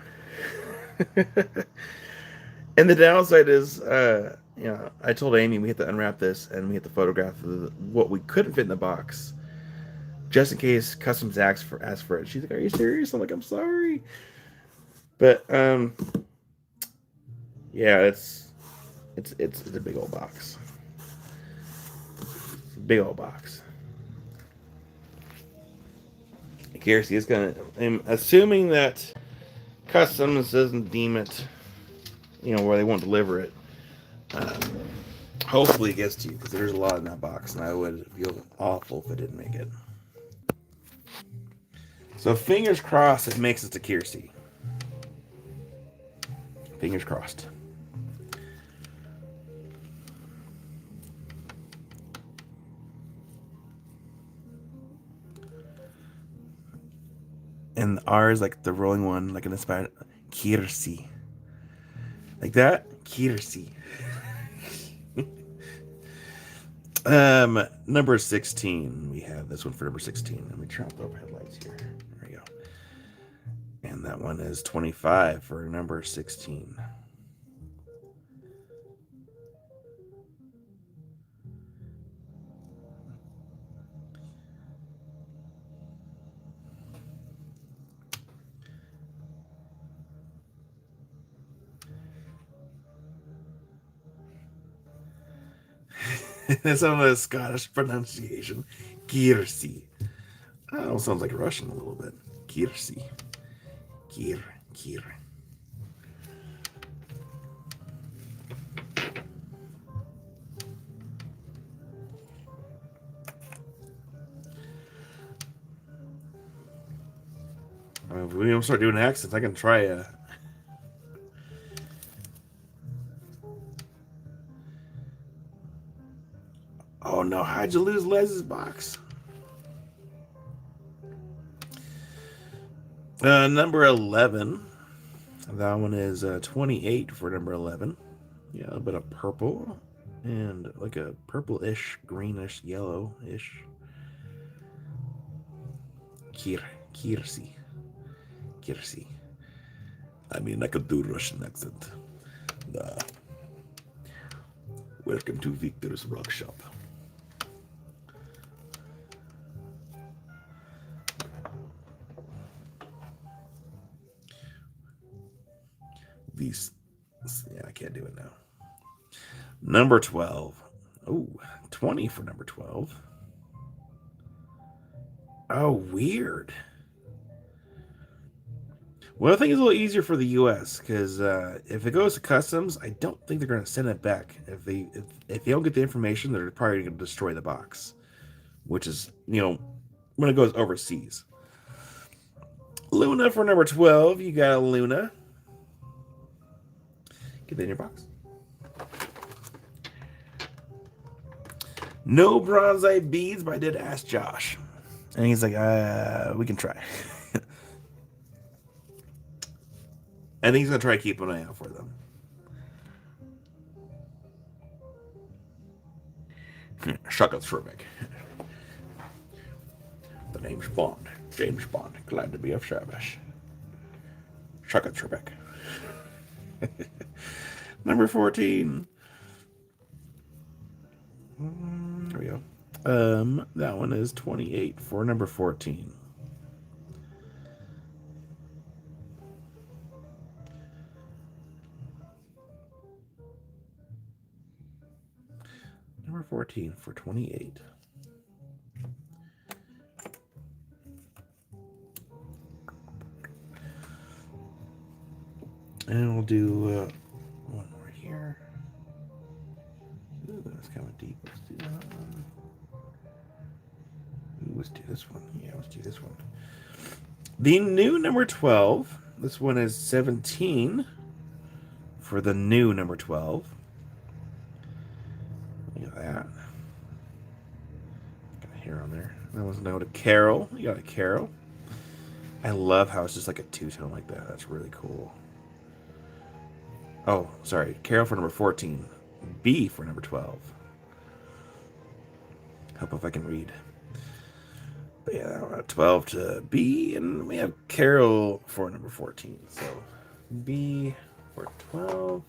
And the downside is, I told Amy we had to unwrap this and we had to photograph what we couldn't fit in the box, just in case Customs asked for it. She's like, "Are you serious?" I'm like, "I'm sorry," but yeah, it's a big old box. Big old box. Kirsty is gonna. I'm assuming that Customs doesn't deem it, where they won't deliver it. Um, Hopefully it gets to you, because there's a lot in that box, and I would feel awful if it didn't make it. So fingers crossed it makes it to Kirsty. Fingers crossed. And the R is like the rolling one, like an inspired Kirsty. Like that? Kirsty. Number 16. We have this one for number 16. Let me turn off the overhead lights here. There we go. And that one is 25 for number 16. Some of the Scottish pronunciation. Kiersey. That almost sounds like Russian a little bit. Kiersey. Kier. If we don't start doing accents, I can try a. Oh no, how'd you lose Les's box? Number 11. That one is 28 for number 11. Yeah, a bit of purple and like a purple-ish, greenish, yellow-ish. Kiersey. I mean, I could do Russian accent. Welcome to Victor's Rock Shop. Yeah, I can't do it now. Number 12. Oh, 20 for number 12. Oh, weird. Well, I think it's a little easier for the U.S. because if it goes to customs, I don't think they're going to send it back. If they don't get the information, they're probably going to destroy the box, which is, when it goes overseas. Luna for number 12. You got a Luna. Get that in your box. No bronzite beads, but I did ask Josh. And he's like, we can try. I think he's going to try to keep an eye out for them. Shaka Trebek. The name's Bond. James Bond. Glad to be of service. Shaka Trebek. Number 14. There we go. That one is 28 for number 14. Number 14 for 28. And we'll do one more here. Ooh, that's kind of deep. Let's do that one. Ooh, let's do this one. Yeah, let's do this one. The new number 12. This one is 17 for the new number 12. Look at that. Got a hair on there. That was no to Carol. You got a Carol. I love how it's just like a two-tone like that. That's really cool. Oh, sorry. Carol for number 14. B for number 12. Hope if I can read. But yeah, 12 to B, and we have Carol for number 14. So B for 12.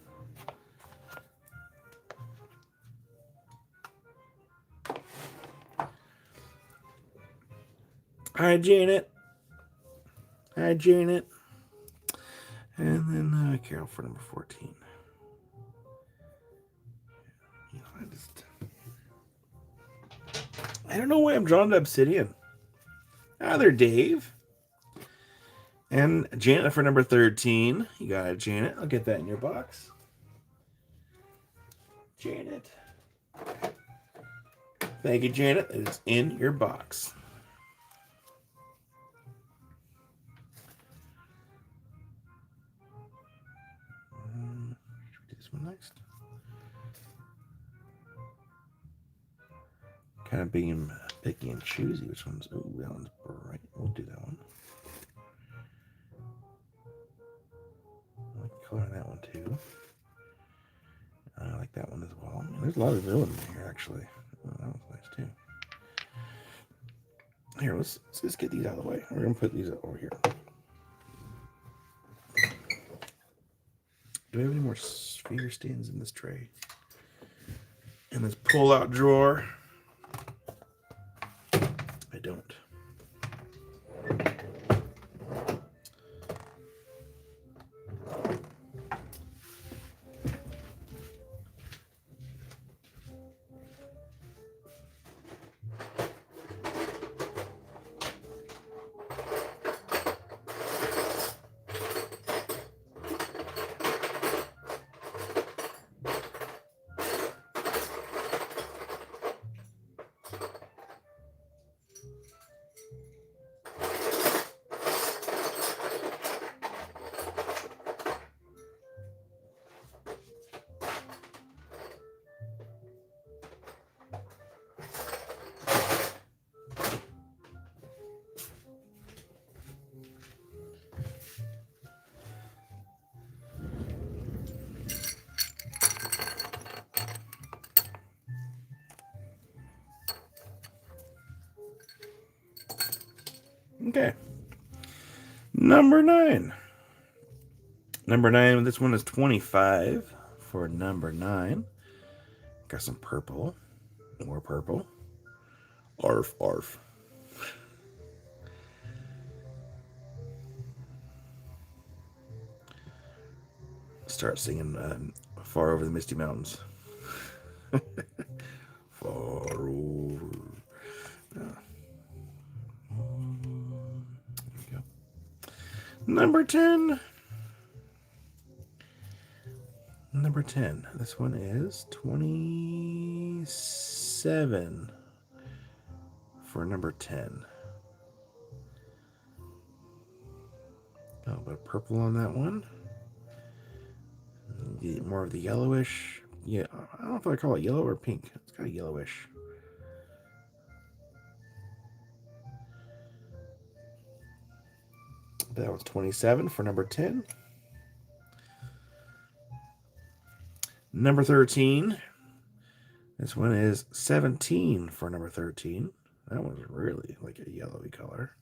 Hi, Janet. Hi, Janet. And then Carol for number 14. I don't know why I'm drawn to Obsidian. There, Dave. And Janet for number 13. You got it, Janet. I'll get that in your box. Janet. Thank you, Janet. It is in your box. This one next. Kind of being picky and choosy. Which one's? Oh, that one's bright. We'll do that one. I like the color on that one too. I like that one as well. I mean, there's a lot of villains in here actually. Oh, that one's nice too. Here, let's just get these out of the way. We're gonna put these over here. Do we have any more sphere stands in this tray? In this pull-out drawer? I don't. Okay. Number 9. Number 9, this one is 25 for number 9. Got some purple. More purple. Arf, arf. Start singing Far Over the Misty Mountains. Far over. There we go. Number 10. Number 10. This one is 27 for number 10. A little bit of purple on that one. Get more of the yellowish. Yeah, I don't know if I call it yellow or pink. It's kind of yellowish. That was 27 for number 10. Number 13. This one is 17 for number 13. That one's really like a yellowy color.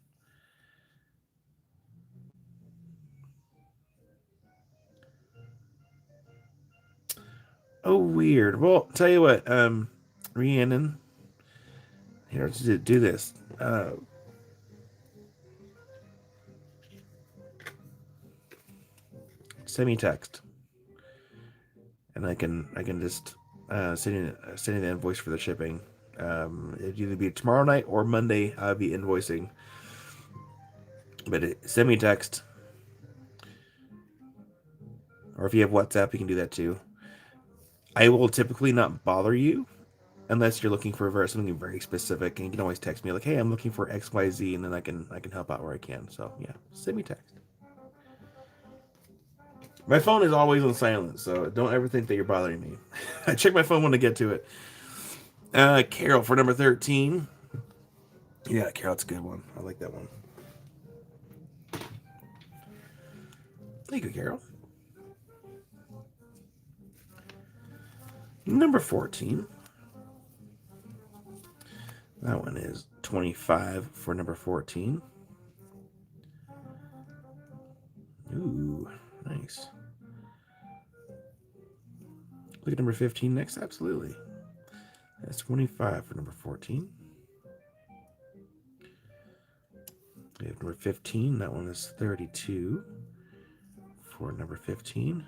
Oh, weird. Well, tell you what, Rhiannon, here, let's do this. Send me text, and I can just send you the invoice for the shipping. It'd either be tomorrow night or Monday. I'll be invoicing, but send me a text, or if you have WhatsApp, you can do that too. I will typically not bother you unless you're looking for something very specific, and you can always text me like, "Hey, I'm looking for XYZ," and then I can help out where I can. So yeah, send me text. My phone is always on silent, so don't ever think that you're bothering me. I check my phone when I get to it. Carol for number 13. Yeah, Carol's a good one. I like that one. Thank you, Carol. Number 14. That one is 25 for number 14. Ooh, nice. Look at number 15 next. Absolutely. That's 25 for number 14. We have number 15. That one is 32 for number 15.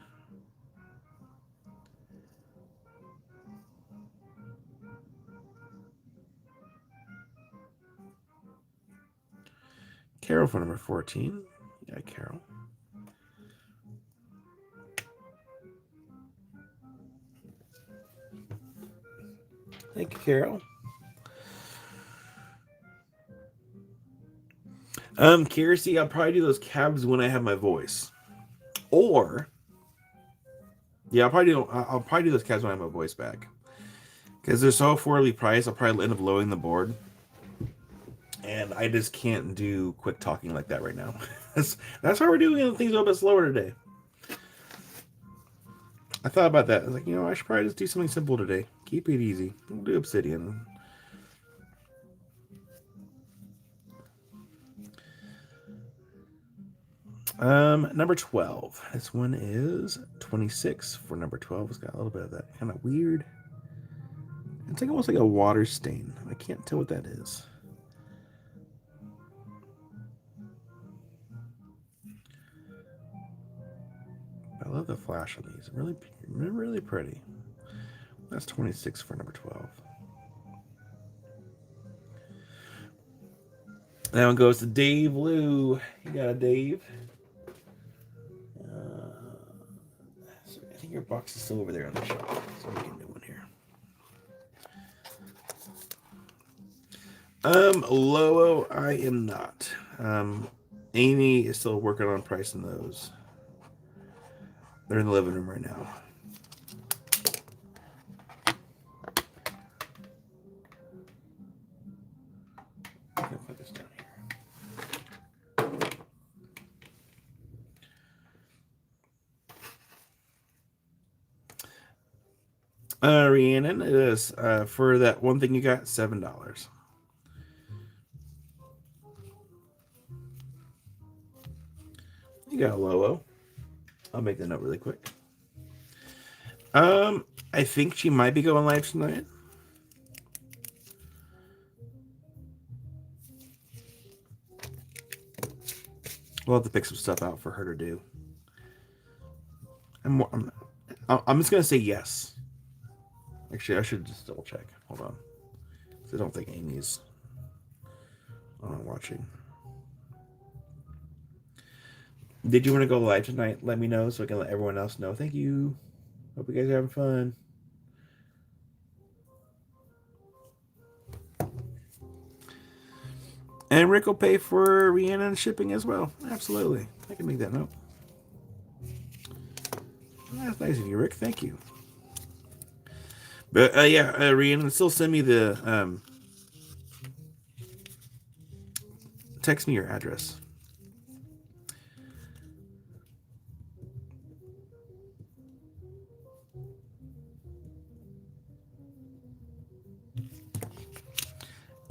Carol for number 14. Yeah, Carol. Thank you, Carol. Kiersey, I'll probably do those cabs when I have my voice. Or, yeah, I'll probably do those cabs when I have my voice back. Because they're so affordably priced, I'll probably end up lowering the board. And I just can't do quick talking like that right now. that's why we're doing things a little bit slower today. I thought about that. I was like, I should probably just do something simple today. Keep it easy. We'll do Obsidian. Number 12. This one is 26 for number 12. It's got a little bit of that kind of weird. It's like almost like a water stain. I can't tell what that is. I love the flash on these. Really, really pretty. That's 26 for number 12. That one goes to Dave Lou. You got a Dave. I think your box is still over there on the shelf. So we can do one here. Lowell, I am not. Amy is still working on pricing those. They're in the living room right now. I'm gonna put this down here. Rhiannon, it is for that one thing you got, $7. You got Lolo. I'll make that note really quick. I think she might be going live tonight. We'll have to pick some stuff out for her to do. I'm just gonna say yes. Actually, I should just double check. Hold on. I don't think Amy's watching. Did you want to go live tonight? Let me know so I can let everyone else know. Thank you. Hope you guys are having fun. And Rick will pay for Rhiannon shipping as well. Absolutely. I can make that note. That's nice of you, Rick. Thank you. But yeah, Rhiannon, still send me the text me your address.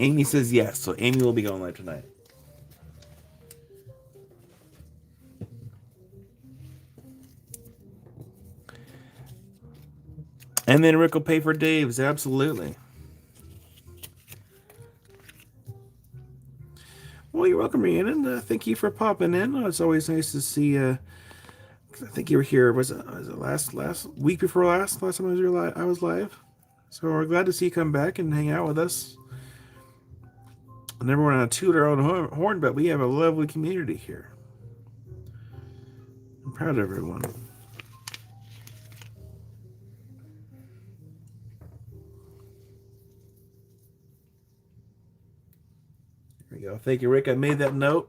Amy says yes, so Amy will be going live tonight. And then Rick will pay for Dave's, absolutely. Well, you're welcome, Rhiannon. Thank you for popping in. It's always nice to see. I think you were here. Was it last week before last? Last time I was live. So we're glad to see you come back and hang out with us. And everyone on toot our own horn, but we have a lovely community here. I'm proud of everyone. There we go. Thank you, Rick. I made that note.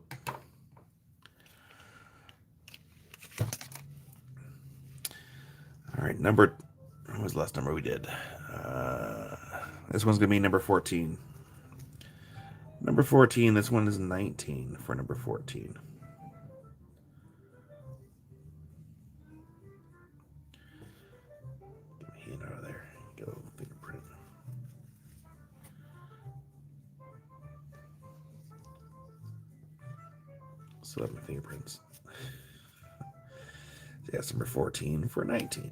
All right, what was the last number we did? This one's going to be number 14. Number 14, this one is 19 for number 14. Get my hand out of there. Get a little fingerprint. Still have my fingerprints. So that's number 14 for 19.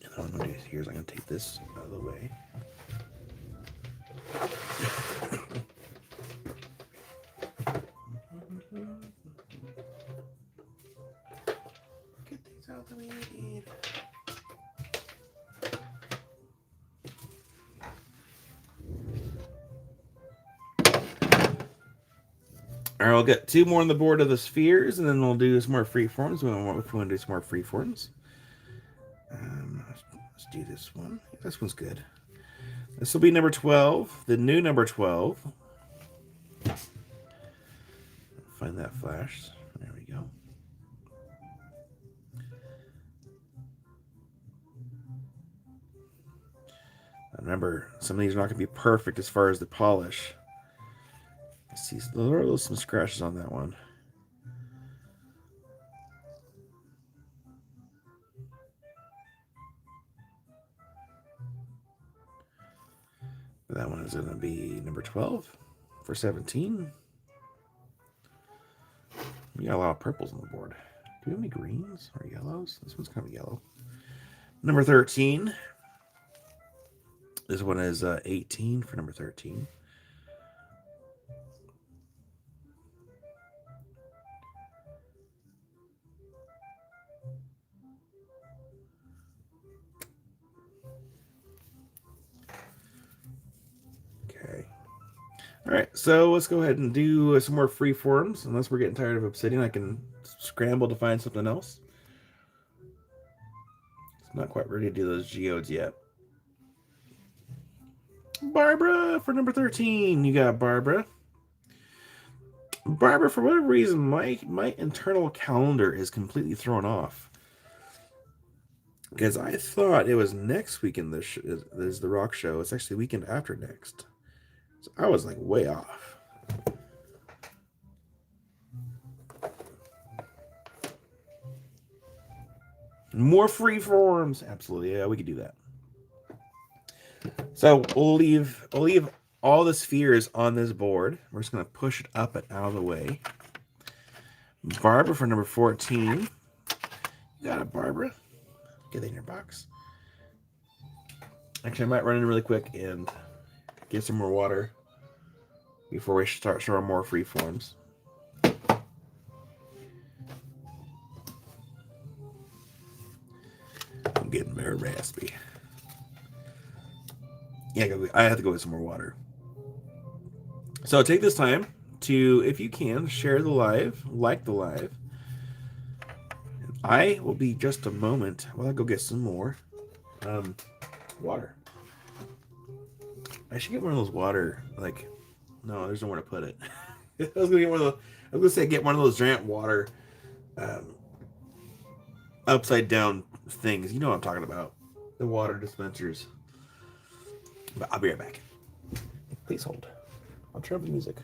And what I'm going to do here is I'm going to take this out of the way. Get these out that we need. All right, we'll get two more on the board of the spheres, and then we'll do some more freeforms. We want to do some more freeforms. Let's do this one. This one's good. This will be number 12, the new number 12. Find that flash. There we go. Remember, some of these are not going to be perfect as far as the polish. See, there are some scratches on that one. That one is going to be number 12 for 17. We got a lot of purples on the board. Do we have any greens or yellows? This one's kind of yellow. Number 13. This one is 18 for number 13. Okay. All right, so let's go ahead and do some more free forms. Unless we're getting tired of Obsidian, I can scramble to find something else. It's not quite ready to do those geodes yet. Barbara for number 13. You got Barbara. Barbara, for whatever reason, my internal calendar is completely thrown off. Because I thought it was next weekend is the rock show. It's actually the weekend after next. So I was like way off. More free forms. Absolutely. Yeah, we could do that. So we'll leave all the spheres on this board. We're just going to push it up and out of the way. Barbara for number 14. You got it, Barbara. Get that in your box. Actually, I might run in really quick and get some more water before we start showing more free forms. I'm getting very raspy. Yeah, I have to go get some more water. So take this time to, if you can, share the live, like the live. I will be just a moment while I go get some more water. I should get one of those water, like, no, there's nowhere to put it. I was gonna get one of those. I was gonna say get one of those giant water, upside down things. You know what I'm talking about? The water dispensers. But I'll be right back. Please hold. I'll turn up the music.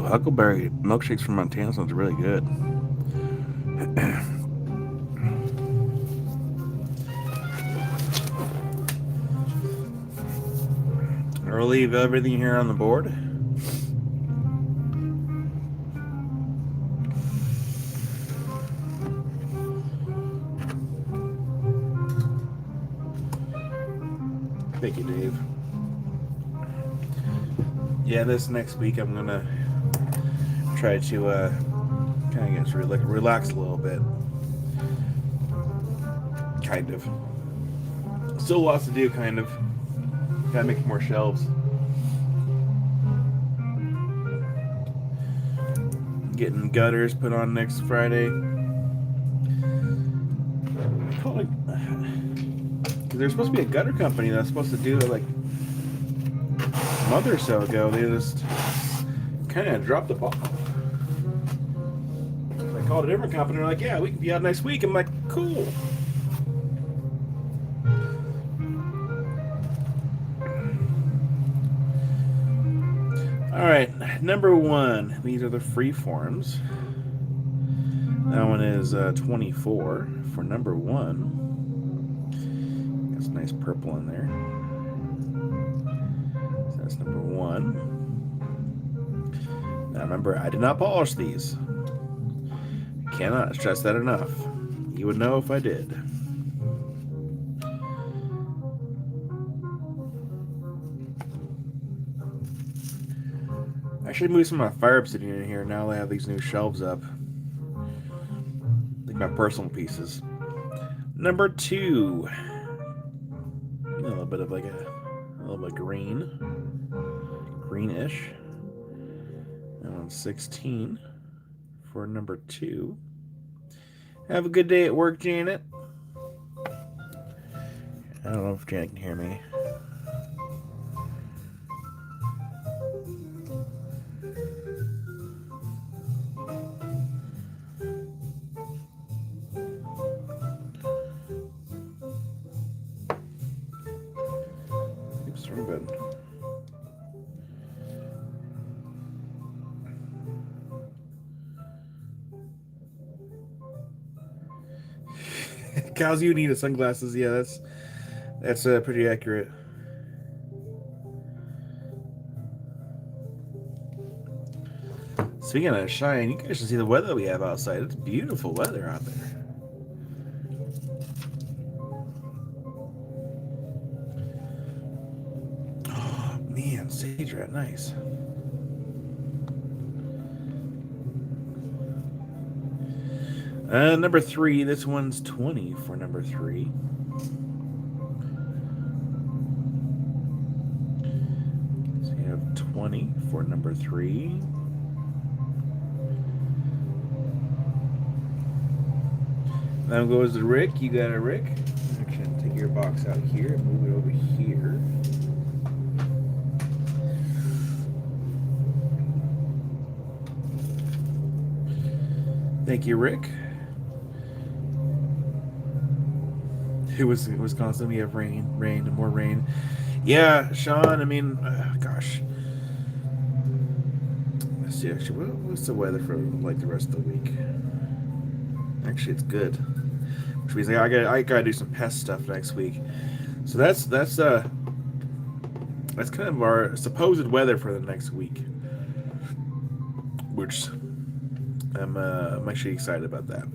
huckleberry milkshakes from Montana sounds really good. I'll leave everything here on the board. Thank you, Dave. Yeah, this next week I'm gonna try to kind of get relax a little bit. Kind of. Still lots to do, kind of. Gotta make more shelves. Getting gutters put on next Friday. Because there's supposed to be a gutter company that's supposed to do it like a month or so ago. They just kind of dropped the ball. I called a different company. They're like, yeah, we can be out next week. I'm like, cool. All right, number 1. These are the free forms. That one is 24 for number 1. That's nice purple in there. So that's number 1. Now remember, I did not polish these. Cannot stress that enough. You would know if I did. I should move some of my fire obsidian in here now that I have these new shelves up. Like my personal pieces. Number 2. A little bit of like a little bit greenish. And on 16 for number 2. Have a good day at work, Janet. I don't know if Janet can hear me. Cows, you need sunglasses. Yeah, that's pretty accurate. Speaking of shine, you guys should see the weather we have outside. It's beautiful weather out there. Oh man, sage rat, nice. Number 3. This one's 20 for number 3. So you have 20 for number 3. Now goes to Rick. You got a Rick. Actually, take your box out here and move it over here. Thank you, Rick. It was Wisconsin. We have rain, and more rain. Yeah, Sean. I mean, gosh. Let's see. Actually, what's the weather for like the rest of the week? Actually, it's good. Which means I gotta do some pest stuff next week. So that's kind of our supposed weather for the next week. Which I'm actually excited about that.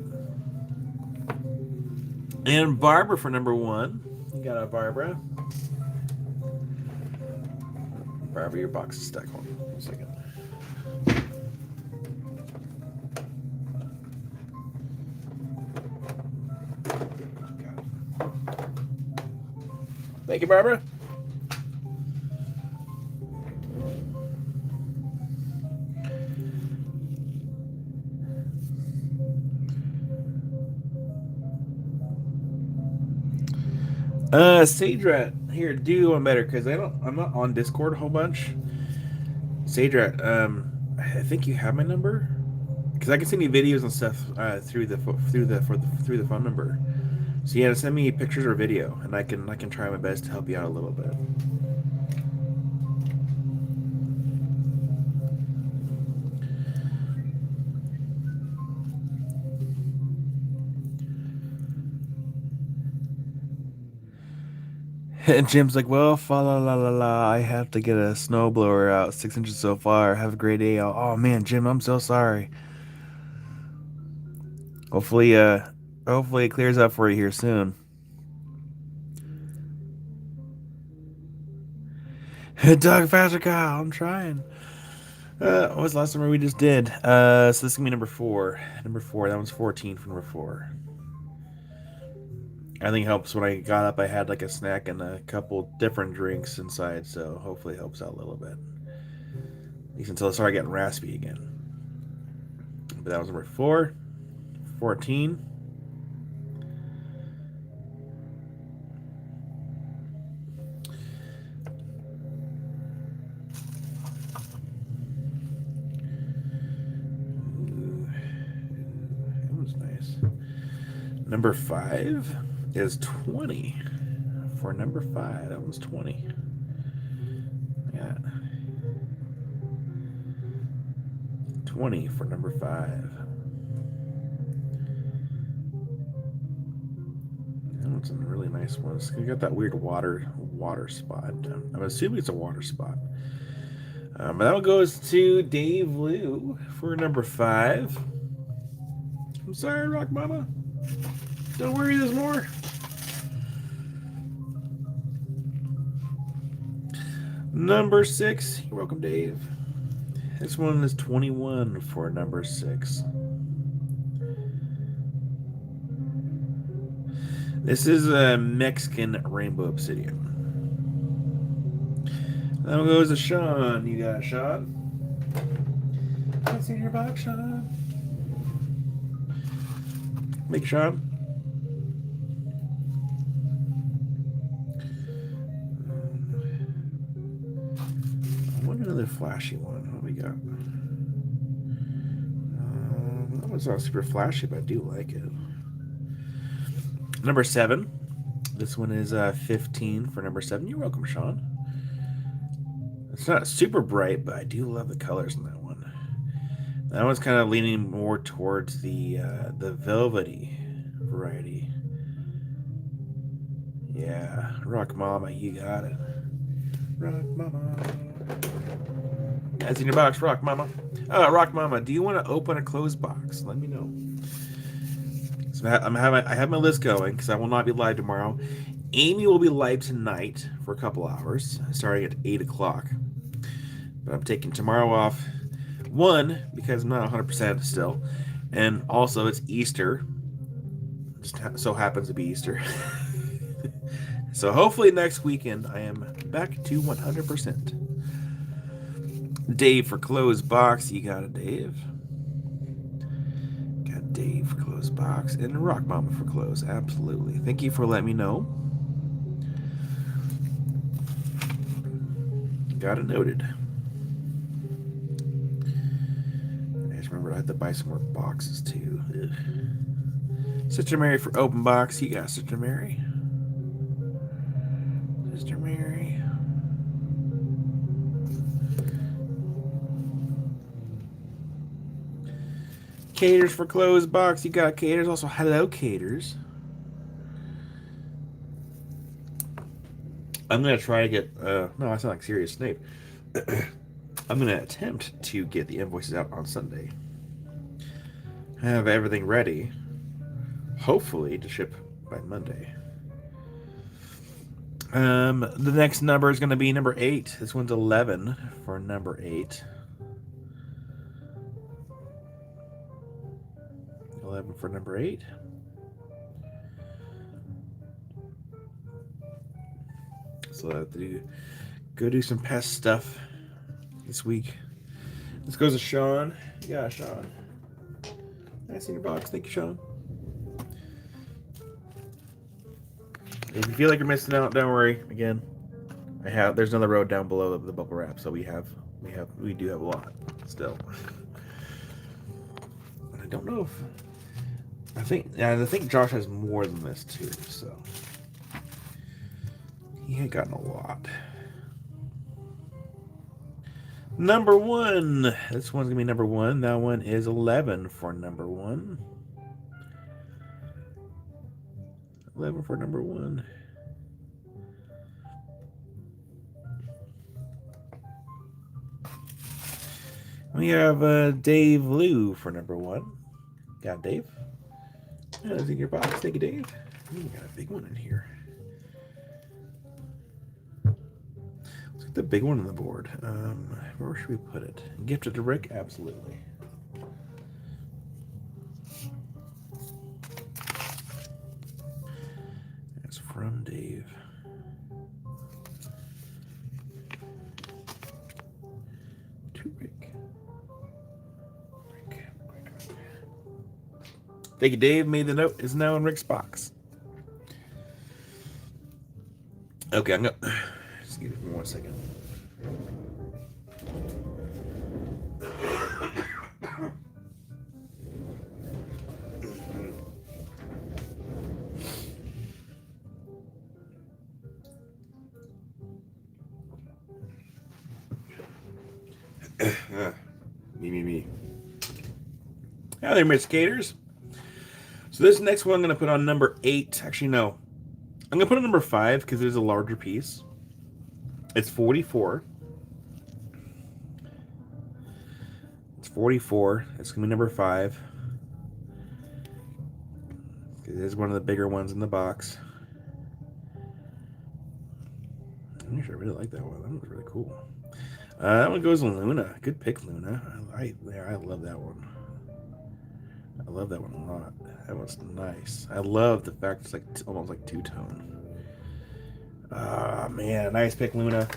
And Barbara for number 1. You got a Barbara. Barbara, your box is stuck. Hold on 1 second. Thank you, Barbara. Sage Rat, here, do one better because I'm not on Discord a whole bunch. Sage Rat, I think you have my number because I can send you videos and stuff through the phone number. So yeah, send me pictures or video, and I can try my best to help you out a little bit. And Jim's like, well, fa la la la la, I have to get a snowblower out 6 inches so far. Have a great day. Oh man, Jim, I'm so sorry. Hopefully, hopefully it clears up for you here soon. Doug, faster, Kyle. I'm trying. What was the last number we just did? So this is gonna be number four. Number four. That one's 14 for number four. I think it helps when I got up. I had like a snack and a couple different drinks inside, so hopefully it helps out a little bit. At least until I start getting raspy again. But that was number four. 14. Ooh, that was nice. Number 5 is 20 for number 5. That one's 20. Yeah. 20 for number 5. That one's a really nice one. It's got that weird water spot. I'm assuming it's a water spot. But that one goes to Dave Liu for number 5. I'm sorry, Rock Mama. Don't worry, there's more. Number 6. You're welcome, Dave. This one is 21 for number 6. This is a Mexican rainbow obsidian. That one goes to Sean. You got it, Sean. What's in your box, Sean? Make Sean. I want another flashy one. What we got? That one's not super flashy, but I do like it. Number 7. This one is 15 for number 7. You're welcome, Sean. It's not super bright, but I do love the colors in that one. That one's kind of leaning more towards the velvety variety. Yeah, Rock Mama, you got it. Rock Mama. That's in your box, Rock Mama. Rock Mama, do you want to open a closed box? Let me know. So I have my list going because I will not be live tomorrow. Amy will be live tonight for a couple hours, starting at 8 o'clock. But I'm taking tomorrow off. One, because I'm not 100% still. And also, it's Easter. Just so happens to be Easter. So hopefully next weekend I am back to 100%. Dave for closed box. You got it, Dave. Got Dave for closed box. And Rock Mama for close. Absolutely. Thank you for letting me know. Got it noted. I just remember I had to buy some more boxes too. Ugh. Sister Mary for open box. You got Sister Mary. Sister Mary. Caters for closed box. You got Caters. Also, hello, Caters. I'm going to try to get... no, I sound like Serious Snape. I'm going to attempt to get the invoices out on Sunday. Have everything ready. Hopefully to ship by Monday. The next number is going to be number 8. This one's 11 for number 8. 11 for number 8. So I have to go do some pest stuff this week. This goes to Sean. Yeah, Sean. Nice in your box. Thank you, Sean. If you feel like you're missing out, don't worry. Again, there's another road down below the bubble wrap, so we do have a lot still. But I don't know if I think Josh has more than this too, so he ain't gotten a lot. Number 1. This one's gonna be number 1. That one is 11 for number 1. 11 for number 1. We have Dave Lou for number 1. Got Dave. That's in your box. Thank you, Dave. Ooh, we got a big one in here. Let's get the big one on the board. Where should we put it? Gifted to Rick? Absolutely. That's from Dave. To Rick. Thank you, Dave. Made the note. Is now in Rick's box. Okay, I'm gonna just give me 1 second. Me. Hi there, Miss Skaters. So this next one I'm going to put on number 8. Actually, no. I'm going to put on number 5 because it's a larger piece. It's 44. It's 44. It's going to be number 5. It is one of the bigger ones in the box. I really like that one. That one's really cool. That one goes on Luna. Good pick, Luna. I love that one. I love that one a lot. That one's nice. I love the fact it's like almost like two-tone. Ah, man. Nice pick, Luna.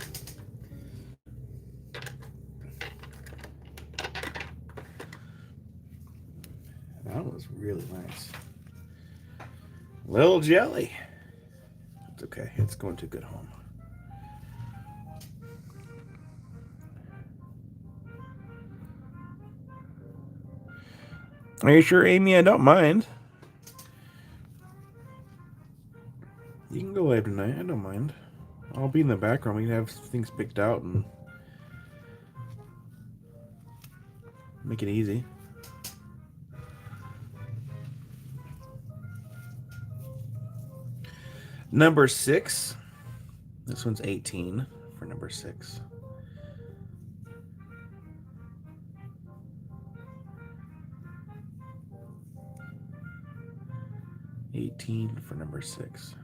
That was really nice. Little Jelly. It's okay. It's going to a good home. Are you sure, Amy? I don't mind. You can go live tonight. I don't mind. I'll be in the background. We can have things picked out and make it easy. Number 6. This one's 18 for number 6. For number 6.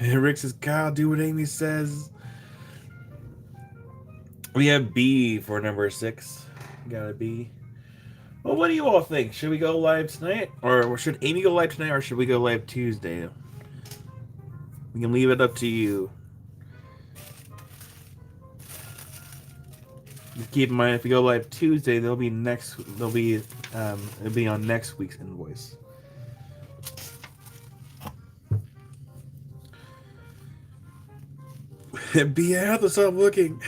Rick says, Kyle, do what Amy says. We have B for number 6. Got a B. Well, what do you all think? Should we go live tonight? Or should Amy go live tonight? Or should we go live Tuesday? We can leave it up to you. Just keep in mind, if we go live Tuesday, it'll be on next week's invoice. B, I have to stop looking.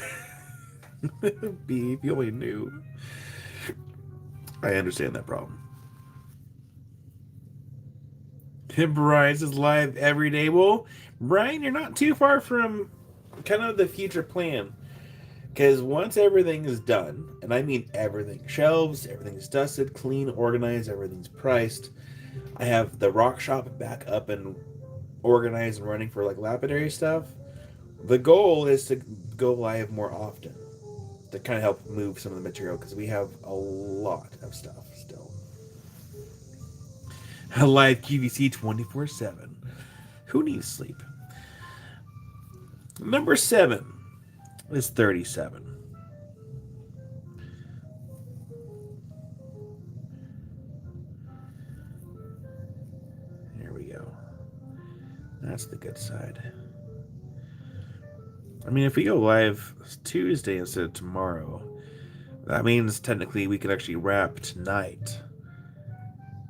B, if you only knew. I understand that problem. Brian says live every day. Well, Brian, you're not too far from kind of the future plan. Because once everything is done, and I mean everything, shelves, everything's dusted, clean, organized, everything's priced. I have the rock shop back up and organized and running for like lapidary stuff. The goal is to go live more often to kind of help move some of the material because we have a lot of stuff still. Live QVC 24/7. Who needs sleep? Number 7 is 37. Here we go. That's the good side. I mean, if we go live Tuesday instead of tomorrow, that means technically we could actually wrap tonight.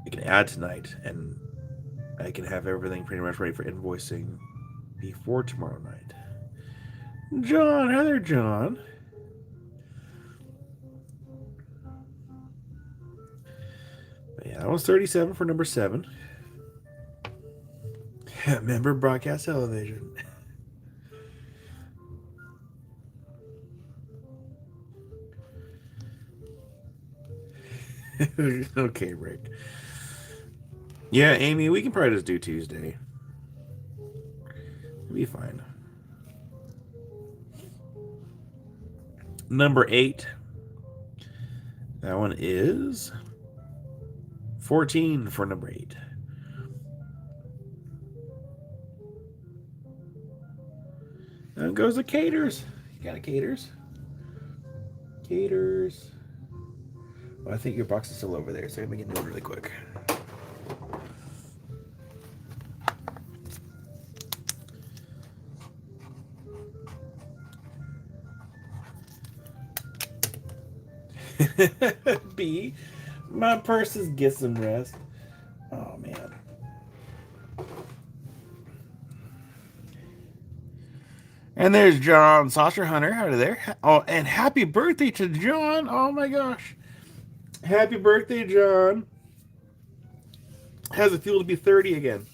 We can add tonight, and I can have everything pretty much ready for invoicing before tomorrow night. John, hi there, John. But yeah, that was 37 for number 7. Member broadcast television. Okay, Rick. Yeah, Amy, we can probably just do Tuesday. It'll be fine. Number 8. That one is 14 for number 8. Then goes the Caters. You got a Caters. Caters. Well, I think your box is still over there, so I'm going to get it really quick. B, my purses get some rest. Oh man. And there's John Saucer Hunter out of there. Oh, and happy birthday to John. Oh my gosh. Happy birthday, John. How's it feel to be 30 again?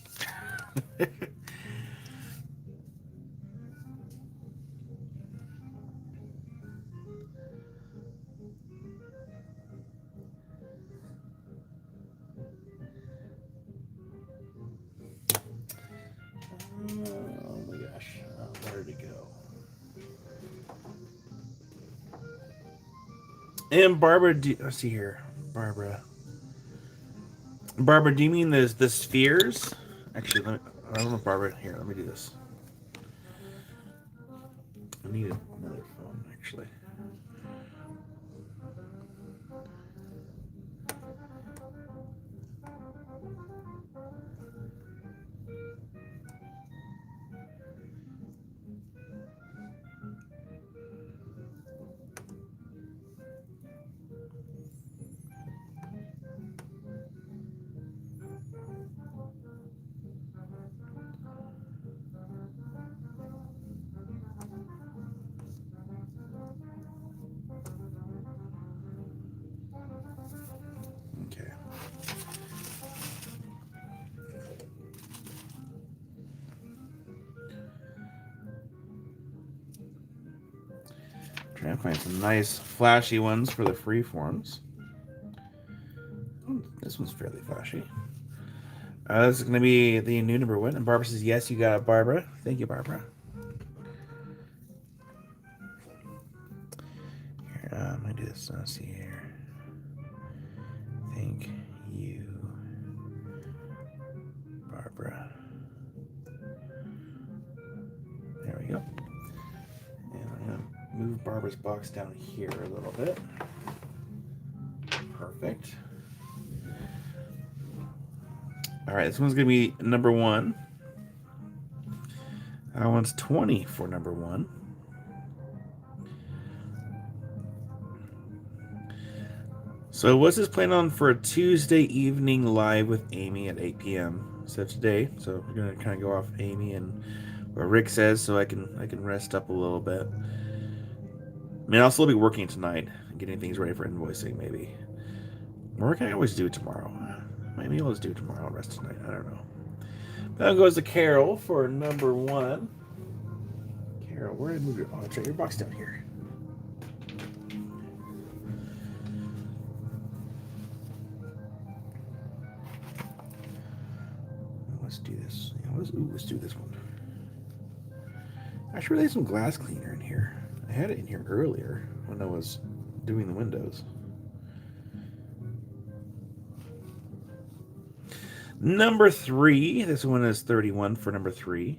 Oh my gosh. Oh, where'd it go? And Barbara, let's see here. Barbara, do you mean the spheres? Actually, I don't know, Barbara. Here, let me do this. I need another phone, actually. Okay. Trying to find some nice flashy ones for the freeforms. Oh, this one's fairly flashy. This is going to be the new number 1. And Barbara says, yes, you got it, Barbara. Thank you, Barbara. Here, I'm going to do this. Let's see here. Thank you, Barbara. There we go. And I'm going to move Barbara's box down here a little bit. Perfect. All right, this one's going to be number 1. That one's 20 for number 1. So what's this plan on for a Tuesday evening live with Amy at 8 p.m. So today, so we're going to kind of go off Amy and what Rick says so I can rest up a little bit. I mean, I'll still be working tonight, getting things ready for invoicing maybe. Or can I always do it tomorrow? Maybe I'll just do it tomorrow, rest tonight. I don't know. That goes to Carol for number 1. Carol, where did I move your... Oh, that's right, your box down here. Let's do this. Let's do this one. I should really have some glass cleaner in here. I had it in here earlier when I was doing the windows. Number 3. This one is 31 for number 3.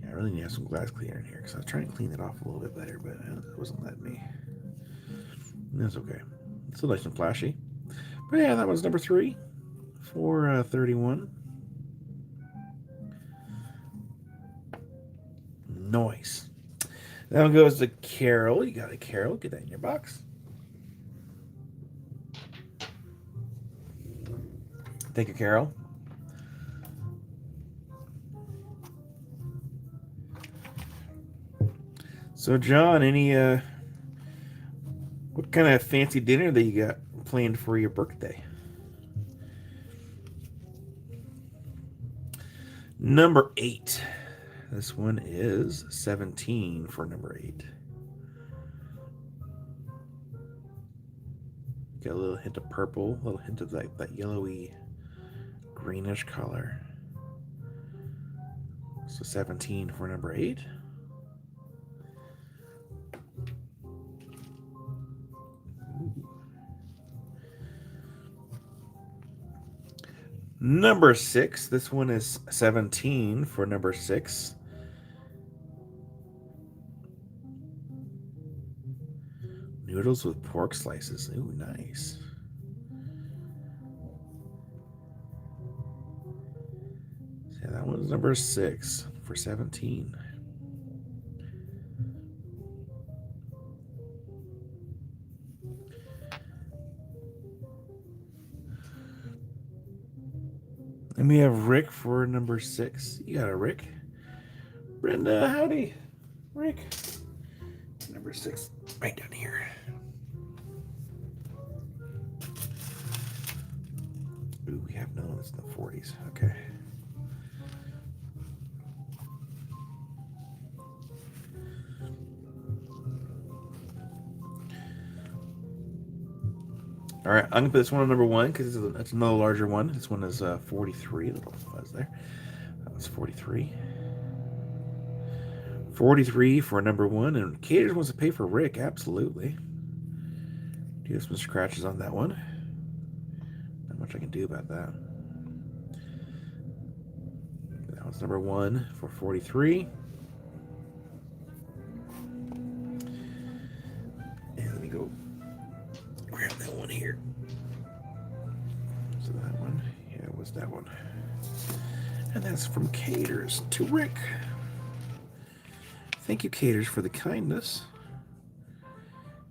Yeah, I really need to have some glass cleaner in here because I was trying to clean it off a little bit better, but it wasn't letting me. That's okay. It's still nice and flashy. But yeah, that was number 3 for 31. Nice. That one goes to Carol. You got it, Carol. Get that in your box. Thank you, Carol. So, John, any what kind of fancy dinner that you got planned for your birthday? Number 8. This one is 17 for number 8. Got a little hint of purple, a little hint of that yellowy, greenish color. So 17 for number 8. Number 6. This one is 17 for number 6. Noodles with pork slices. Ooh, nice. Yeah, that one's number 6 for 17. And we have Rick for number 6. You got a Rick. Brenda, howdy. Rick. Number 6, right down here. Ooh, we have no one that's in the 40s. Okay. All right, I'm gonna put this one on number 1 because it's another larger one. This one is 43. Little fuzz there. That was 43. 43 for number 1, and Caters wants to pay for Rick. Absolutely. Do have some scratches on that one. Not much I can do about that. That was number 1 for 43. And let me go grab that one here. So that one, yeah, it was that one. And that's from Caters to Rick. Thank you, Caters, for the kindness.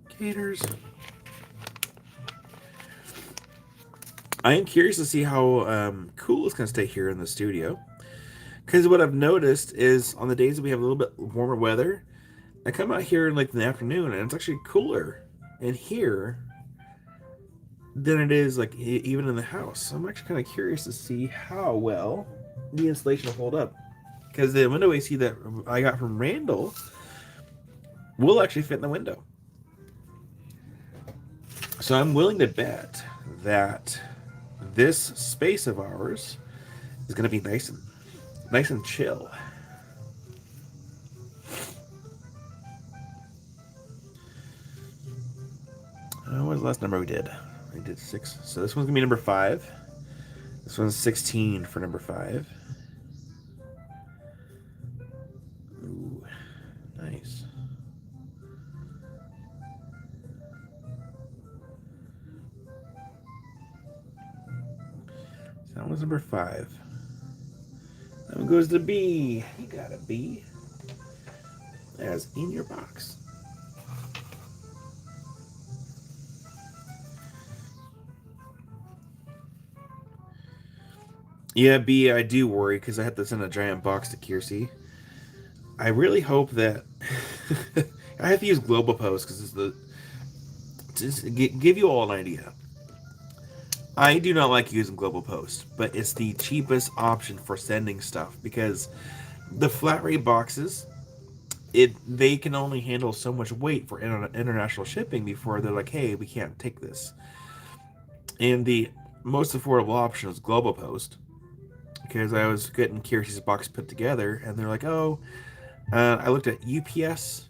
Caters. I am curious to see how cool it's going to stay here in the studio. Because what I've noticed is on the days that we have a little bit warmer weather, I come out here in like the afternoon and it's actually cooler in here than it is like even in the house. So I'm actually kind of curious to see how well the insulation will hold up. Because the window AC that I got from Randall will actually fit in the window. So I'm willing to bet that this space of ours is going to be nice and chill. What was the last number we did? We did 6. So this one's going to be number 5. This one's 16 for number 5. Ooh, nice. So that one's number 5. That one goes to B. You got a B. As in your box. Yeah, B, I do worry because I have to send a giant box to Kiersey. I really hope that I have to use Global Post because it's to give you all an idea. I do not like using Global Post, but it's the cheapest option for sending stuff because the flat rate boxes, they can only handle so much weight for international shipping before they're like, hey, we can't take this. And the most affordable option is Global Post because I was getting Kiersey's box put together, and they're like, oh, I looked at UPS,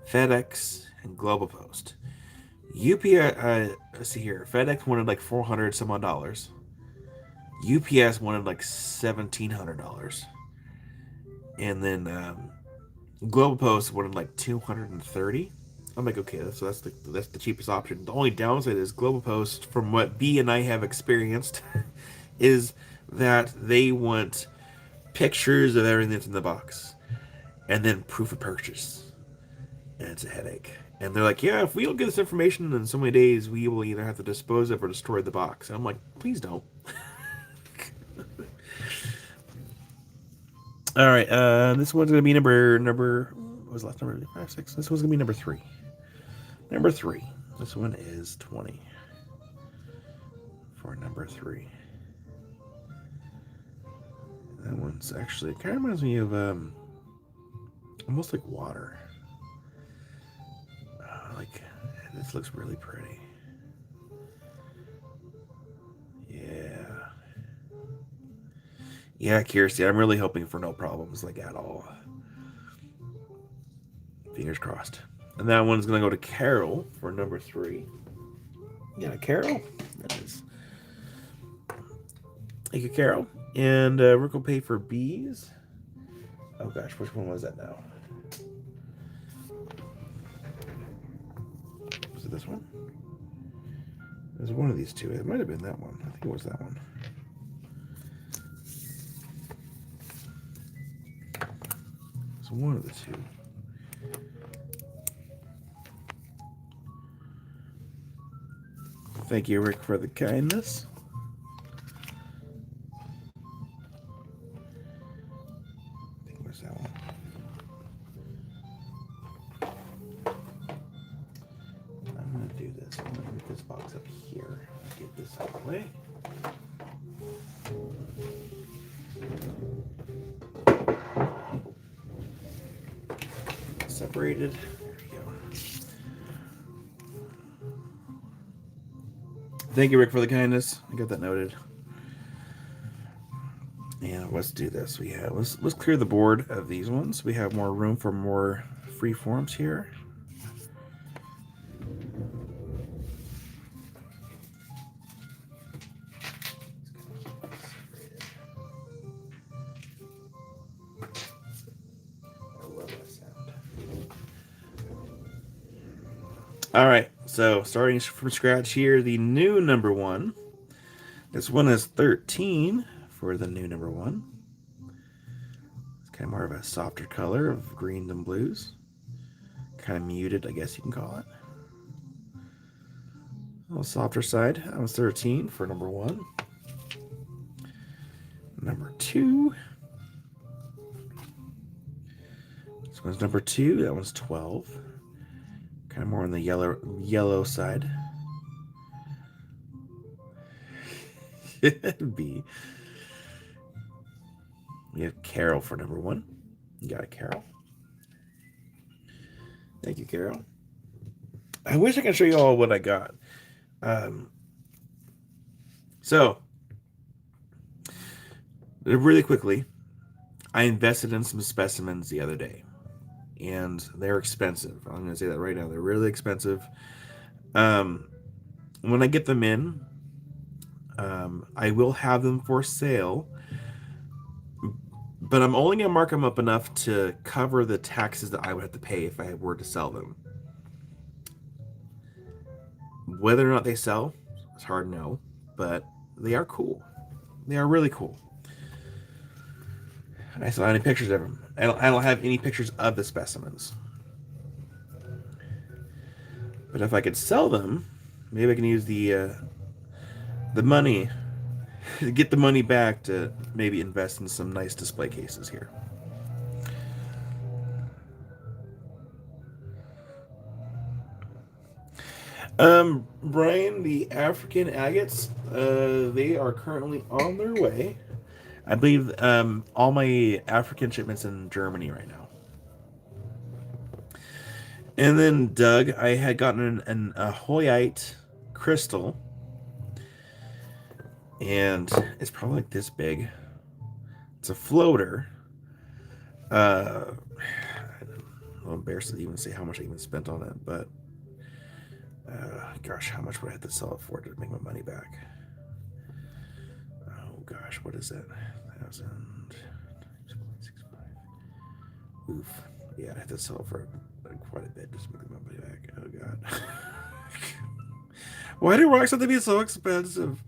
FedEx, and Global Post. UPS, let's see here. FedEx wanted like $400 some odd dollars. UPS wanted like $1,700, and then Global Post wanted like $230. I'm like, okay, so that's the cheapest option. The only downside is Global Post, from what B and I have experienced, is that they want pictures of everything that's in the box, and then proof of purchase, and it's a headache. And they're like, yeah, if we don't get this information in so many days, we will either have to dispose of or destroy the box. And I'm like, please don't. All right, this one's gonna be number. What was the last number? 5, 6. This one's gonna be number 3. Number 3. This one is 20 for number 3. That one's actually, it kind of reminds me of almost like water. Like, this looks really pretty. Yeah, Kirsty, I'm really hoping for no problems like at all. Fingers crossed. And that one's gonna go to Carol for number 3. Yeah, Carol. That is. Thank you, Carol. And Rick will pay for bees. Oh gosh, which one was that now? Was it this one? It was one of these two. It might have been that one. I think it was that one. It's one of the two. Thank you, Rick, for the kindness. I think it was that one. I'm going to do this. I'm going to move this box up here. Get this out of the way. Separated. There we go. Thank you, Rick, for the kindness. I got that noted. And let's do this. We have let's clear the board of these ones. We have more room for more free forms here. All right, so starting from scratch here, the new number 1. This one is 13 for the new number 1. It's kind of more of a softer color of greens and blues. Kind of muted, I guess you can call it. A little softer side. That was 13 for number 1. Number 2. This one's number 2. That one's 12. Kind of more on the yellow side. B. We have Carol for number 1. You got a Carol. Thank you, Carol. I wish I could show you all what I got. So, really quickly, I invested in some specimens the other day. And they're expensive. I'm going to say that right now. They're really expensive. When I get them in, I will have them for sale. But I'm only going to mark them up enough to cover the taxes that I would have to pay if I were to sell them. Whether or not they sell, it's hard to know. But they are cool. They are really cool. I still don't have any pictures of them. I don't have any pictures of the specimens. But if I could sell them, maybe I can use the money to get the money back to maybe invest in some nice display cases here. Brian, the African agates, they are currently on their way. I believe all my African shipments in Germany right now. And then Doug, I had gotten a Hoyite crystal, and it's probably like this big. It's a floater. I'm embarrassed to even say how much I even spent on it, but gosh, how much would I have to sell it for to make my money back? Oh gosh, what is that? 1,000 times 0.65. Oof. Yeah, I have to sell it for quite a bit just to make my money back. Oh god. Why do rocks have to be so expensive?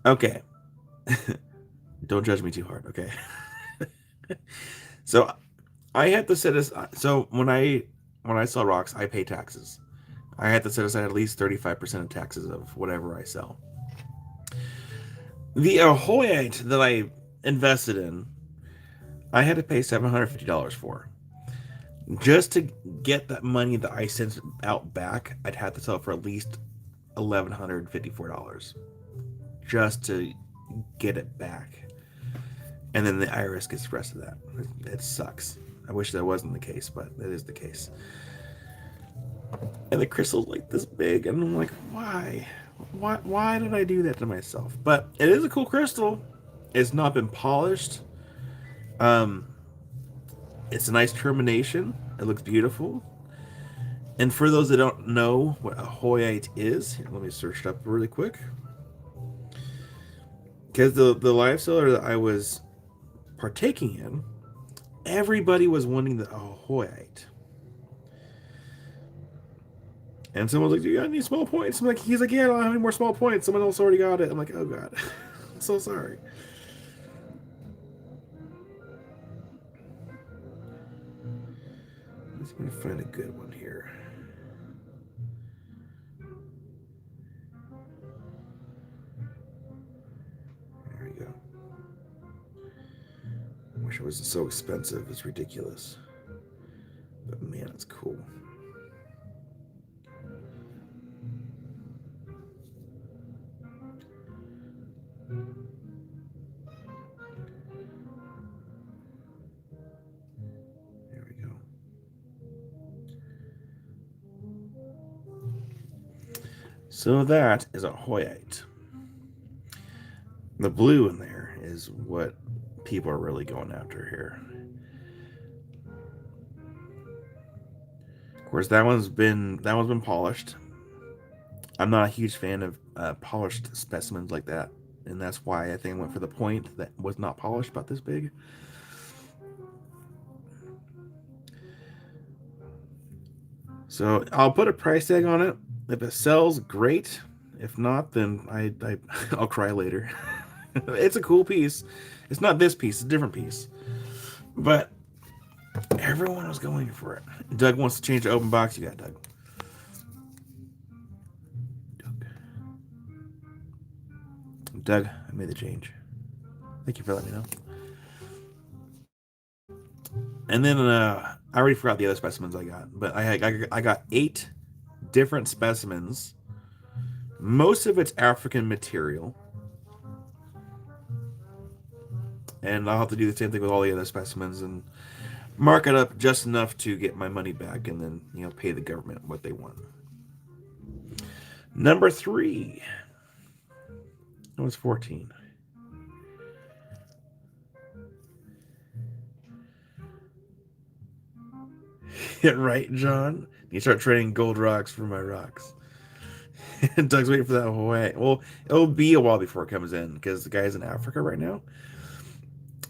Okay. Don't judge me too hard, okay? So I had to set aside. So when I sell rocks, I pay taxes. I had to set aside at least 35% of taxes of whatever I sell. The Ahoyite that I invested in, I had to pay $750 for. Just to get that money that I sent out back, I'd have to sell it for at least $1,154. Just to get it back. and then the iris gets the rest of that. It sucks. I wish that wasn't the case, but that is the case. And the crystal's like this big, and I'm like, why? Why did I do that to myself? But it is a cool crystal. It's not been polished. Um, it's a nice termination. It looks beautiful. And for those that don't know what a hoyite is, here, let me search it up really quick. Because the live seller that I was partaking in, everybody was wanting the hoyite. And someone was like, "Do you got any small points?" I'm like, he's like, "Yeah, I don't have any more small points. Someone else already got it." I'm like, "Oh god, I'm so sorry." I'm just gonna find a good one here. There we go. I wish it wasn't so expensive. It's ridiculous. But man, it's cool. There we go. So that is a hoyite. The blue in there is what people are really going after here. Of course, that one's been polished. I'm not a huge fan of polished specimens like that, and that's why I think I went for the point that was not polished, about this big. So I'll put a price tag on it. If it sells, great. If not, then I'll cry later. It's a cool piece. It's not this piece; it's a different piece. But everyone was going for it. Doug wants to change the open box. You got Doug. Doug, I made the change. Thank you for letting me know. And then I already forgot the other specimens I got, but I got 8 different specimens. Most of it's African material, and I'll have to do the same thing with all the other specimens and mark it up just enough to get my money back, and then pay the government what they want. Number 3. That was 14. Yeah, right, John. You start trading gold rocks for my rocks. Doug's waiting for that whole way. Well, it'll be a while before it comes in because the guy's in Africa right now.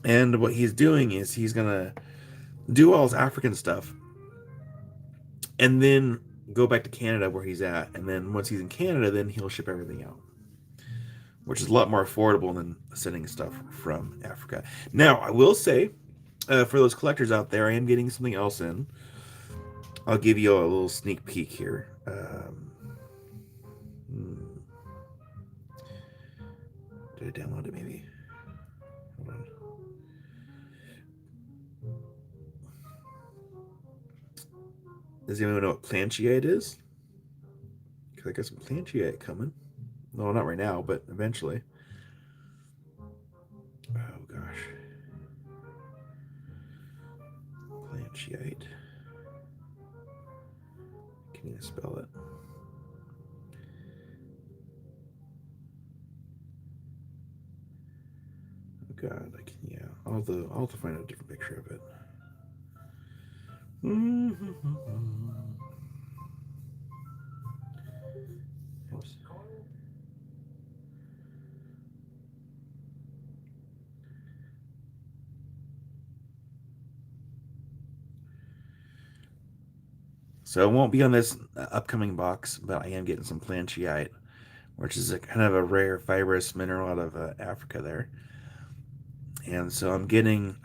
And what he's doing is he's gonna do all his African stuff and then go back to Canada where he's at. And then once he's in Canada, then he'll ship everything out, which is a lot more affordable than sending stuff from Africa. Now, I will say, for those collectors out there, I am getting something else in. I'll give you a little sneak peek here. Did I download it maybe? Hold on. Does anyone know what planchyite is? Because I got some planchyite coming. No, not right now, but eventually. Oh gosh. Planchyite. Can you spell it? Oh god, yeah. I'll have to find a different picture of it. Oops. So it won't be on this upcoming box, but I am getting some planchyite, which is a kind of a rare fibrous mineral out of Africa there. And so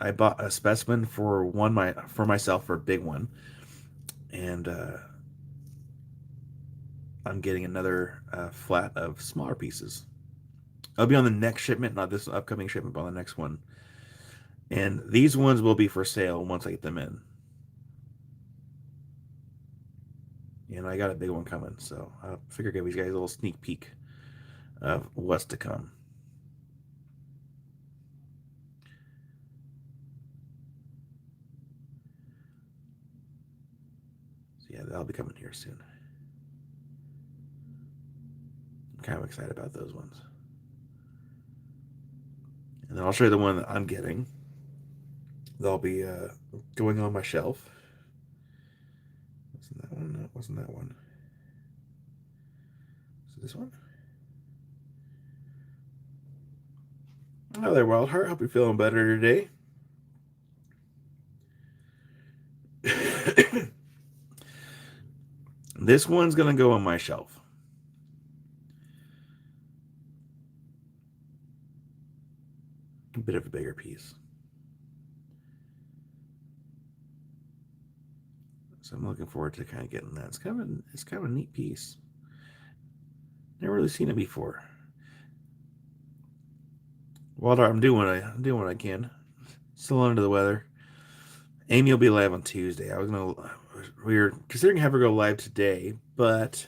I bought a specimen for myself for a big one, and I'm getting another flat of smaller pieces. I'll be on the next shipment, not this upcoming shipment, but on the next one. And these ones will be for sale once I get them in. And I got a big one coming, so I figure I'll give you guys a little sneak peek of what's to come. So yeah, that'll be coming here soon. I'm kind of excited about those ones. And then I'll show you the one that I'm getting. They'll be going on my shelf. Wasn't that one? No, it wasn't that one. Is it this one? Hello there, Wildheart. Hope you're feeling better today. This one's going to go on my shelf. A bit of a bigger piece. So I'm looking forward to kind of getting that. It's kind of a neat piece. Never really seen it before. Waldar, I'm doing what I can. Still under the weather. Amy will be live on Tuesday. We were considering having her go live today, but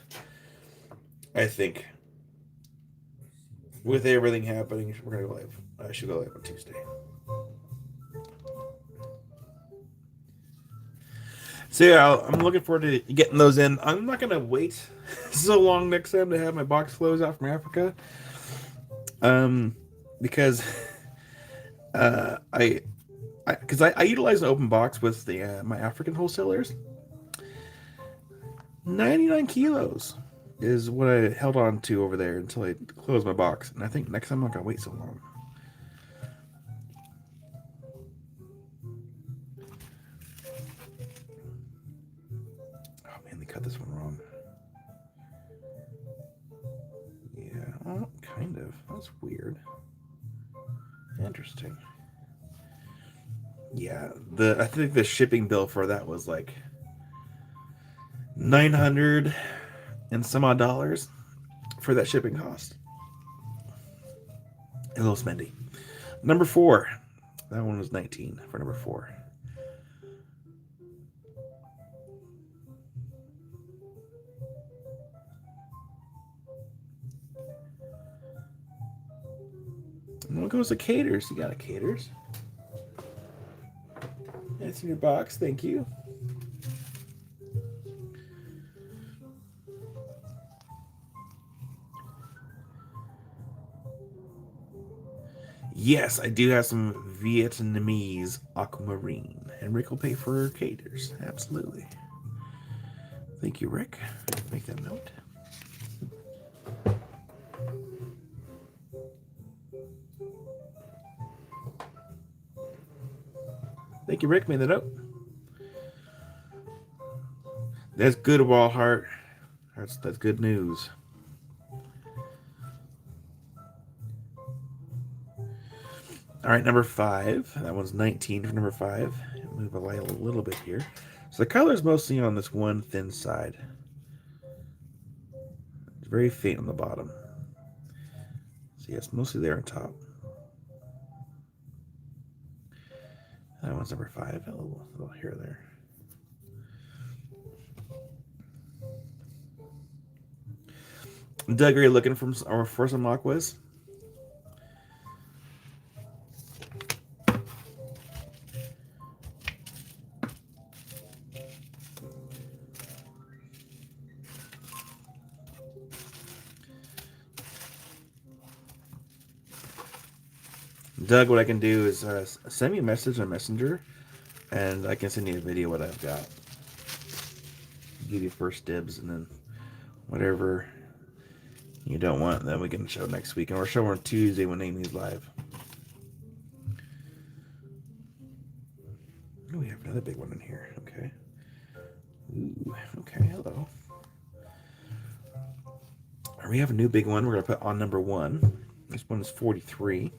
I think with everything happening, we're gonna go live. I should go live on Tuesday. So yeah, I'm looking forward to getting those in. I'm not gonna wait so long next time to have my box flows out from Africa, because I utilize an open box with the my African wholesalers. 99 kilos is what I held on to over there until I closed my box, and I think next time I'm not gonna wait so long. Oh man, they cut this one wrong. Yeah, well, kind of. That's weird. Interesting. Yeah, I think the shipping bill for that was like $900 and some odd dollars for that shipping cost. A little spendy. Number 4. That one was 19 for number 4. And what goes to Caters? You got a Caters. That's in your box. Thank you. Yes, I do have some Vietnamese aquamarine. And Rick will pay for Caters. Absolutely. Thank you, Rick. Make that note. Thank you, Rick. Made the note. That's good, Walhart. That's good news. All right, number 5. That one's 19 for number 5. Move a light a little bit here. So the color is mostly on this one thin side. It's very faint on the bottom. So yeah, it's mostly there on top. That one's number 5. A little here or there. Doug, are you looking for some aquas? Doug, what I can do is send me a message on Messenger, and I can send you a video what I've got. Give you first dibs, and then whatever you don't want, then we can show next week. And we're showing on Tuesday when Amy's live. Oh, we have another big one in here. Okay. Ooh, okay, hello. We have a new big one we're going to put on number 1. This one is 43.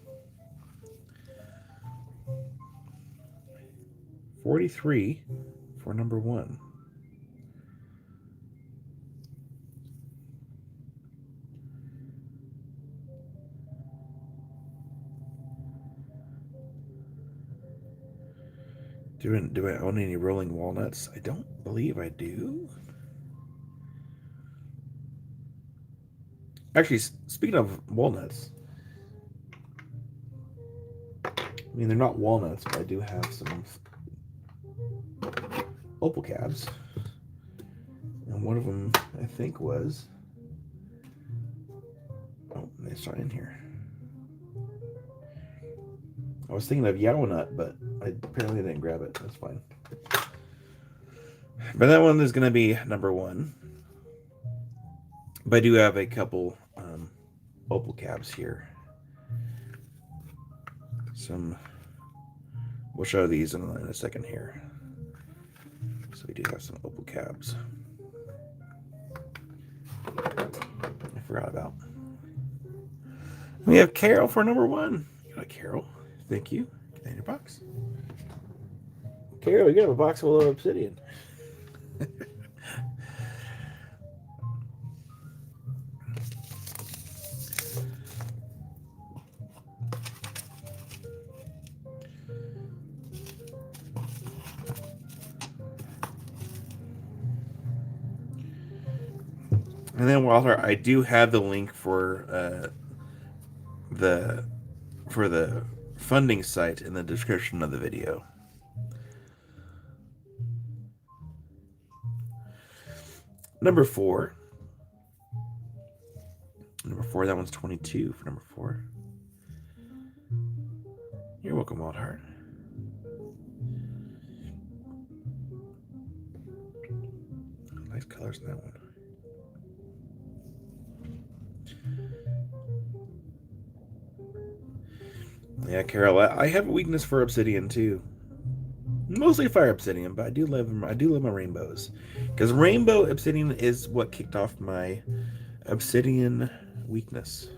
43 for number 1. Do I own any rolling walnuts? I don't believe I do. Actually, speaking of walnuts, I mean, they're not walnuts, but I do have some opal cabs. And one of them, I think, was... Oh, it's not in here. I was thinking of Yao Nut, but I apparently didn't grab it. That's fine. But that one is going to be number 1. But I do have a couple opal cabs here. We'll show these in a second here. So we do have some opal cabs. I forgot about. We have Carol for number 1. You got Carol. Thank you. Get that in your box. Carol, you got a box full of obsidian. And then Walter, I do have the link for the funding site in the description of the video. Number 4. Number 4, that one's 22 for number 4. You're welcome, Wild Heart. Nice colors in that one. Yeah, Carol, I have a weakness for obsidian too. Mostly fire obsidian, but I do love my rainbows, because rainbow obsidian is what kicked off my obsidian weakness.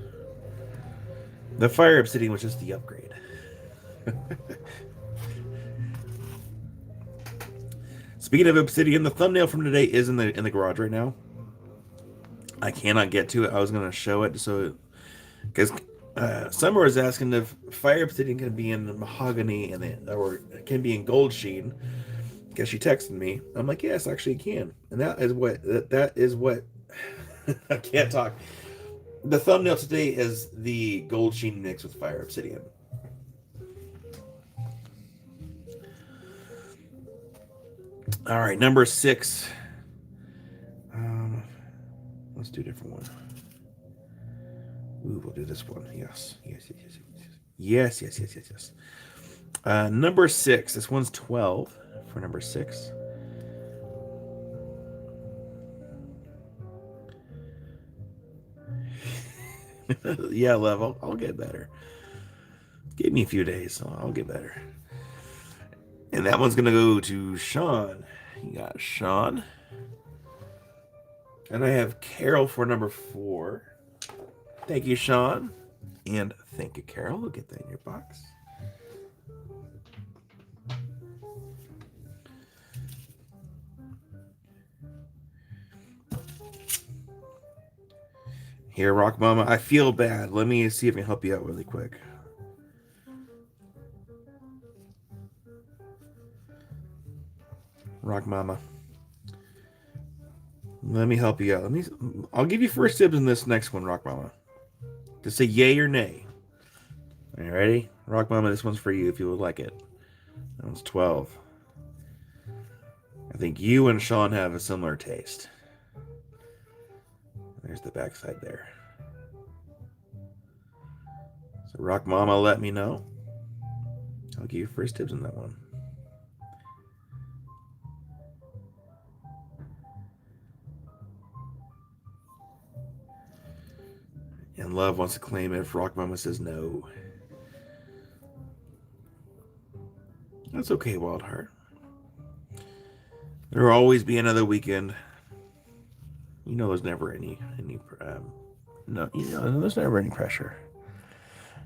The fire obsidian was just the upgrade. Speaking of obsidian, the thumbnail from today is in the garage right now. I cannot get to it. I was going to show it because Summer was asking if fire obsidian can be in mahogany or can be in gold sheen. Because she texted me. I'm like, yes, actually it can. And that is what I can't talk. The thumbnail today is the gold sheen mix with fire obsidian. All right, number 6. Let's do a different one. Ooh, we'll do this one. Yes. Number 6. This one's 12 for number 6. Yeah, love. I'll get better. Give me a few days, so I'll get better. And that one's gonna go to Sean. You got Sean. And I have Carol for number 4. Thank you, Sean. And thank you, Carol. We'll get that in your box. Here, Rock Mama. I feel bad. Let me see if I can help you out really quick. Rock Mama. Let me help you out. I'll give you first dibs in this next one, Rock Mama. Just say yay or nay. Are you ready? Rock Mama, this one's for you if you would like it. That one's 12. I think you and Sean have a similar taste. There's the backside there. So Rock Mama, let me know. I'll give you first dibs on that one. And Love wants to claim it if Rock Mama says no. That's okay, Wild Heart. There will always be another weekend. You know there's never any no, you know, there's never any pressure.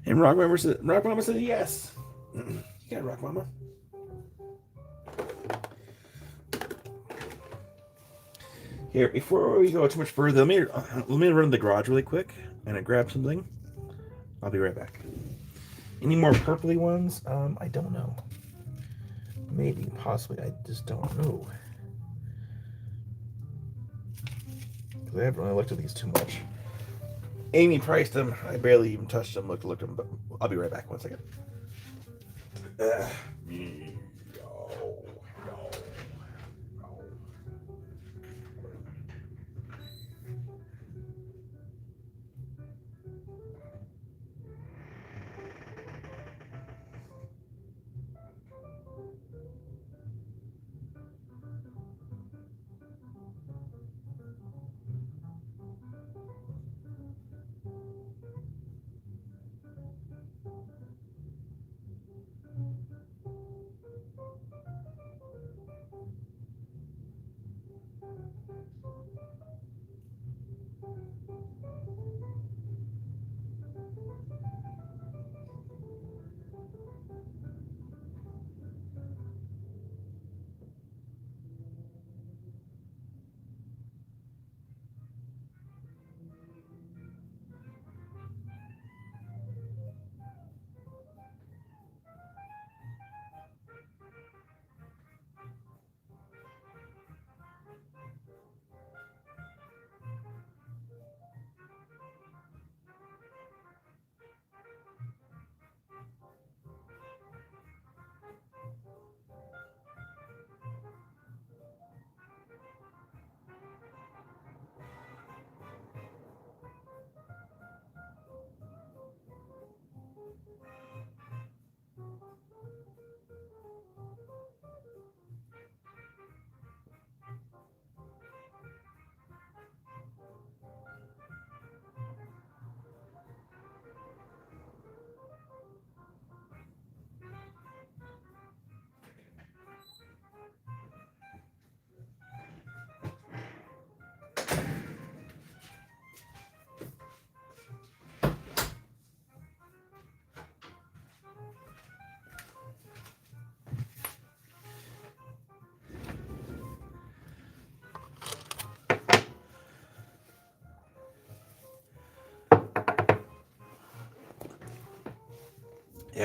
And Rock Mama says yes. You got it, Rock Mama. Here, before we go too much further, let me run to the garage really quick and I grab something. I'll be right back. Any more purpley ones? I don't know. Maybe, possibly, I just don't know. Because I haven't really looked at these too much. Amy priced them. I barely even touched them, looked at them, but I'll be right back. 1 second.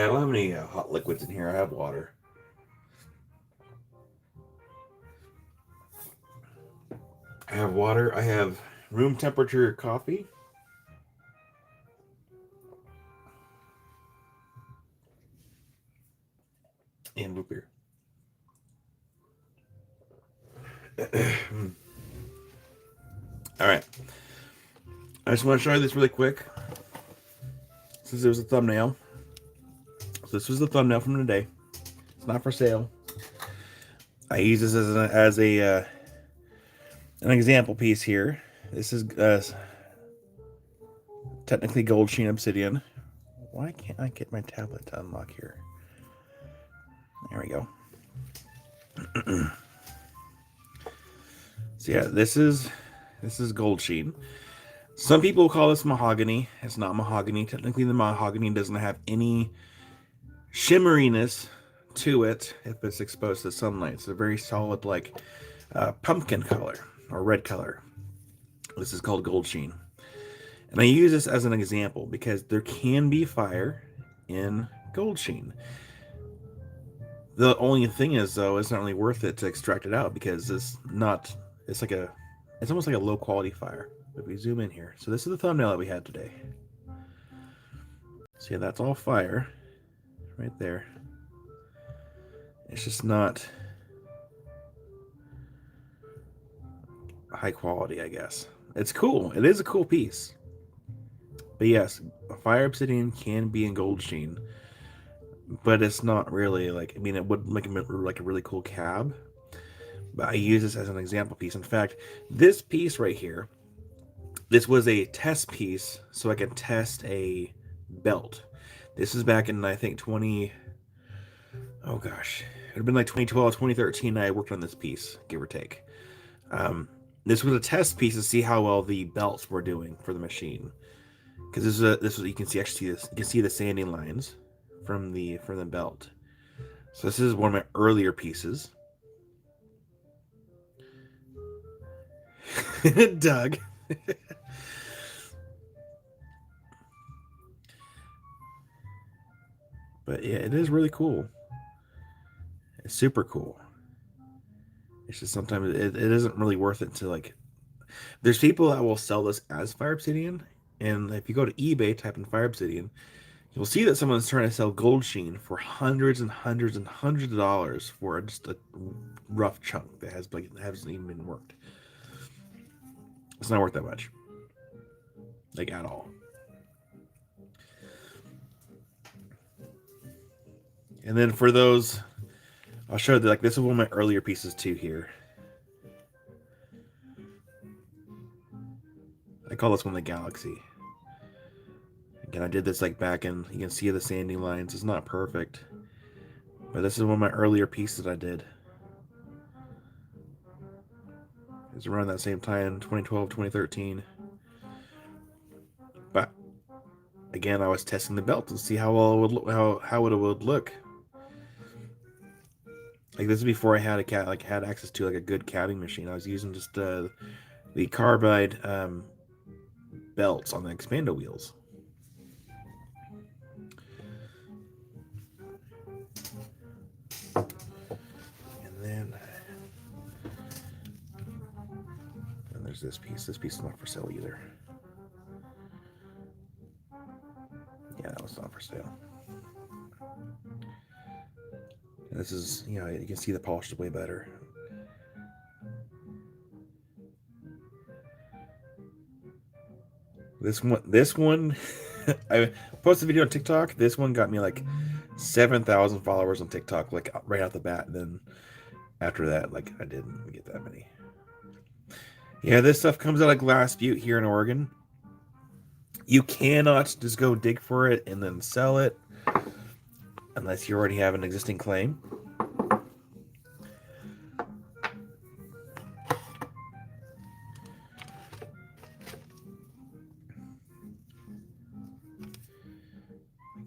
Yeah, I don't have any hot liquids in here. I have water. I have water. I have room temperature coffee. And root beer. All right. I just want to show you this really quick. Since it was a thumbnail. So this was the thumbnail from today. It's not for sale. I use this as an example piece here. This is technically gold sheen obsidian. Why can't I get my tablet to unlock here? There we go. So yeah, this is gold sheen. Some people call this mahogany. It's not mahogany. Technically, the mahogany doesn't have any shimmeriness to it if it's exposed to sunlight. It's a very solid, like pumpkin color or red color. This is called gold sheen. And I use this as an example because there can be fire in gold sheen. The only thing is, though, it's not really worth it to extract it out because it's almost like a low quality fire. If we zoom in here, so this is the thumbnail that we had today. So yeah, that's all fire right there. It's just not high quality, I guess. It's cool. It is a cool piece. But yes, a fire obsidian can be in gold sheen, but it's not really like, I mean, it would make it like a really cool cab. But I use this as an example piece. In fact, this piece right here, this was a test piece so I could test a belt. This is back in, I think, it would have been like 2012, 2013. I worked on this piece, give or take. This was a test piece to see how well the belts were doing for the machine. Because this was you can see the sanding lines from the belt. So this is one of my earlier pieces. Doug. But yeah, it is really cool. It's super cool. It's just sometimes it isn't really worth it to like. There's people that will sell this as fire obsidian, and if you go to eBay, type in fire obsidian, you'll see that someone's trying to sell gold sheen for hundreds and hundreds and hundreds of dollars for just a rough chunk that hasn't even been worked. It's not worth that much, like at all. And then for those, I'll show you, like, this is one of my earlier pieces too here. I call this one the Galaxy. Again, I did this like back in, you can see the sanding lines. It's not perfect, but this is one of my earlier pieces I did. It was around that same time, 2012, 2013. But again, I was testing the belt to see how well it would look, how it would look. Like, this is before I had had access to like a good cabbing machine. I was using just the carbide belts on the Expando wheels. And then there's this piece. This piece is not for sale either. Yeah, that was not for sale. This is, you can see the polish is way better. This one, I posted a video on TikTok. This one got me like 7,000 followers on TikTok, like right out the bat. And then after that, like, I didn't get that many. Yeah, this stuff comes out of Glass Butte here in Oregon. You cannot just go dig for it and then sell it unless you already have an existing claim.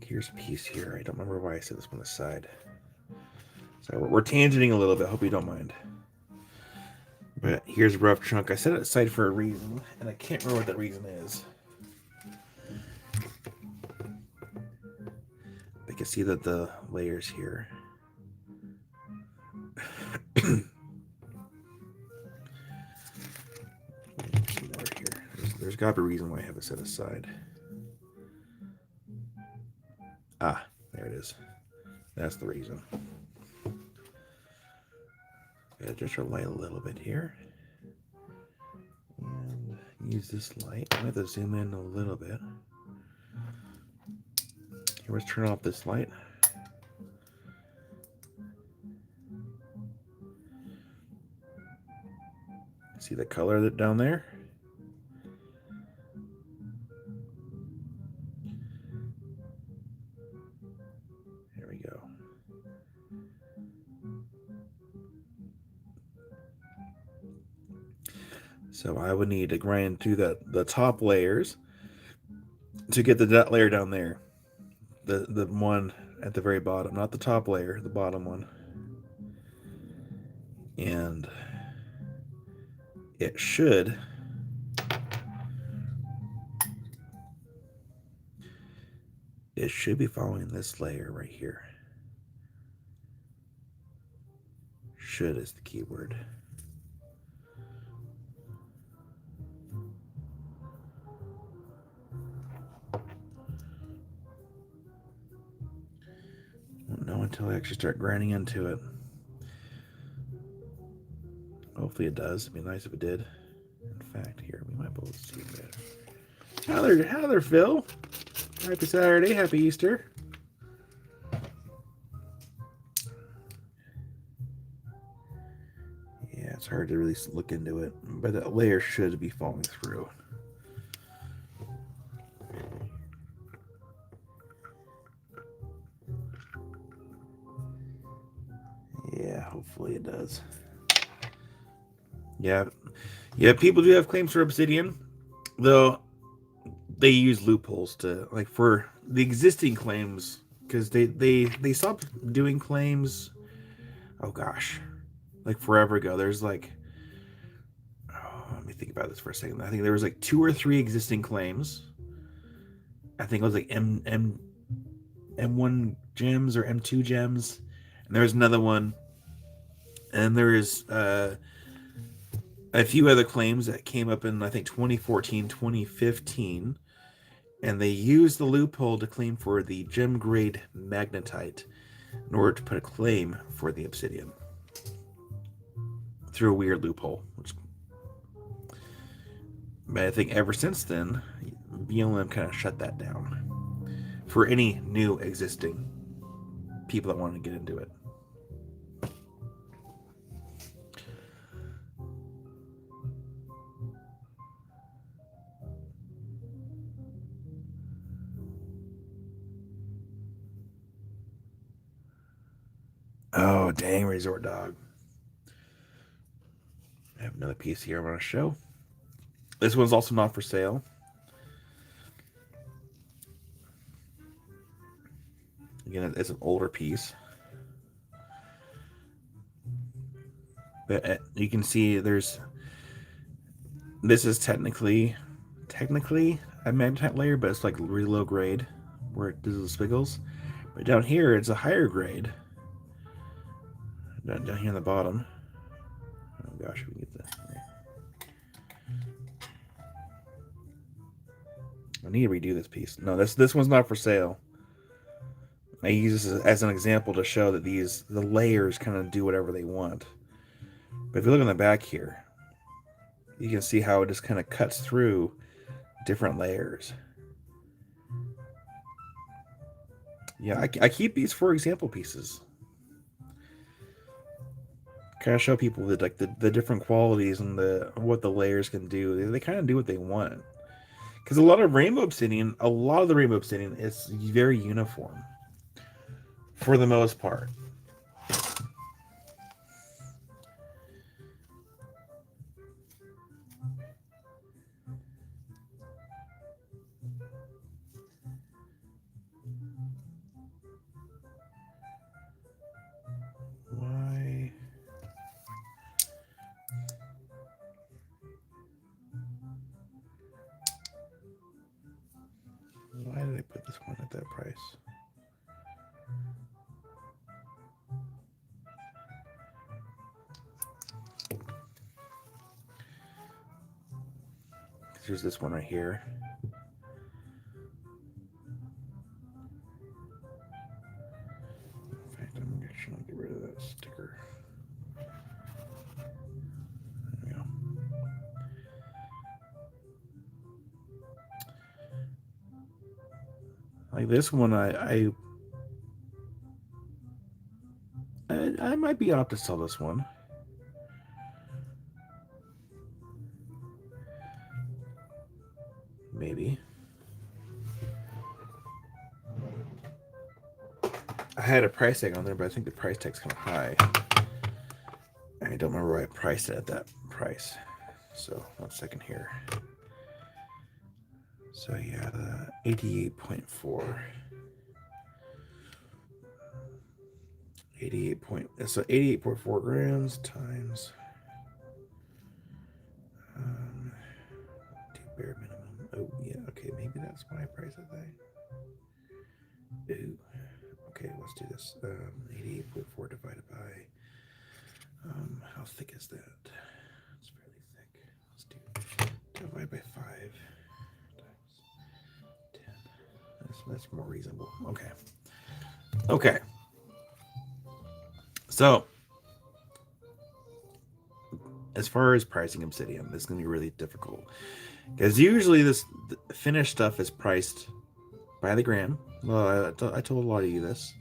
Here's a piece here. I don't remember why I said this one aside. So we're tangenting a little bit. Hope you don't mind. But here's a rough chunk. I set it aside for a reason, and I can't remember what that reason is. But I can see that the layers here. Some more here. There's got to be a reason why I have it set aside. Ah, there it is. That's the reason. Gotta just light a little bit here. And use this light. I'm going to zoom in a little bit. Here, let's turn off this light. See the color that down there? There we go. So I would need to grind through the top layers to get that layer down there. The one at the very bottom, not the top layer, the bottom one. And it should be following this layer right here. Should is the keyword. Won't know until I actually start grinding into it. Hopefully it does. It'd be nice if it did. In fact, here, we might be able to see better. How there, Phil? Happy Saturday. Happy Easter. Yeah, it's hard to really look into it, but that layer should be falling through. Yeah, hopefully it does. Yeah, people do have claims for Obsidian, though they use loopholes to, like, for the existing claims, because they stopped doing claims, oh gosh, like forever ago. There's like, let me think about this for a second. I think there was like 2 or 3 existing claims. I think it was like M1 gems or M2 gems, and there was another one, and there is a few other claims that came up in, I think, 2014, 2015, and they used the loophole to claim for the gem grade magnetite in order to put a claim for the obsidian through a weird loophole. But I think ever since then, BLM kind of shut that down for any new existing people that want to get into it. Oh, dang, Resort Dog. I have another piece here I want to show. This one's also not for sale. Again, it's an older piece. But you can see this is technically a magnetite layer, but it's like really low grade where it does the spiggles. But down here, it's a higher grade. Down here on the bottom. Oh gosh, we get that. I need to redo this piece. No, this one's not for sale. I use this as an example to show that the layers kind of do whatever they want. But if you look on the back here, you can see how it just kind of cuts through different layers. Yeah, I keep these for example pieces. Kind of show people that, like, the different qualities and what the layers can do. They kind of do what they want. Because a lot of the rainbow obsidian is very uniform for the most part. Why did I put this one at that price? Here's this one right here. In fact, I'm actually going to get rid of that sticker. There we go. Like this one, I might be up to sell this one. Maybe. I had a price tag on there, but I think the price tag's kind of high. I don't remember why I priced it at that price. So, 1 second here. So, yeah, the 88.4. 88.4 grams times bare minimum. Oh yeah, okay, maybe that's why I priced it that. Ooh, okay, let's do this. 88.4 divided by how thick is that? It's fairly thick. Let's do divide by 5 times 10. That's more reasonable. Okay. Okay. So, as far as pricing Obsidian, this is going to be really difficult. Because usually this finished stuff is priced by the gram. Well, I told a lot of you this.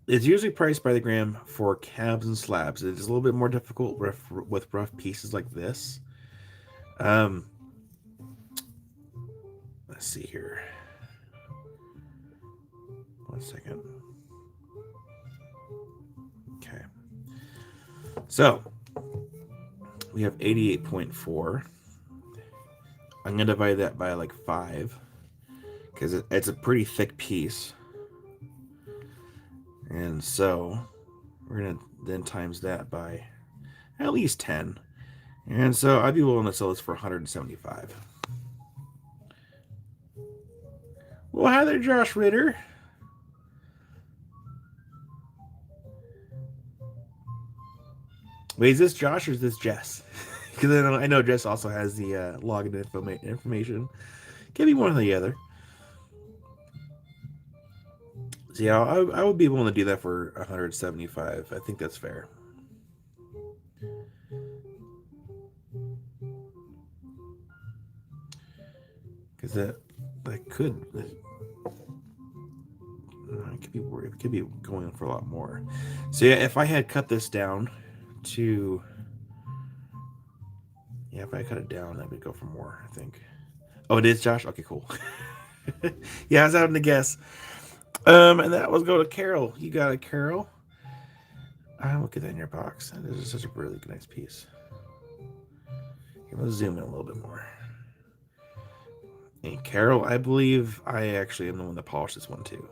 It's usually priced by the gram for cabs and slabs. It's a little bit more difficult with rough pieces like this. Let's see here. 1 second. Okay. So, we have 88.4. I'm going to divide that by like 5 because it's a pretty thick piece. And so we're going to then times that by at least 10. And so I'd be willing to sell this for 175. Well, hi there, Josh Ritter. Wait, is this Josh or is this Jess? Because I know Jess also has the login information. Can be one or the other. So yeah, I would be willing to do that for 175. I think that's fair. Because it could be going for a lot more. So yeah, if I had cut this down to, yeah, if I cut it down, that would go for more, I think. Oh, it is Josh? Okay, cool. Yeah, I was having to guess. And that was go to Carol. You got it, Carol. I'll get that in your box. This is such a really nice piece. Here, let's zoom in a little bit more. And Carol, I believe I actually am the one that polished this one too.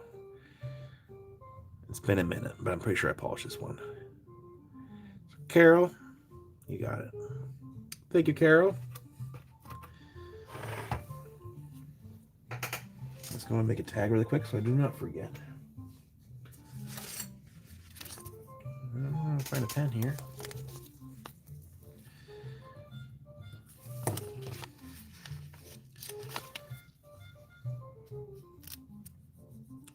It's been a minute, but I'm pretty sure I polished this one. Carol, you got it. Thank you, Carol. Let's go and make a tag really quick so I do not forget. I'm going to find a pen here.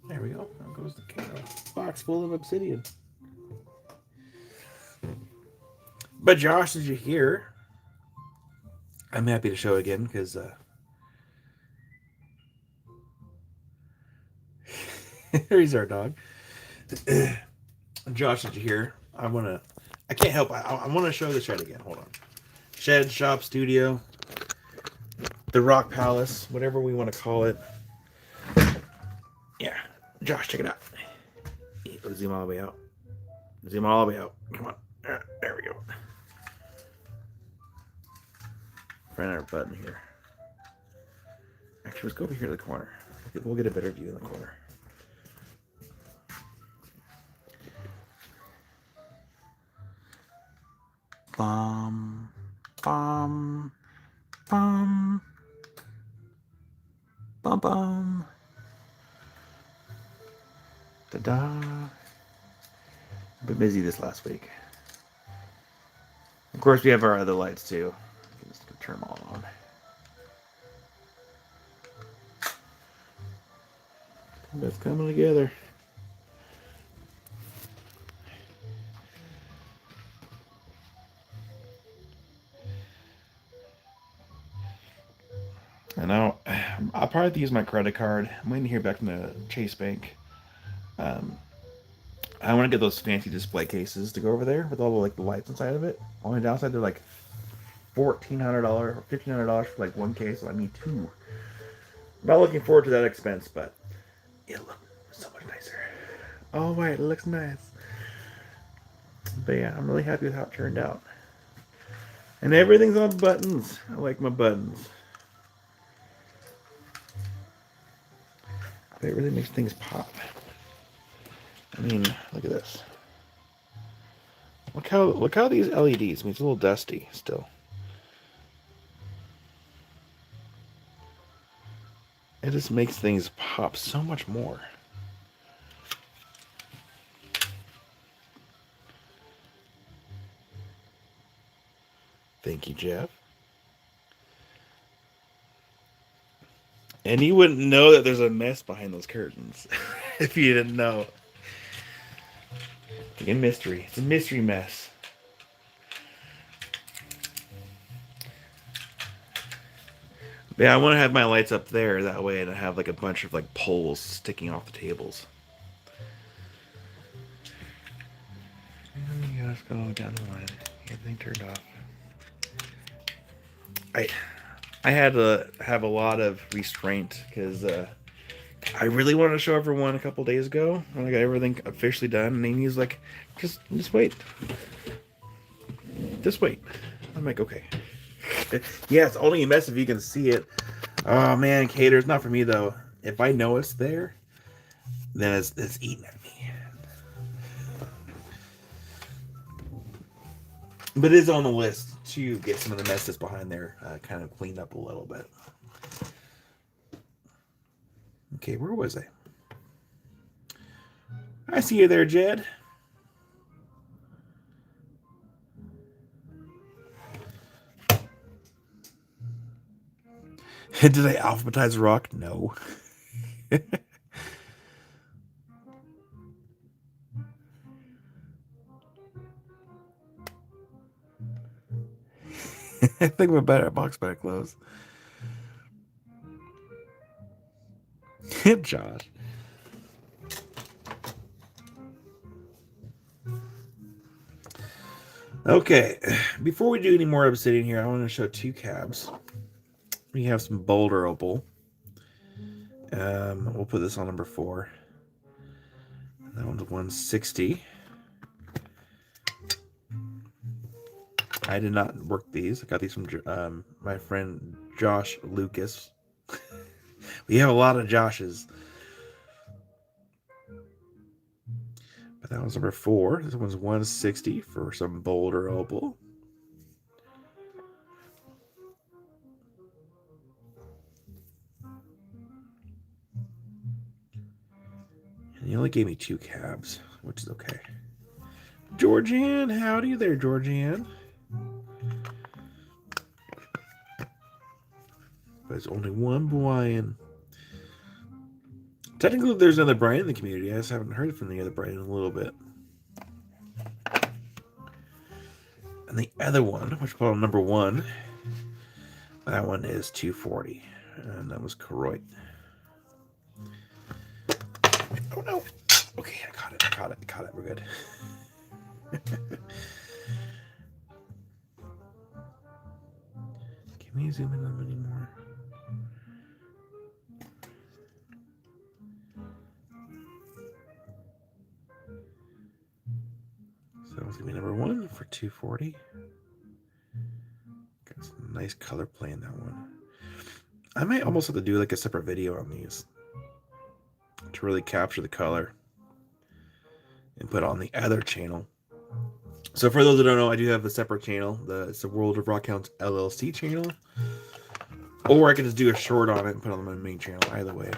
There we go. There goes the Carol. Box full of obsidian. But Josh, did you hear? I'm happy to show it again because here's our dog. Josh, did you hear? I can't help. I want to show the shed again. Hold on. Shed, shop, studio, the Rock Palace, whatever we want to call it. Yeah. Josh, check it out. Let's zoom all the way out. Zoom all the way out. Come on. There we go. Find our button here. Actually, let's go over here to the corner. We'll get a better view in the corner. Bum, bum, bum, bum, bum. Ta-da. I've been busy this last week. Of course, we have our other lights too. turn them all on. It's coming together. And now I'll probably have to use my credit card. I'm waiting to hear back from the Chase Bank. I want to get those fancy display cases to go over there with all the like the lights inside of it. Only downside, they're like $1,400 or $1,500 for like one case. So I need two. I'm not looking forward to that expense, but it looks so much nicer. Oh wait, it looks nice. But yeah, I'm really happy with how it turned out. And everything's on buttons. I like my buttons. But it really makes things pop. I mean, look at this. Look how these LEDs. I mean, it's a little dusty still. It just makes things pop so much more. Thank you, Jeff. And you wouldn't know that there's a mess behind those curtains if you didn't know. It's like a mystery. It's a mystery mess. Yeah, I want to have my lights up there that way, and I have like a bunch of like poles sticking off the tables. And let's go down the line. Everything turned off. I had to have a lot of restraint because I really wanted to show everyone a couple days ago when I got everything officially done, and Amy's like, just wait. Just wait. I'm like, okay. Yeah, it's only a mess if you can see it. Oh man, cater's not for me though. If I know it's there, then it's eating at me. But it is on the list to get some of the messes behind there kind of cleaned up a little bit. Okay, where was I? I see you there, Jed. Did I alphabetize the rock? No. I think we're better at box better clothes. Josh. Okay, before we do any more obsidian here, I want to show two cabs. We have some boulder opal. We'll put this on number 4. That one's 160. I did not work these. I got these from my friend Josh Lucas. We have a lot of Joshes. But that one's number 4. This one's 160 for some boulder opal. And he only gave me 2 cabs, which is okay. Georgianne, howdy there, Georgianne. But it's only one Brian. Technically, there's another Brian in the community. I just haven't heard from the other Brian in a little bit. And the other one, which we put on number 1, that one is 240. And that was Koroit. Oh no. Okay, I caught it. We're good. Can we zoom in on any more? So it's gonna be number 1 for 240. Got some nice color play in that one. I might almost have to do like a separate video on these to really capture the color and put it on the other channel. So for those that don't know, I do have a separate channel. It's the World of Rock Hounds LLC channel. Or I can just do a short on it and put it on my main channel. Either way.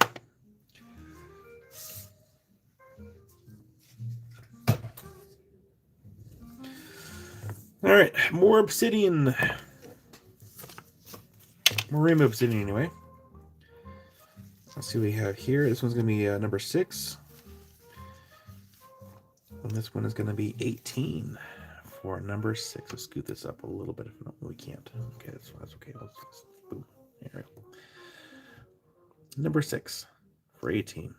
Alright, more obsidian. Rainbow Obsidian anyway. Let's see what we have here. This one's going to be number 6. And this one is going to be 18 for number 6. Let's scoot this up a little bit. If not, we can't. Okay, that's okay. Let's boom. There we go. Number 6 for 18.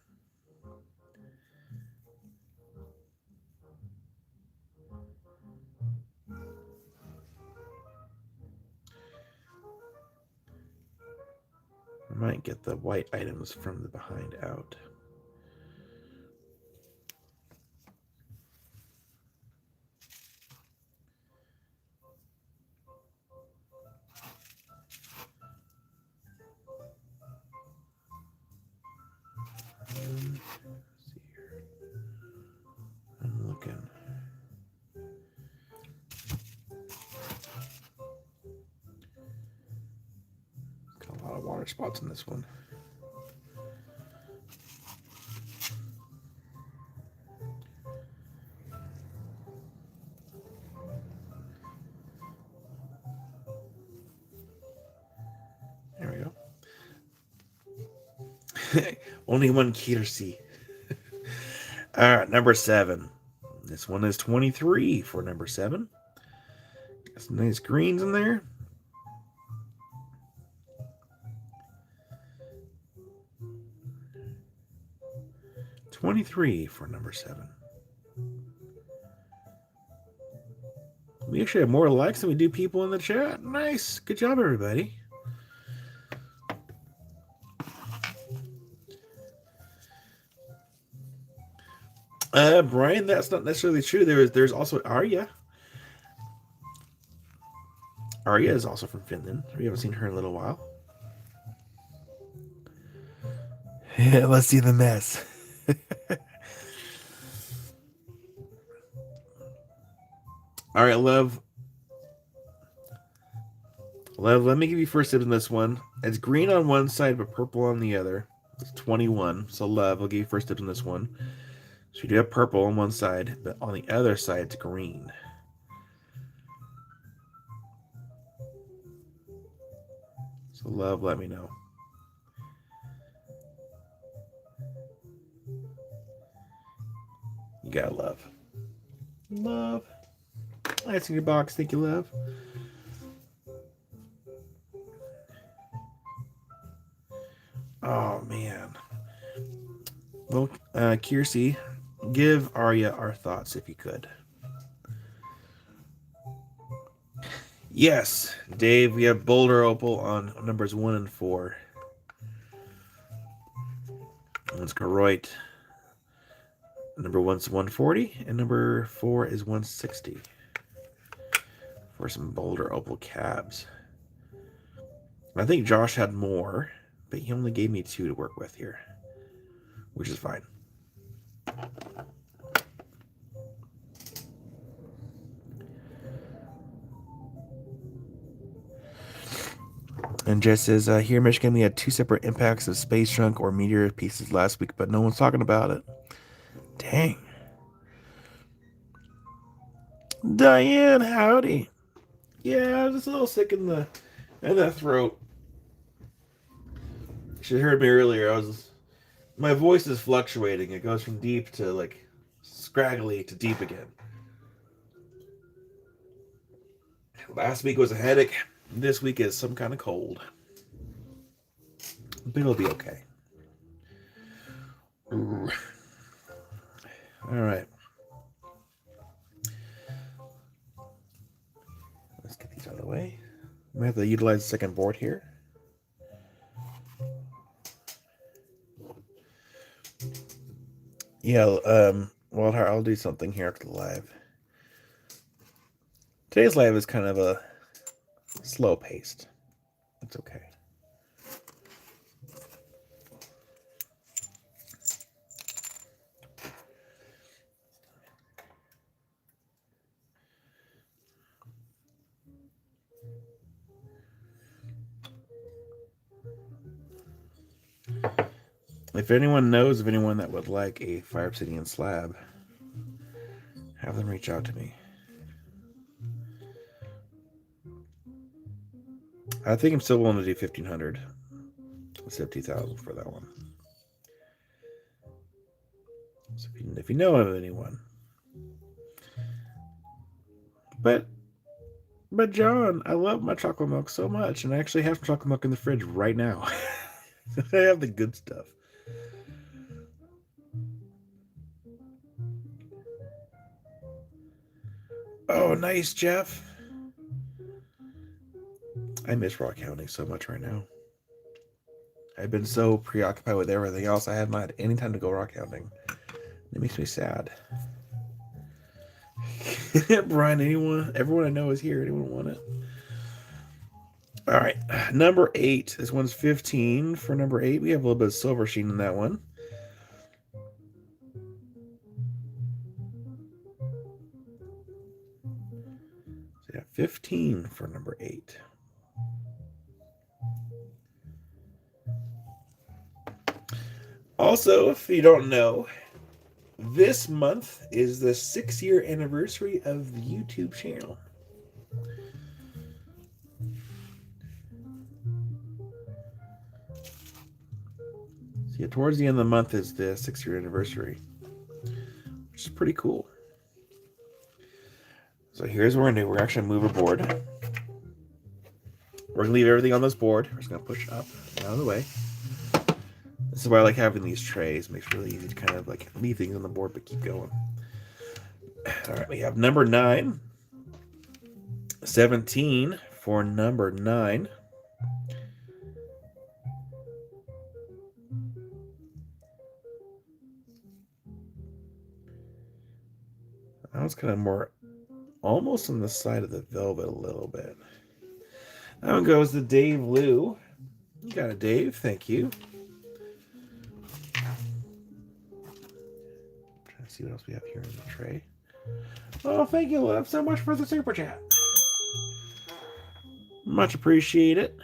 I might get the white items from the behind out. Let's see here. I'm looking. Got a lot of water spots in this one. There we go. Only one Kirsi. All right, number 7. This one is 23 for number 7. Got some nice greens in there. $23 for number 7. We actually have more likes than we do people in the chat. Nice. Good job, everybody. Brian, that's not necessarily true. There's also Arya. Arya is also from Finland. We haven't seen her in a little while. Yeah, let's see the mess. All right, Love. Love, let me give you first dibs on this one. It's green on one side, but purple on the other. It's 21. So, Love, I'll give you first dibs on this one. So, you do have purple on one side, but on the other side, it's green. So, Love, let me know. You got Love. Love. That's in your box. Thank you, Love. Oh, man. Well, Kirsi, give Arya our thoughts if you could. Yes, Dave, we have Boulder Opal on numbers 1 and 4. Let's go right. Number 1's 140, and number 4 is 160. For some Boulder Opal cabs. I think Josh had more, but he only gave me 2 to work with here, which is fine. And Jess says, here in Michigan, we had 2 separate impacts of space junk or meteor pieces last week, but no one's talking about it. Dang. Diane, howdy. Yeah, I'm just a little sick in the throat. She heard me earlier. My voice is fluctuating. It goes from deep to like scraggly to deep again. Last week was a headache. This week is some kind of cold. But it'll be okay. All right. Let's get these out of the way. We have to utilize the second board here. Yeah, well, I'll do something here after the live. Today's live is kind of a slow paced. It's okay. If anyone knows of anyone that would like a Fire Obsidian slab, have them reach out to me. I think I'm still willing to do 1,500 instead of 2,000 for that one. So if you know of anyone, but John, I love my chocolate milk so much, and I actually have chocolate milk in the fridge right now. I have the good stuff. Oh, nice, Jeff. I miss rock hounding so much right now. I've been so preoccupied with everything else. I haven't had any time to go rock hounding. It makes me sad. Brian, everyone I know is here. Anyone want it? All right, number 8. This one's 15 for number 8. We have a little bit of silver sheen in that one. So yeah, 15 for number 8. Also, if you don't know, this month is the 6-year anniversary of the YouTube channel. So yeah, towards the end of the month is the 6-year anniversary, which is pretty cool. So here's what we're gonna do. We're actually gonna move a board. We're gonna leave everything on this board. We're just gonna push up and out of the way. This is why I like having these trays. It makes it really easy to kind of like leave things on the board but keep going. All right, we have number 9. 17 for number 9. That was kind of more almost on the side of the velvet a little bit. That one goes to Dave Liu. You got it, Dave. Thank you. Trying to see what else we have here in the tray. Oh, thank you, love, so much for the super chat. Much appreciated.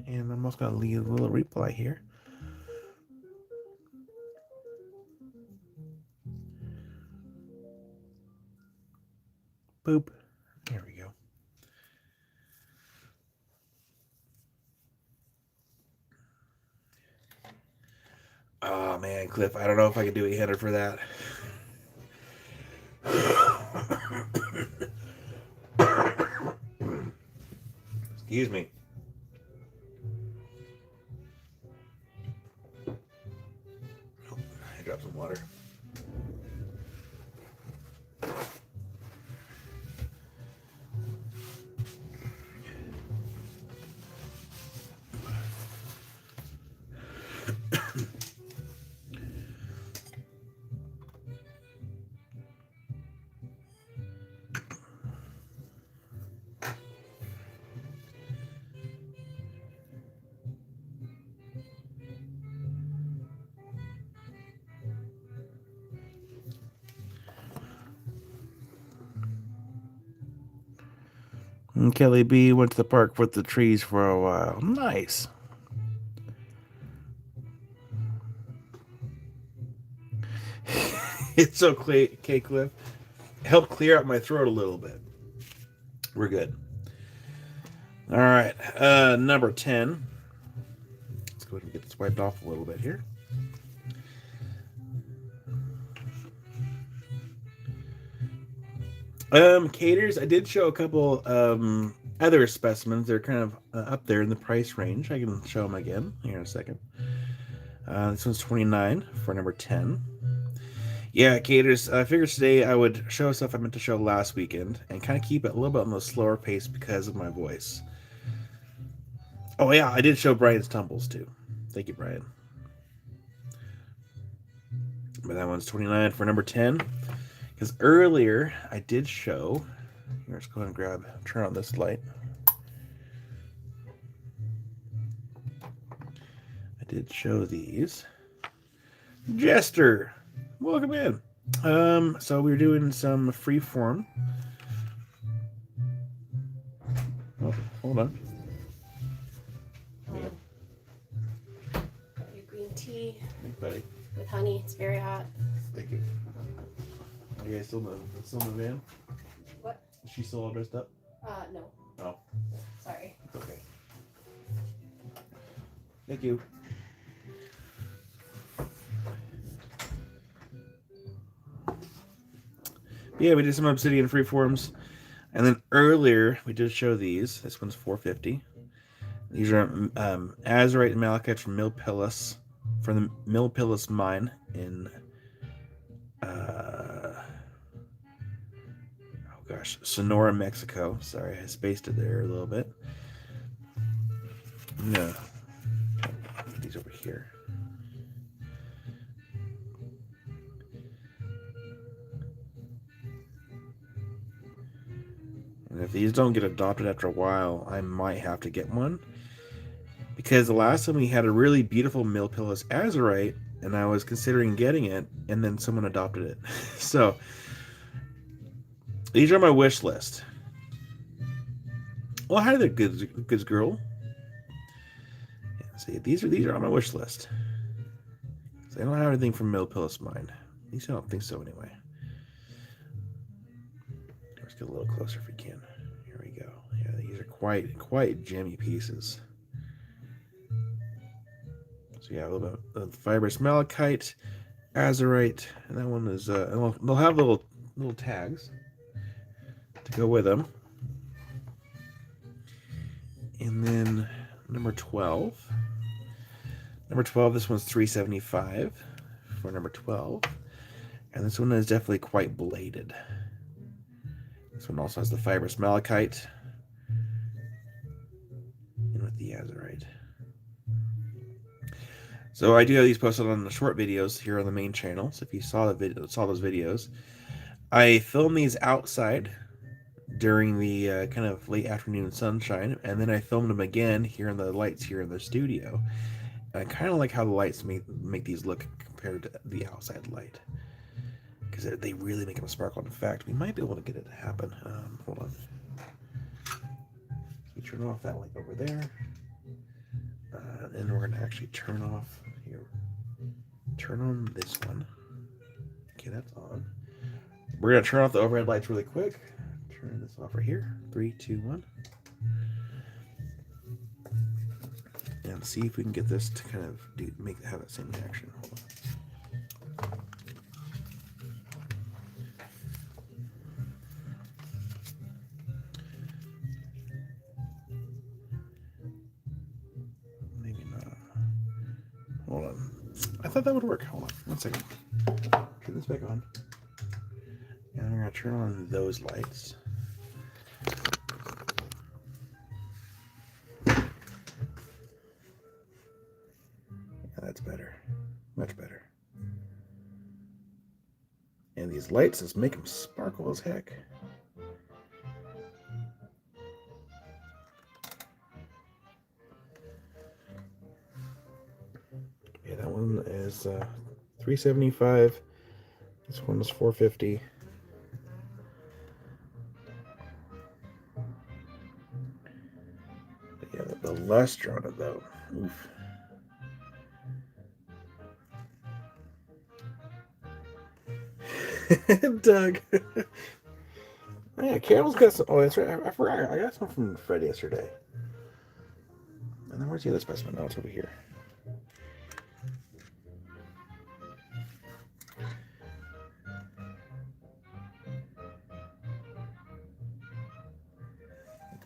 And I'm also going to leave a little reply here. Boop. There we go. Oh, man, Cliff, I don't know if I can do 800 for that. Excuse me. Oh, I dropped some water. And Kelly B went to the park with the trees for a while. Nice. It's okay, Cliff. Help clear out my throat a little bit. We're good. All right. Number 10. Let's go ahead and get this wiped off a little bit here. Caters, I did show a couple other specimens. They're kind of up there in the price range. I can show them again here in a second. This one's 29 for number 10. Yeah, Caters, I figured today I would show stuff I meant to show last weekend and kind of keep it a little bit on the slower pace because of my voice. Oh, yeah, I did show Brian's tumbles too. Thank you, Brian. But that one's 29 for number 10. Because earlier I did show, here, let's go ahead and turn on this light. I did show these. Jester, welcome in. So we were doing some freeform. Oh, hold on. Got your green tea. Thanks, buddy. With honey. It's very hot. Thank you. Are you guys still in the van? What? Is she still all dressed up? No. Oh. Sorry. It's okay. Thank you. Yeah, we did some Obsidian Freeforms. And then earlier, we did show these. This one's 450. These are Azurite and Malachite from the Milpillas mine in, Sonora, Mexico. Sorry, I spaced it there a little bit. No, put these over here. And if these don't get adopted after a while, I might have to get one. Because the last time we had a really beautiful Milpillas Azurite, and I was considering getting it, and then someone adopted it. So, these are on my wish list. Well, hi there, good girl. Yeah, see, these are on my wish list. So I don't have anything from Milpillas mine. At least I don't think so, anyway. Let's get a little closer if we can. Here we go. Yeah, these are quite gemmy pieces. So yeah, a little bit of fibrous malachite, azurite, and that one is they'll have little tags to go with them. And then number 12. Number 12, this one's 375 for number 12. And this one is definitely quite bladed. This one also has the fibrous malachite and with the azurite. So I do have these posted on the short videos here on the main channel. So if you saw those videos, I filmed these outside during the kind of late afternoon sunshine, and then I filmed them again here in the lights here in the studio. And I kind of like how the lights make these look compared to the outside light, because they really make them sparkle. In fact, we might be able to get it to happen. Hold on. We turn off that light over there, and we're going to actually turn off here. Turn on this one. Okay, that's on. We're going to turn off the overhead lights really quick. Turn this off right here. 3, 2, 1. And see if we can get this to kind of have that same reaction. Hold on. Maybe not. Hold on. I thought that would work. Hold on. 1 second. Turn this back on. And I'm going to turn on those lights. That's better. Much better. And these lights just make them sparkle as heck. Yeah, that one is 375. This one is 450. But yeah, the luster on it though. Oof. Doug. Yeah, Carol's got some. Oh, that's right. I forgot. I got some from Fred yesterday. And then where's the other specimen? Oh, it's over here.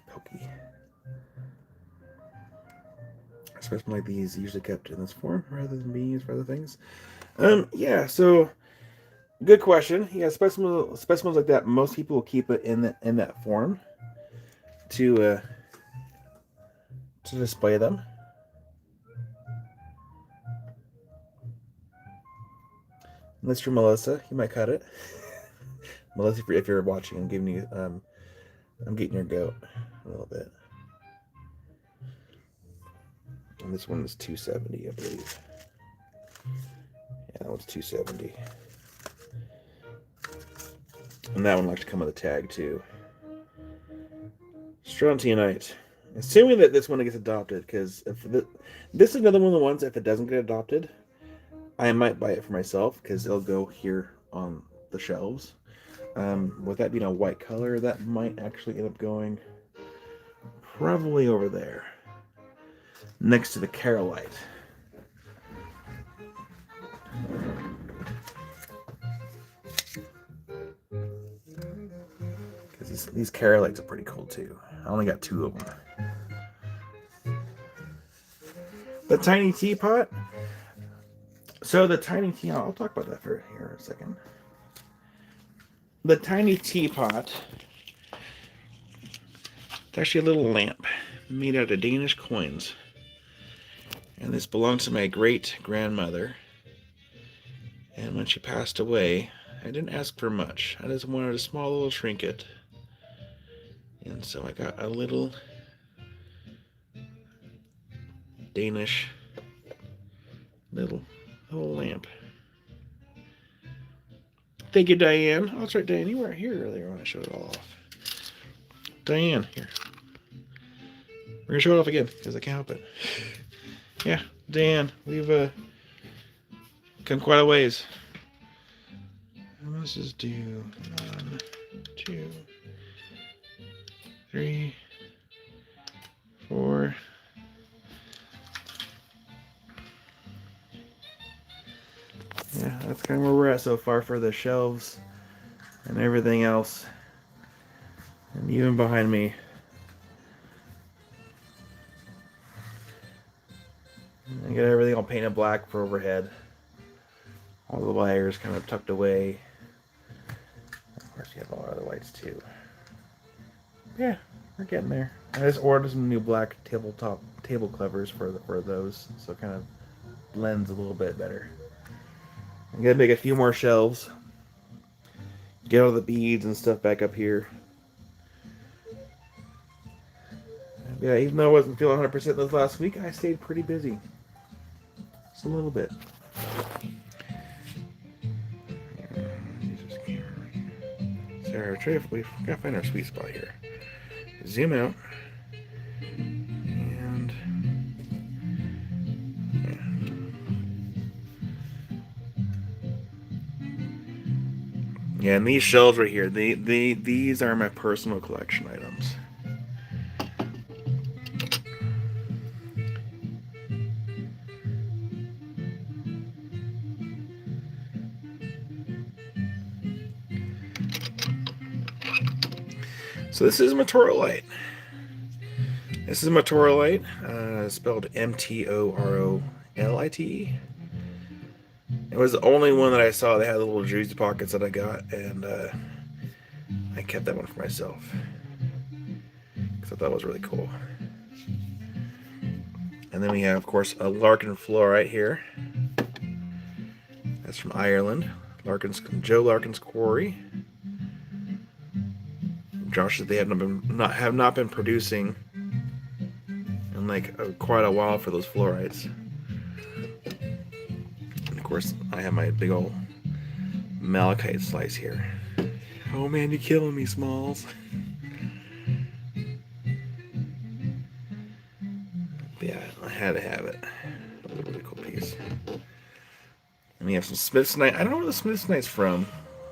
Pokey. A specimen like these usually kept in this form rather than being used for other things. Yeah. So. Good question. Yeah, specimens like that, most people will keep it in that form to display them. Unless you're Melissa, you might cut it. Melissa, if you're watching, I'm giving you I'm getting your goat a little bit. And this one is 270, I believe. Yeah, that one's 270. And that one likes to come with a tag too. Strontianite. Assuming that this one gets adopted, because this is another one of the ones, if it doesn't get adopted, I might buy it for myself, because it'll go here on the shelves. With that being a white color, that might actually end up going probably over there. next to the Carolite. Because these Carolites are pretty cool too. I only got 2 of them. The tiny teapot. So the tiny teapot, I'll talk about that for here in a second. The tiny teapot, it's actually a little lamp made out of Danish coins. And this belongs to my great grandmother. And when she passed away, I didn't ask for much. I just wanted a small little trinket. And so I got a little Danish little lamp. Thank you, Diane. Oh, that's right, Diane. You weren't here earlier when I showed it all off. Diane, here. We're going to show it off again because I can't help it. Yeah, Diane, we've come quite a ways. And this is due 1, 2, 3, 4. Yeah, that's kind of where we're at so far for the shelves and everything else. And even behind me. I got everything all painted black for overhead. All the wires kind of tucked away. Of course, you have all other lights too. Yeah, we're getting there. I just ordered some new black table covers for those, so it kind of blends a little bit better. I'm gonna make a few more shelves. Get all the beads and stuff back up here. Yeah, even though I wasn't feeling 100% this last week, I stayed pretty busy. Just a little bit. Sarah, we've got to find our sweet spot here. Zoom out. And yeah, and these shelves right here, these are my personal collection items. So this is Motorolite. This is Motorolite, spelled M-T-O-R-O-L-I-T-E. It was the only one that I saw that had the little juicy pockets that I got, and I kept that one for myself because I thought it was really cool. And then we have, of course, a Larkin fluorite here. That's from Ireland. Joe Larkin's quarry. Josh said they have not been producing in like quite a while for those fluorites. And of course, I have my big old malachite slice here. Oh man, you're killing me, Smalls. Yeah, I had to have it. It was a really cool piece. And we have some Smithsonite. I don't know where the Smithsonite's from.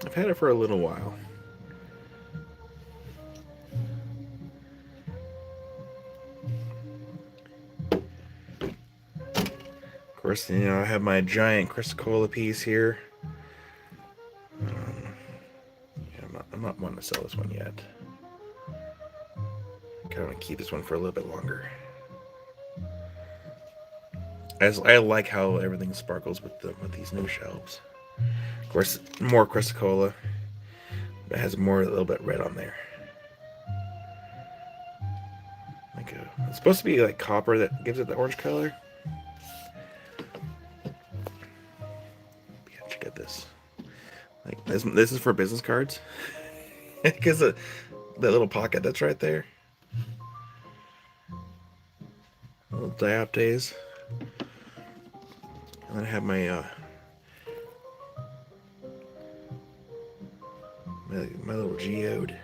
I've had it for a little while. Of course, you know, I have my giant Chrysocolla piece here. I'm not wanting to sell this one yet. I kind of want to keep this one for a little bit longer. I like how everything sparkles with these new shelves. Of course, more Chrysocolla. It has a little bit red on there. It's supposed to be like copper that gives it the orange color. Yeah, check out this. Like this is for business cards. Because that little pocket that's right there. Little dioptase. And then I have my my little geode.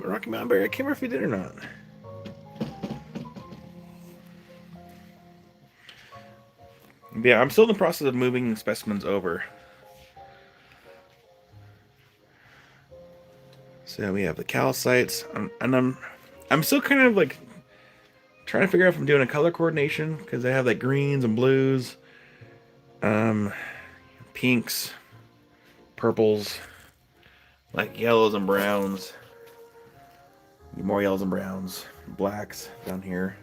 Rocky Mountain Berry. I can't remember if you did or not. Yeah, I'm still in the process of moving specimens over. So we have the calcites, and I'm still kind of like trying to figure out if I'm doing a color coordination because I have like greens and blues, um, pinks, purples, like yellows and browns, more yellows and browns, blacks down here.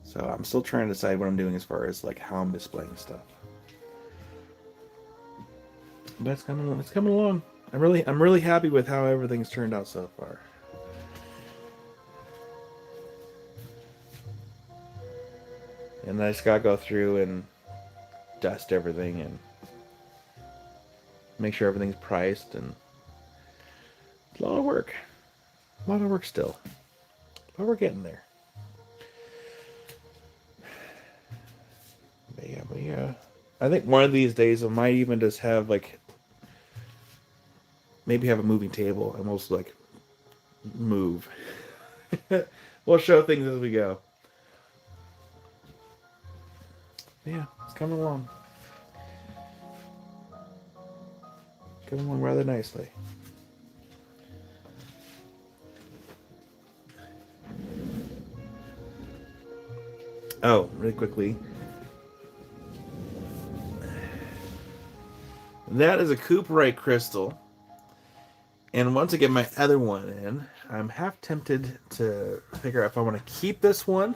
So I'm still trying to decide what I'm doing as far as like how I'm displaying stuff. But it's coming along. I'm really happy with how everything's turned out so far. And I just gotta go through and dust everything and make sure everything's priced, and it's a lot of work. A lot of work still. But we're getting there. But yeah. I think one of these days I might even just have like maybe have a moving table and we'll just like move. We'll show things as we go. Yeah, it's coming along. Coming along rather nicely. Oh, really quickly. That is a Cooperite crystal. And once I get my other one in, I'm half tempted to figure out if I want to keep this one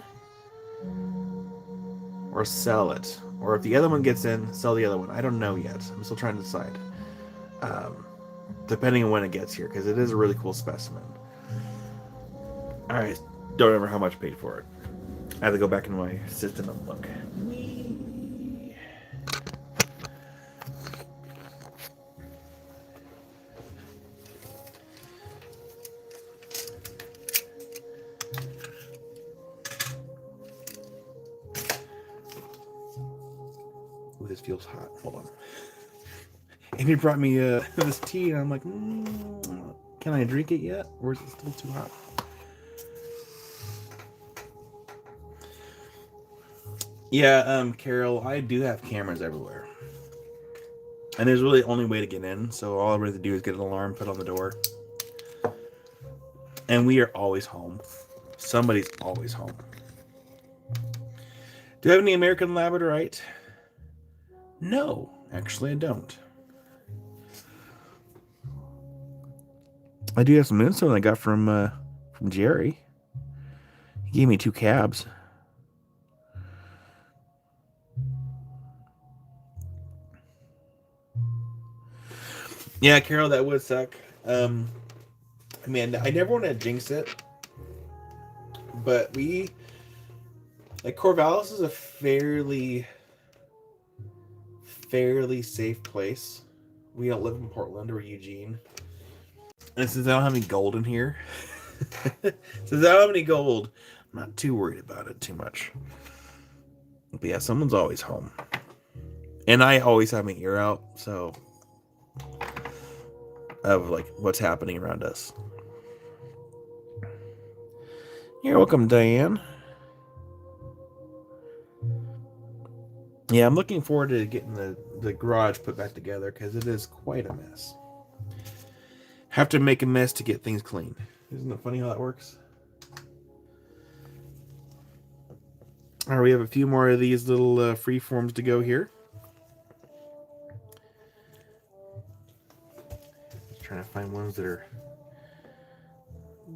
or sell it. Or if the other one gets in, sell the other one. I don't know yet. I'm still trying to decide. Depending on when it gets here, because it is a really cool specimen. I don't remember how much I paid for it. I have to go back in my system and look. Ooh, this feels hot. Hold on. Amy brought me this tea, and I'm like, can I drink it yet? Or is it still too hot? Yeah, Carol, I do have cameras everywhere. And there's really only way to get in, so all I really have to do is get an alarm put on the door. And we are always home. Somebody's always home. Do you have any American Labradorite? No, actually I don't. I do have some moonstone I got from Jerry. He gave me 2 cabs. Yeah, Carol, that would suck. I mean, I never want to jinx it, but Corvallis is a fairly safe place. We don't live in Portland or Eugene. And since I don't have any gold in here, since I don't have any gold, I'm not too worried about it too much. But yeah, someone's always home. And I always have my ear out, so of like what's happening around us. You're welcome, Diane. Yeah, I'm looking forward to getting the garage put back together because it is quite a mess. Have to make a mess to get things clean. Isn't it funny how that works? All right, we have a few more of these little free forms to go here. Just trying to find ones that are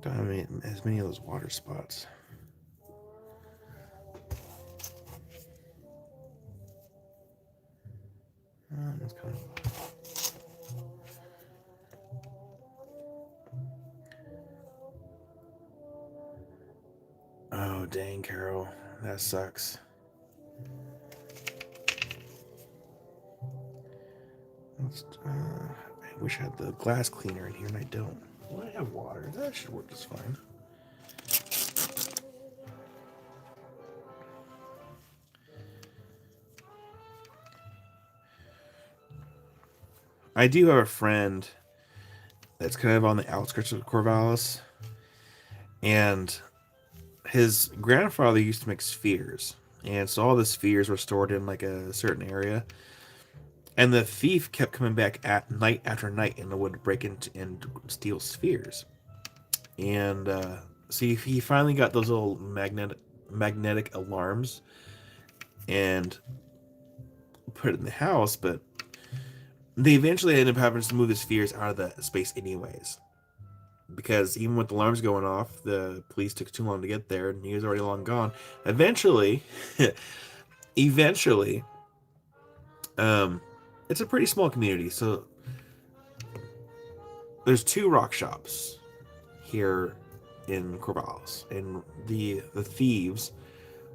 don't have as many of those water spots. That's kind of... Oh, dang, Carol. That sucks. I wish I had the glass cleaner in here, and I don't. Well, I have water. That should work just fine. I do have a friend that's kind of on the outskirts of Corvallis, and his grandfather used to make spheres, and so all the spheres were stored in like a certain area, And the thief kept coming back at night after night and would break into and steal spheres. And so he finally got those little magnetic alarms and put it in the house, but they eventually ended up having to move the spheres out of the space anyways. Because even with the alarms going off, the police took too long to get there, and he was already long gone. Eventually, eventually, it's a pretty small community, so there's 2 rock shops here in Corvallis, and the thieves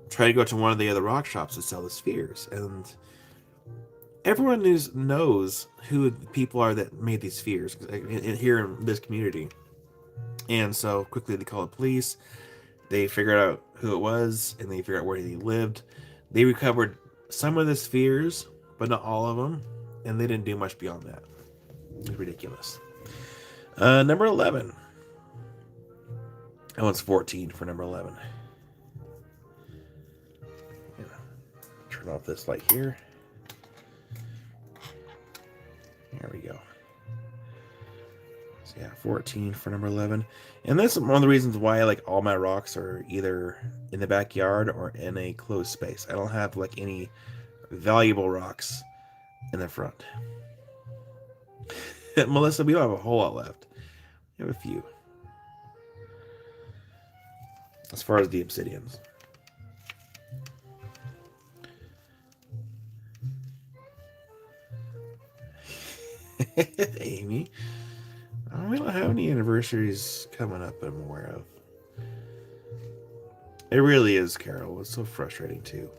try to go to one of the other rock shops to sell the spheres, and everyone knows who the people are that made these spheres here in this community. And so quickly they call the police. They figured out who it was, and they figured out where he lived. They recovered some of the spheres, but not all of them, and they didn't do much beyond that. It's ridiculous. Number 11. That one's 14 for number 11. Turn off this light here. There we go. So yeah, 14 for number 11. And that's one of the reasons why I like all my rocks are either in the backyard or in a closed space. I don't have like any valuable rocks in the front. Melissa, we don't have a whole lot left. We have a few. As far as the obsidians. Amy. We don't have any anniversaries coming up I'm aware of. It really is, Carol. It's so frustrating, too.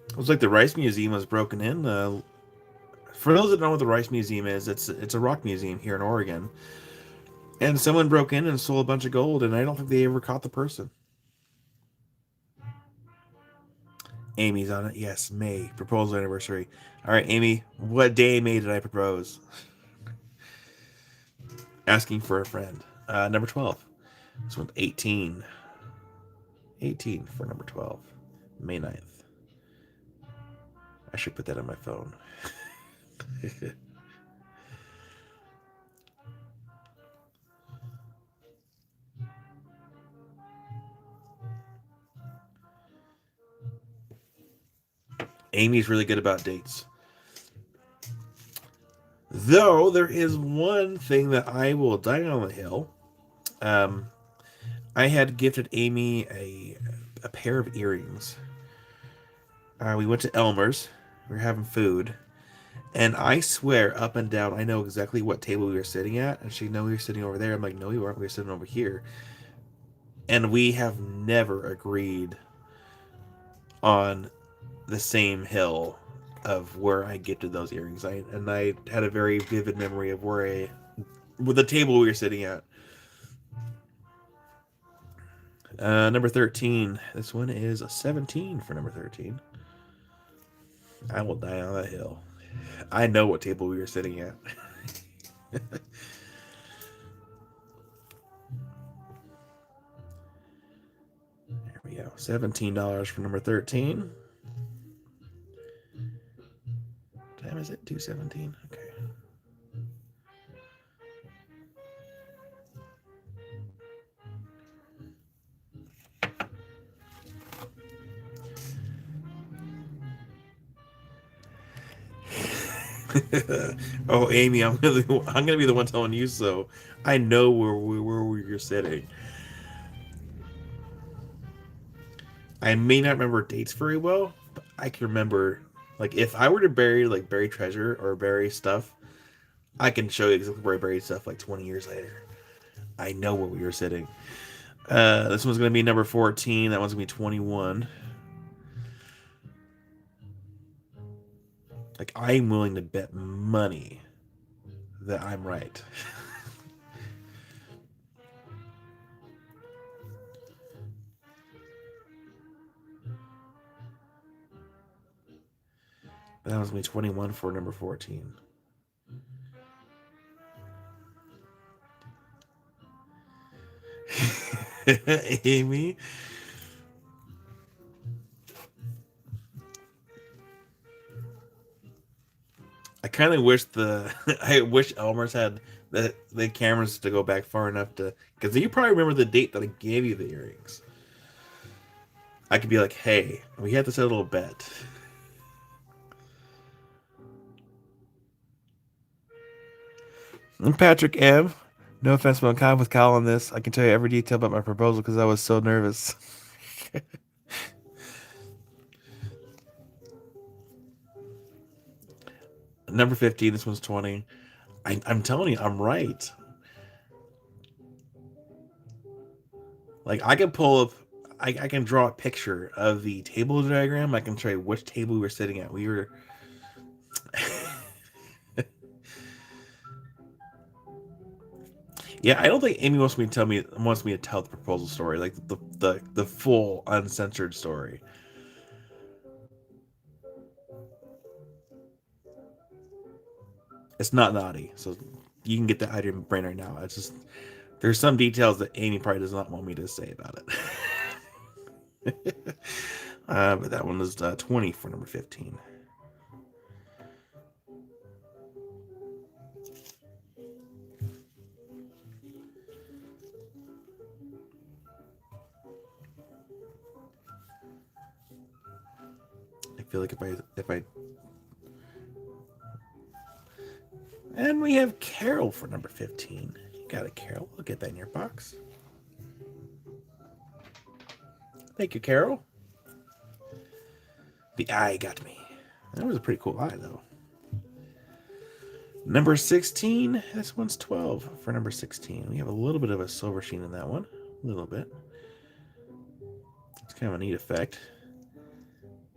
It was like the Rice Museum was broken in. For those that don't know what the Rice Museum is, it's a rock museum here in Oregon. And someone broke in and stole a bunch of gold, and I don't think they ever caught the person. Amy's on it. Yes, May. Proposal anniversary. All right, Amy, what day in May did I propose? Asking for a friend. Number 12. This one's 18. 18 for number 12. May 9th. I should put that on my phone. Amy's really good about dates. Though there is one thing that I will die on the hill. I had gifted Amy a pair of earrings. We went to Elmer's. We were having food. And I swear up and down, I know exactly what table we were sitting at. And she know we were sitting over there. I'm like, no, we weren't. We were sitting over here. And we have never agreed on the same hill of where I gifted those earrings. I had a very vivid memory of with the table we were sitting at. Number 13. This one is a 17 for number 13. I will die on that hill. I know what table we were sitting at. There we go. $17 for number 13. What time is it? 2:17. Okay. Oh, Amy, I'm gonna be the one telling you so. I know where you're sitting. I may not remember dates very well, but I can remember, like, if I were to bury treasure or bury stuff, I can show you exactly where I buried stuff like 20 years later. I know where we were sitting. This one's gonna be number 14. That one's gonna be 21. Like, I'm willing to bet money that I'm right. That was me 21 for number 14. Amy. I kind of wish I wish Elmer's had the cameras to go back far enough to, because you probably remember the date that I gave you the earrings. I could be like, hey, we had to set a little bet. I'm Patrick M. No offense, but I'm kind of with Kyle on this. I can tell you every detail about my proposal because I was so nervous. Number 15, this one's 20. I'm telling you, I'm right. Like, I can pull up, I can draw a picture of the table diagram. I can show you which table we were sitting at. We were. Yeah, I don't think Amy wants me to tell the proposal story, like the full uncensored story. It's not naughty, so you can get that out of your brain right now. It's just there's some details that Amy probably does not want me to say about it. But that one was 20 for number 15. I feel like if I and we have Carol for number 15. You got it, Carol. We'll get that in your box. Thank you, Carol. The eye got me. That was a pretty cool eye, though. Number 16. This one's 12 for number 16. We have a little bit of a silver sheen in that one. A little bit. It's kind of a neat effect.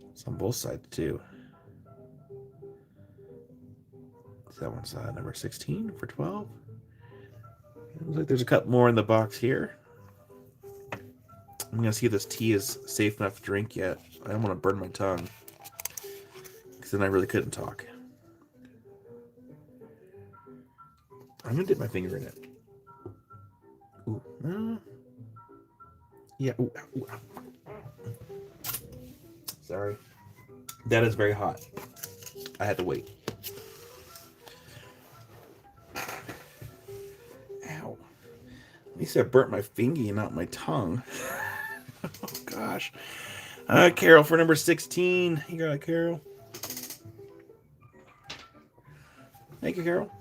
It's on both sides, too. So that one's number 16 for 12. It looks like there's a couple more in the box here. I'm going to see if this tea is safe enough to drink yet. I don't want to burn my tongue, because then I really couldn't talk. I'm going to dip my finger in it. Ooh. Yeah. Ooh, ooh. Sorry. That is very hot. I had to wait. Ow. At least I burnt my fingy and not my tongue. Oh, gosh. Carol for number 16. You got it, Carol. Thank you, Carol.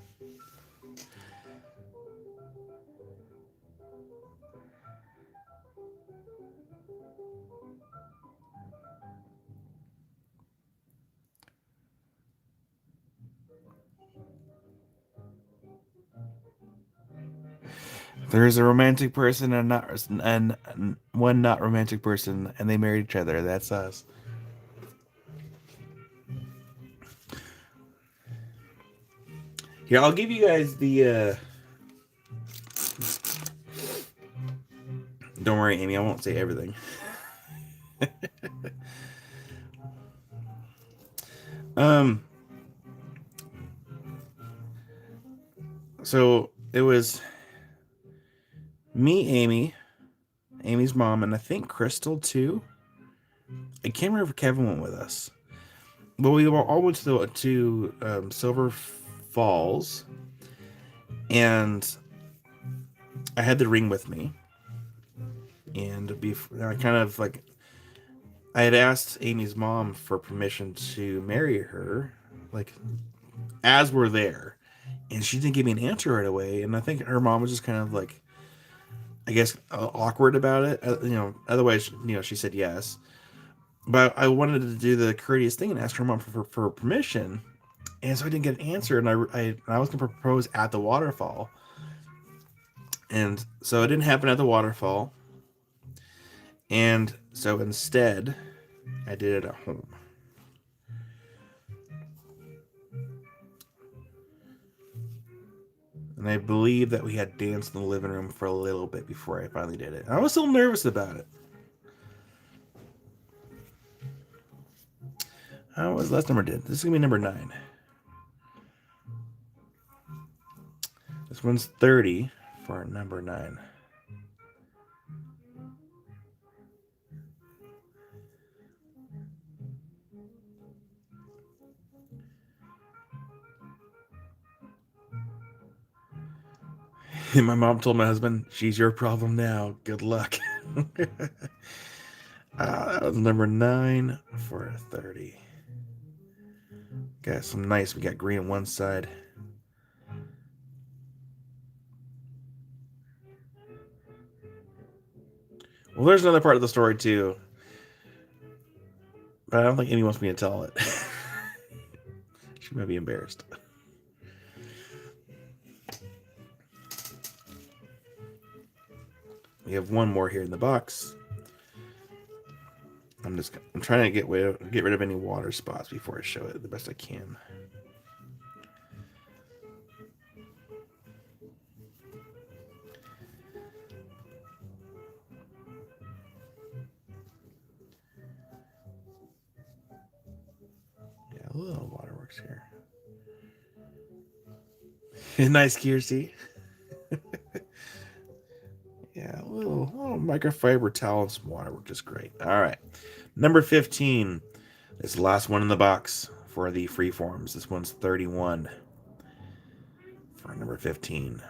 There is a romantic person and one not romantic person, and they married each other. That's us. Here, I'll give you guys the. Don't worry, Amy. I won't say everything. So it was me, Amy's mom, and I think Crystal too. I can't remember if Kevin went with us, but we all went to Silver Falls, and I had the ring with me, and I kind of like I had asked Amy's mom for permission to marry her, like as we're there, and she didn't give me an answer right away, and I think her mom was just kind of like, I guess, awkward about it. Otherwise, she said yes. But I wanted to do the courteous thing and ask her mom for permission, and so I didn't get an answer. And I was going to propose at the waterfall, and so it didn't happen at the waterfall. And so instead, I did it at home. And I believe that we had danced in the living room for a little bit before I finally did it. I was still nervous about it. What was the last number did? This is going to be number 9. This one's 30 for number 9. My mom told my husband, "She's your problem now. Good luck." That was number 9 for a 30. Got some nice. We got green on one side. Well, there's another part of the story too, but I don't think anyone wants me to tell it. She might be embarrassed. We have one more here in the box. I'm trying to get rid of any water spots before I show it the best I can. Yeah, a little waterworks here. Nice, Kiersey. Yeah, a little microfiber towel and some waterwork, just great. All right, number 15. It's the last one in the box for the freeforms. This one's 31 for number 15.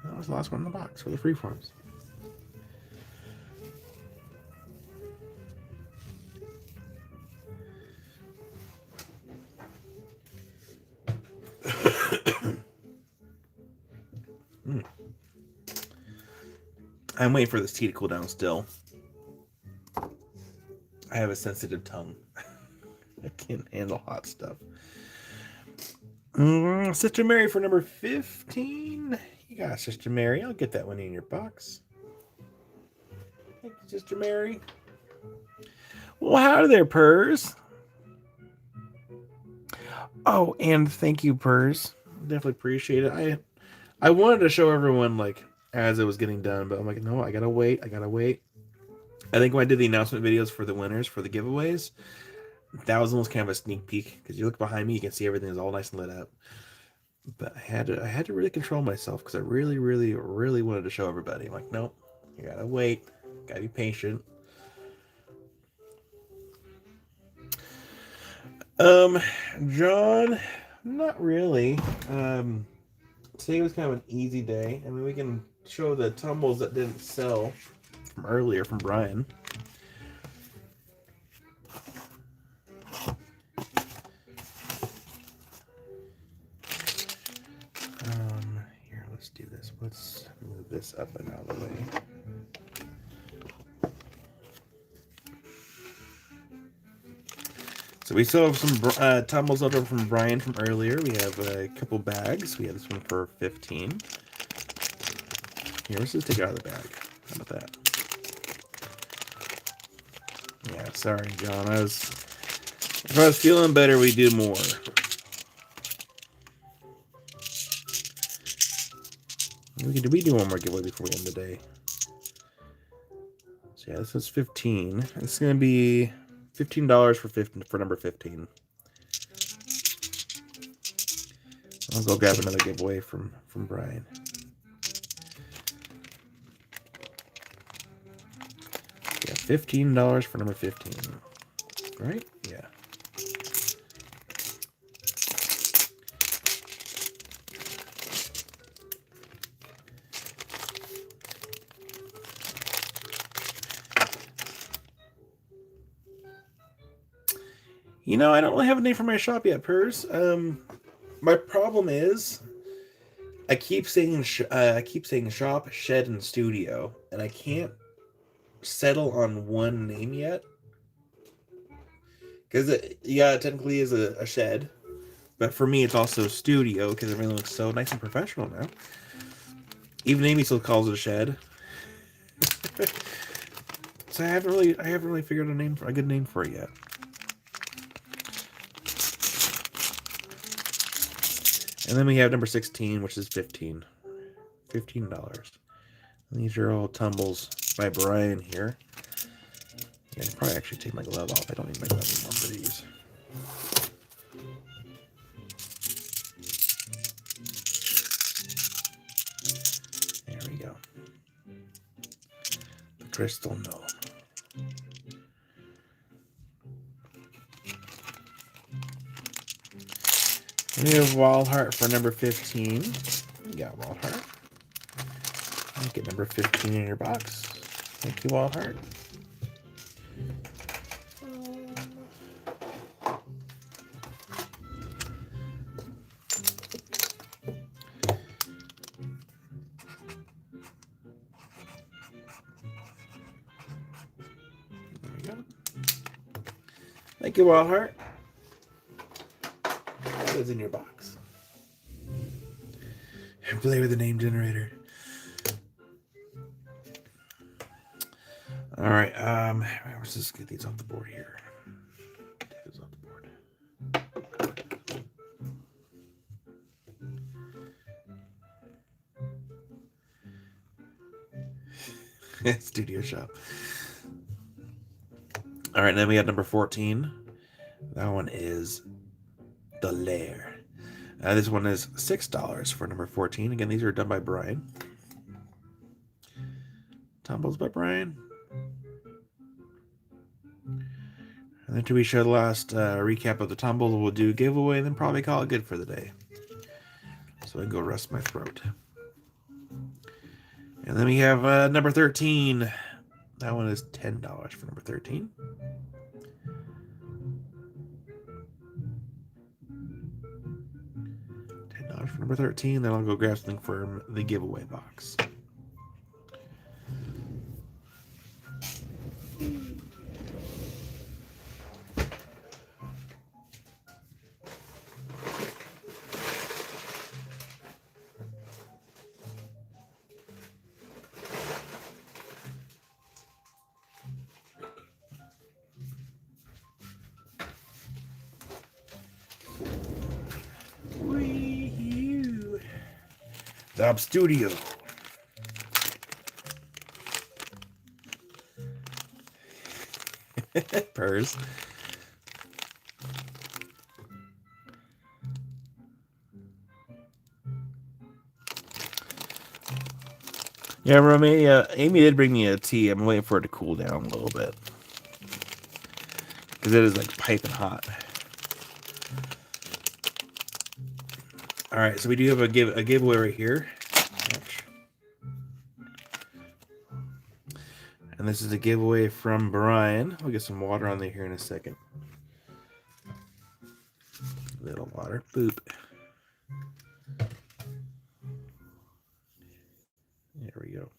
That was the last one in the box for the freeforms. I'm waiting for this tea to cool down still. I have a sensitive tongue. I can't handle hot stuff. Sister Mary for number 15. You got Sister Mary. I'll get that one in your box. Thank you, Sister Mary. Well, howdy there, Purrs. Oh, and thank you, Purrs. Definitely appreciate it. I wanted to show everyone like as it was getting done, but I'm like, no, I gotta wait. I think when I did the announcement videos for the winners for the giveaways, that was almost kind of a sneak peek because you look behind me, you can see everything is all nice and lit up. But I had to really control myself because I really, really, really wanted to show everybody. I'm like, nope, you gotta wait, gotta be patient. John, not really. Today was kind of an easy day. I mean, we can show the tumbles that didn't sell from earlier from Brian. Here, let's do this. Let's move this up and out of the way. So we still have some tumbles over from Brian from earlier. We have a couple bags. We have this one for 15. Here, let's just take it out of the bag. How about that? Yeah, sorry, John. If I was feeling better, we do more. We do one more giveaway before we end the day. So yeah, this is 15. It's gonna be $15 for number 15. I'll go grab another giveaway from Brian. Yeah, $15 for number 15. Right? Yeah. You know, I don't really have a name for my shop yet, Purrs. My problem is I keep saying shop, shed, and studio, and I can't settle on one name yet. Because it technically is a shed, but for me it's also studio because everything looks so nice and professional now. Even Amy still calls it a shed. So I haven't really figured a good name for it yet. And then we have number 16, which is 15. $15. And these are all tumbles by Brian here. Yeah, I can probably actually take my glove off. I don't need my glove anymore for these. There we go. The Crystal Gnome. We have Wild Heart for number 15. We got Wild Heart. Get number 15 in your box. Thank you, Wild Heart. There we go. Thank you, Wild Heart. What is in your box? Play with the name generator. All right. Let's just get these off the board here. Take those off the board. Studio Shop. All right, then we have number 14. That one is The Lair. This one is $6 for number 14. Again, these are done by Brian. Tumbles by Brian. And then, till we show the last recap of the tumbles, we'll do a giveaway and then probably call it good for the day. So I can go rest my throat. And then we have number 13. That one is $10 for number 13. $10 for number 13. Then I'll go grab something from the giveaway box. Dob Studio. Purrs. Yeah, Romania. Amy did bring me a tea. I'm waiting for it to cool down a little bit because it is like piping hot. All right, so we do have a giveaway right here. And this is a giveaway from Brian. We'll get some water on there here in a second. Little water. Boop. There we go.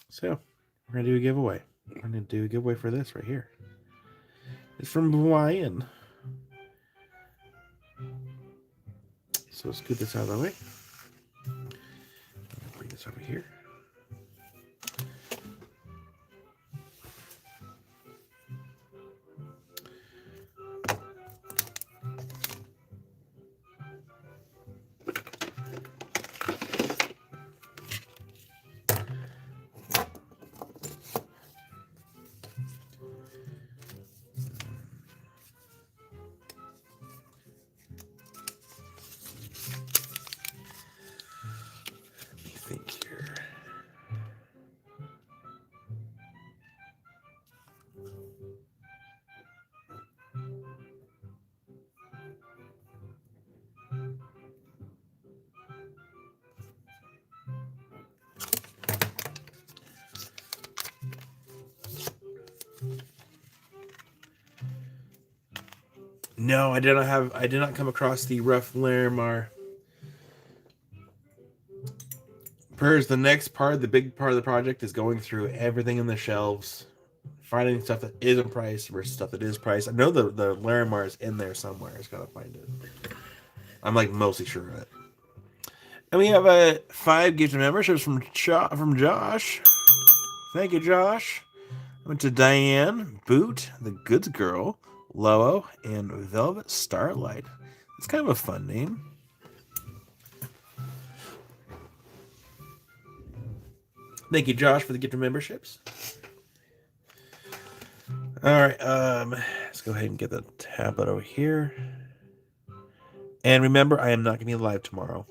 So, we're going to do a giveaway. We're going to do a giveaway for this right here. It's from Brian. So let's scoot this out of the way. Bring this over here. No, I did not come across the rough Larimar. Purrs, the next part, the big part of the project is going through everything in the shelves, finding stuff that isn't priced versus stuff that is priced. I know the Larimar is in there somewhere. I just gotta find it. I'm like mostly sure of it. And we have 5 gift memberships from Josh. Thank you, Josh. I went to Diane, Boot, the Goods Girl, Lowell, and Velvet Starlight. It's kind of a fun name. Thank you, Josh, for the gift of memberships. All right, let's go ahead and get the tablet over here. And remember, I am not going to be live tomorrow.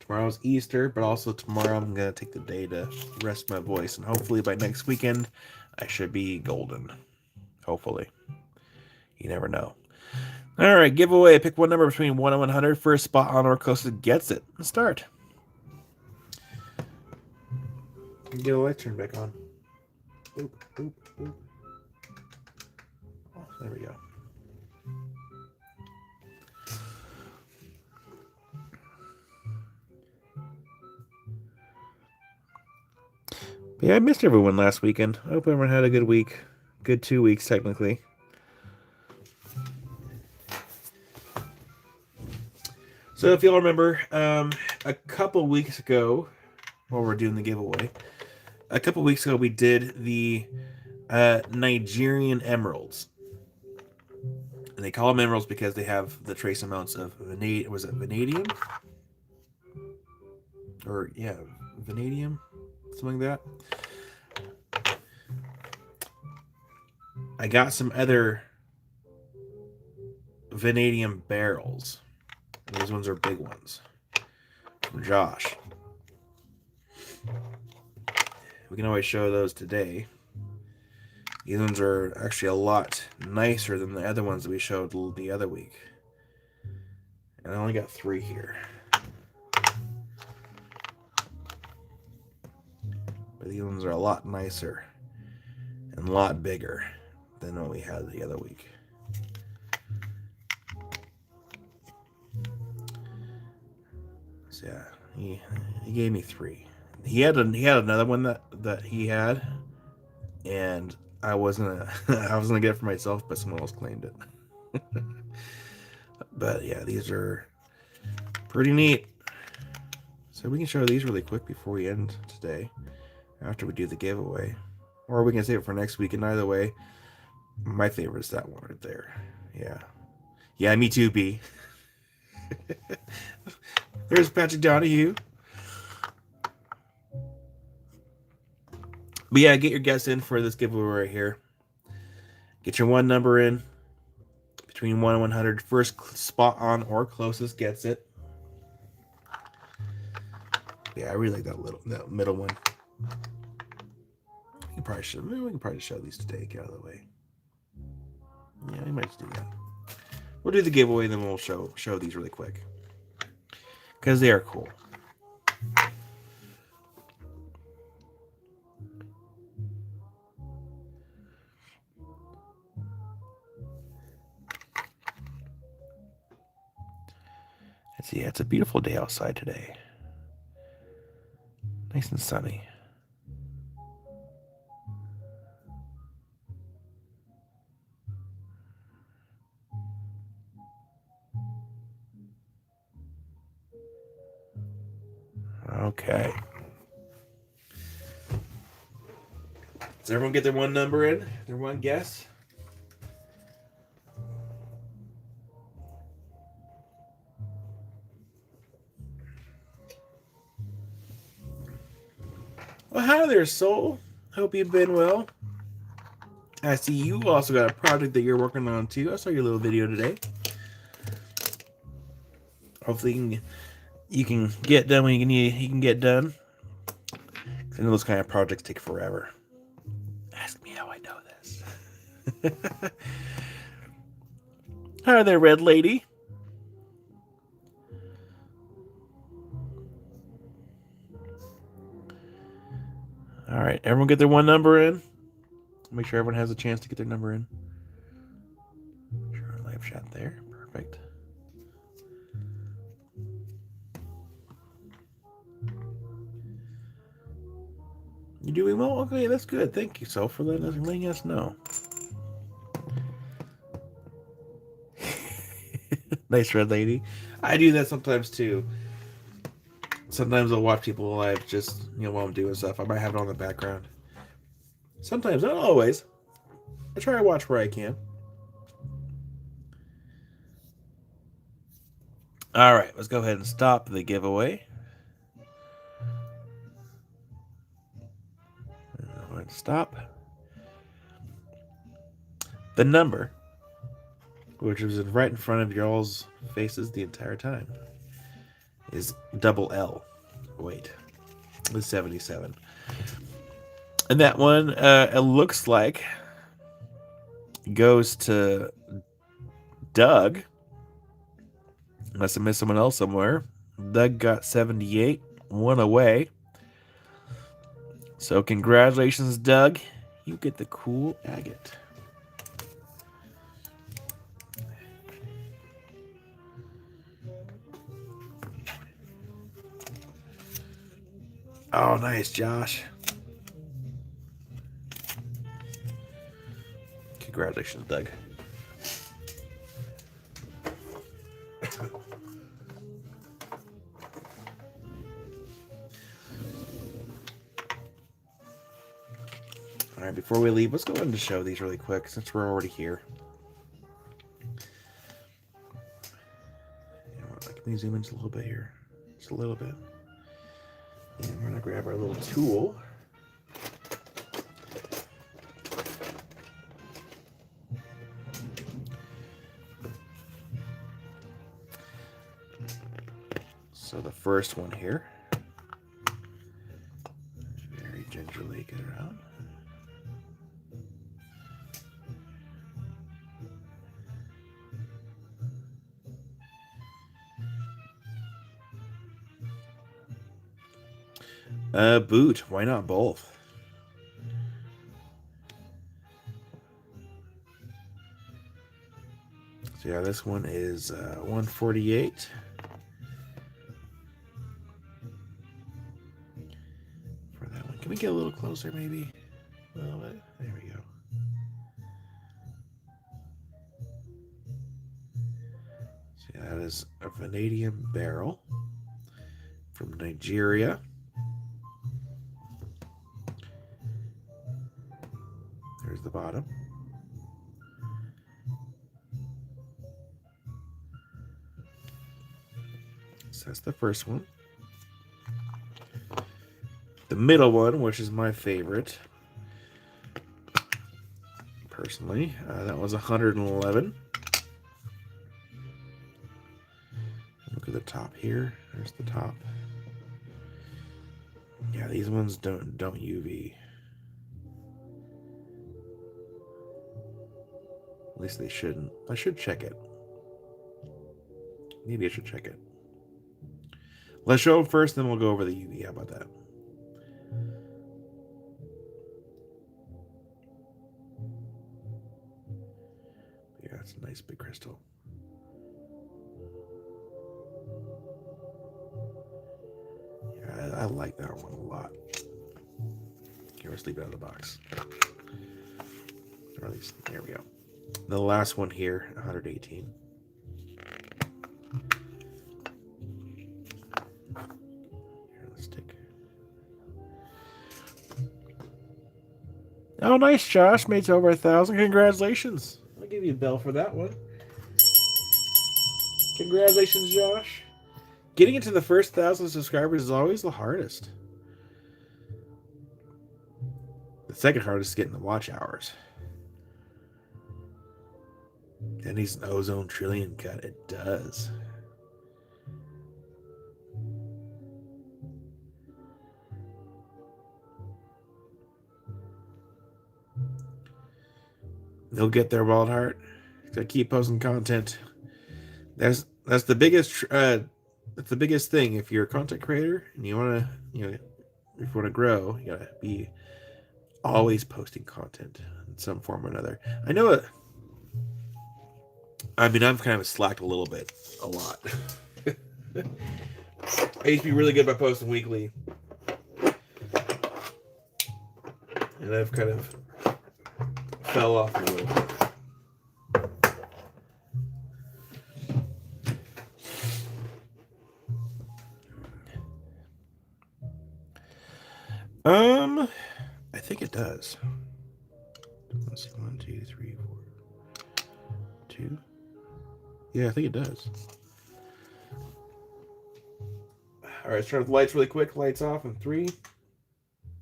Tomorrow's Easter, but also tomorrow I'm going to take the day to rest my voice. And hopefully by next weekend, I should be golden. Hopefully. You never know. All right, giveaway. Pick one number between 1 and 100. First spot on or closest gets it. Let's start. Get the light turned back on. Boop, boop, boop. Oh, there we go. But yeah, I missed everyone last weekend. I hope everyone had a good week. Good 2 weeks, technically. So if y'all remember, a couple weeks ago, while we're doing the giveaway, a couple weeks ago we did the Nigerian emeralds. And they call them emeralds because they have the trace amounts of vanadium. Was it vanadium? Or, yeah, vanadium? Something like that. I got some other vanadium barrels. These ones are big ones. From Josh. We can always show those today. These ones are actually a lot nicer than the other ones that we showed the other week. And I only got 3 here. But these ones are a lot nicer and a lot bigger than what we had the other week. So yeah, he gave me 3. He had another one that he had, and I was gonna get it for myself, but someone else claimed it. But yeah, these are pretty neat. So we can show these really quick before we end today, after we do the giveaway, or we can save it for next week. And either way, my favorite is that one right there. Yeah, me too, B. There's Patrick Donahue. But yeah, get your guess in for this giveaway right here. Get your one number in between 1 and 100. First spot on or closest gets it. Yeah, I really like that middle one. We can probably show these today. Get out of the way. Yeah, we might just do that. We'll do the giveaway, then we'll show these really quick because they are cool. See, it's a beautiful day outside today. Nice and sunny. Okay. Does everyone get their one number in? Their one guess? Well, hi there, Soul. Hope you've been well. I see you also got a project that you're working on too. I saw your little video today. Hopefully you can get done when you can get done. I know those kind of projects take forever. Ask me how I know this. Hi there, Red Lady. All right, everyone get their one number in. Make sure everyone has a chance to get their number in. Sure, live chat there. Perfect. You doing well? Okay, that's good. Thank you, so for letting us know. Nice, Red Lady. I do that sometimes too. Sometimes I'll watch people live just while I'm doing stuff. I might have it on the background. Sometimes, not always. I try to watch where I can. All right, let's go ahead and stop the giveaway. Go ahead and stop. The number, which was right in front of y'all's faces the entire time, is double L. Wait, it's 77. And that one, it looks like, goes to Doug. Must have missed someone else somewhere. Doug got 78, one away. So congratulations, Doug. You get the cool agate. Oh, nice, Josh. Congratulations, Doug. All right, before we leave, let's go ahead and show these really quick since we're already here. Can we zoom in just a little bit here? Just a little bit. And we're going to grab our little tool. So the first one here. Very gingerly get it out. Boot. Why not both? So yeah, this one is 148. For that one. Can we get a little closer maybe? A little bit. There we go. So yeah, that is a vanadium barrel from Nigeria. There's the bottom. So that's the first one. The middle one, which is my favorite, personally, that was 111. Look at the top here. There's the top. Yeah, these ones don't UV. At least they shouldn't. I should check it. Maybe I should check it. Let's show them first, then we'll go over the UV. How about that? Yeah, it's a nice big crystal. Yeah, I like that one a lot. Here, let's leave it out of the box. Or at least, there we go. The last one here, 118. Here, let's take. Oh, nice, Josh. Made it over 1,000. Congratulations. I'll give you a bell for that one. Congratulations, Josh. Getting into the first 1,000 subscribers is always the hardest. The second hardest is getting the watch hours. And he's an ozone trillion cut. It does. They'll get there, Bald Heart. Gotta keep posting content. That's the biggest that's the biggest thing. If you're a content creator and you wanna if you wanna grow, you gotta be always posting content in some form or another. I know it. I mean, I've kind of slacked a little bit, a lot. I used to be really good about posting weekly, and I've kind of fell off a little bit. I think it does. Let's see, 1, 2, 3, 4, 2. Yeah, I think it does. All right, let's turn off the lights really quick. Lights off in 3,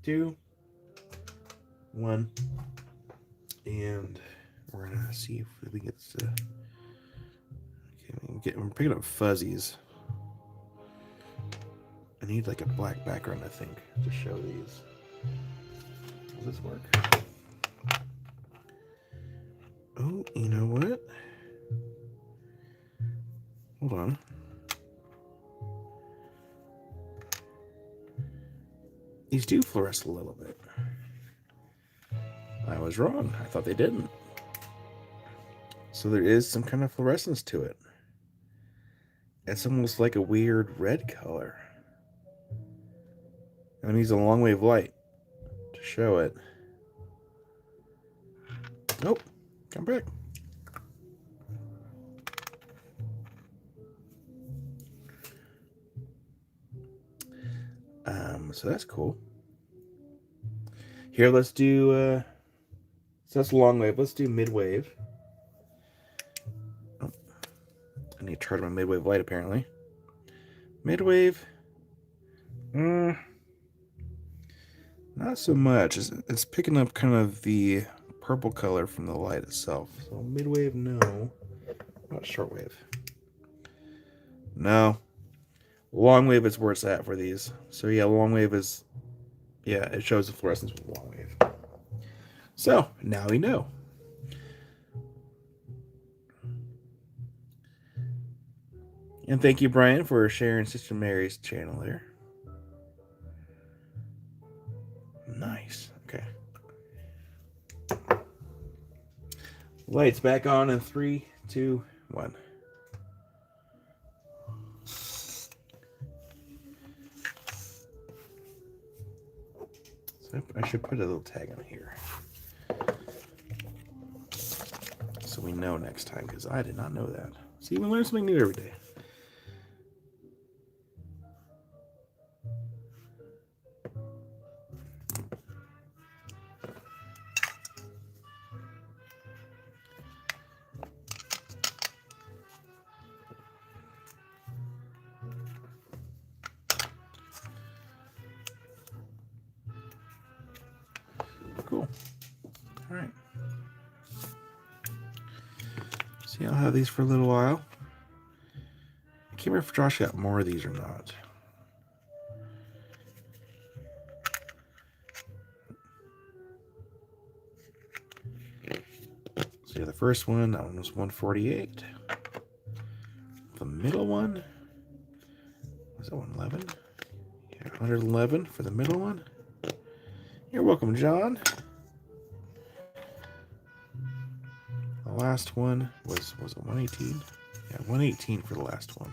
2, 1. And we're gonna see if we can get this. Okay, we're picking up fuzzies. I need like a black background, I think, to show these. Does this work? Oh, you know what? Hold on. These do fluoresce a little bit. I was wrong. I thought they didn't. So there is some kind of fluorescence to it. It's almost like a weird red color. And I'm using a long wave light to show it. Nope. Come back. So that's cool. Here, let's do, so that's long wave. Let's do mid wave. Oh, I need to charge my mid wave light, apparently. Mid wave. Not so much. It's picking up kind of the purple color from the light itself. So mid wave, no. Not short wave. No. Long wave is where it's at for these. So yeah, long wave is, yeah, it shows the fluorescence with long wave. So now we know. And thank you, Brian, for sharing Sister Mary's channel there. Nice. Okay. Lights back on in 3, 2, 1. I should put a little tag on here so we know next time, because I did not know that. See, we learn something new every day. Cool. All right. See, I'll have these for a little while. I can't remember if Josh got more of these or not. So yeah, the first one, that one was 148. The middle one, was that 111? Yeah, 111 for the middle one. You're welcome, John. The last one was it 118? Yeah, 118 for the last one.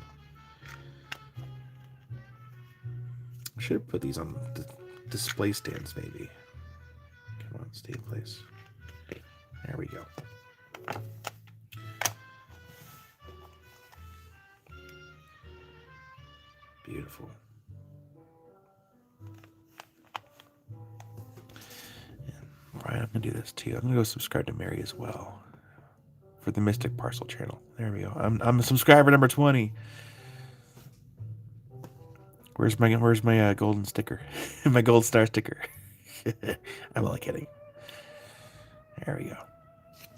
I should have put these on the display stands, maybe. Come on, stay in place. There we go. Beautiful. All right, I'm gonna do this too. I'm gonna go subscribe to Mary as well for the Mystic Parcel channel. There we go. I'm a subscriber number 20. Where's my golden sticker? My gold star sticker. I'm only kidding. There we go.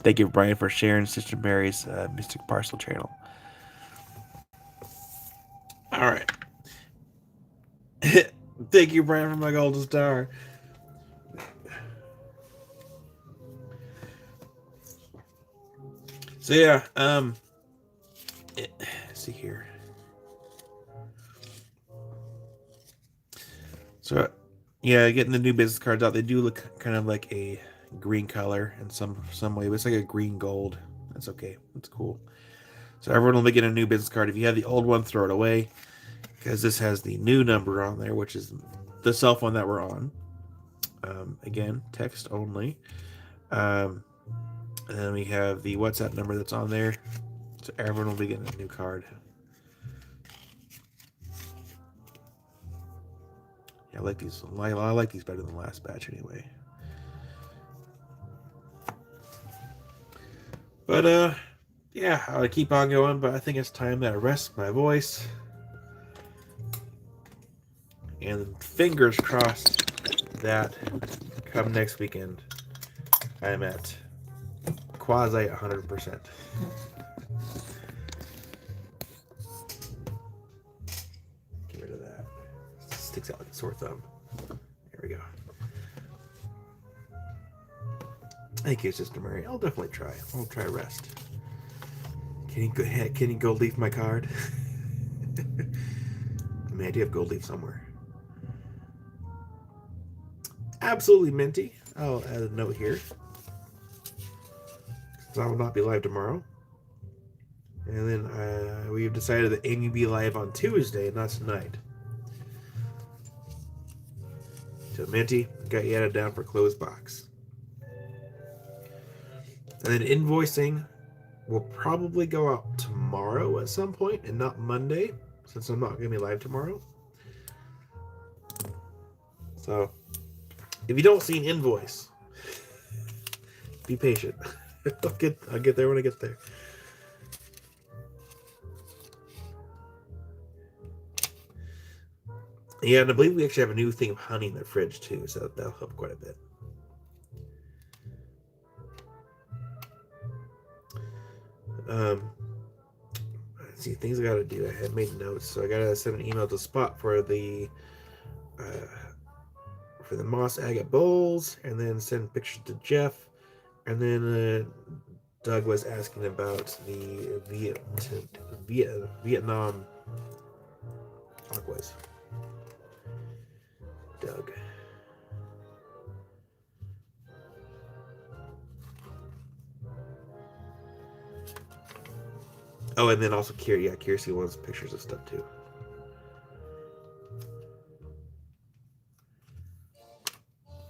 Thank you, Brian, for sharing Sister Mary's Mystic Parcel channel. All right. Thank you, Brian, for my golden star. So yeah, let's see here. So yeah, getting the new business cards out. They do look kind of like a green color in some way, but it's like a green gold. That's okay. That's cool. So everyone will be getting a new business card. If you have the old one, throw it away, because this has the new number on there, which is the cell phone that we're on. Again, text only. And then we have the WhatsApp number that's on there. So everyone will be getting a new card. Yeah, I like these. I like these better than the last batch anyway. But yeah, I'll keep on going, but I think it's time that I rest my voice. And fingers crossed that come next weekend, I'm at quasi 100%. Get rid of that. Sore thumb. There we go. Thank you, Sister Mary. I'll definitely try. I'll try rest. Can you gold leaf my card? I mean, I do have gold leaf somewhere. Absolutely minty. I'll add a note here. I will not be live tomorrow. And then we've decided that Amy will be live on Tuesday, not tonight. So Minty, got you added down for closed box. And then invoicing will probably go out tomorrow at some point and not Monday, since I'm not going to be live tomorrow. So if you don't see an invoice, be patient. I'll get there when I get there. Yeah, and I believe we actually have a new thing of honey in the fridge too, so that'll help quite a bit. Let's see, things I gotta do. I had made notes, so I gotta send an email to Spot for the moss agate bowls, and then send pictures to Jeff, and then Doug was asking about the Vietnam aquas. Doug. Oh, and then also Kirsty wants pictures of stuff too.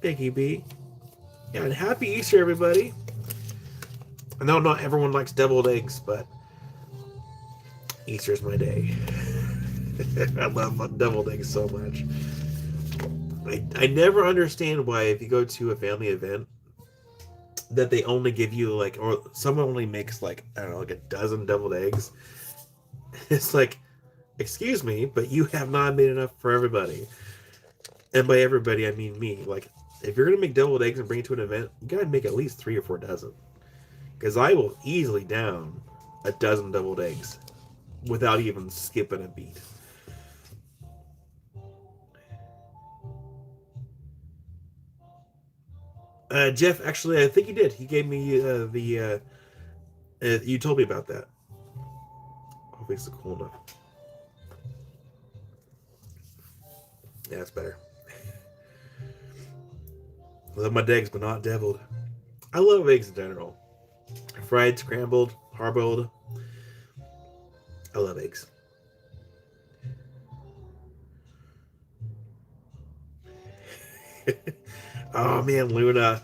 Thank you, B. Yeah, and happy Easter, everybody. I know not everyone likes deviled eggs, but Easter's my day. I love deviled eggs so much. I never understand why, if you go to a family event, that they only give you like, or someone only makes like, I don't know, like a dozen deviled eggs. It's like, excuse me, but you have not made enough for everybody. And by everybody, I mean me. Like, if you're going to make deviled eggs and bring it to an event, you got to make at least 3 or 4 dozen. Because I will easily down a dozen deviled eggs without even skipping a beat. Jeff, actually, I think he did. He gave me you told me about that. Hopefully it's cool enough. Yeah, it's better. Love my eggs, but not deviled. I love eggs in general. Fried, scrambled, hard-boiled. I love eggs. Oh man, Luna.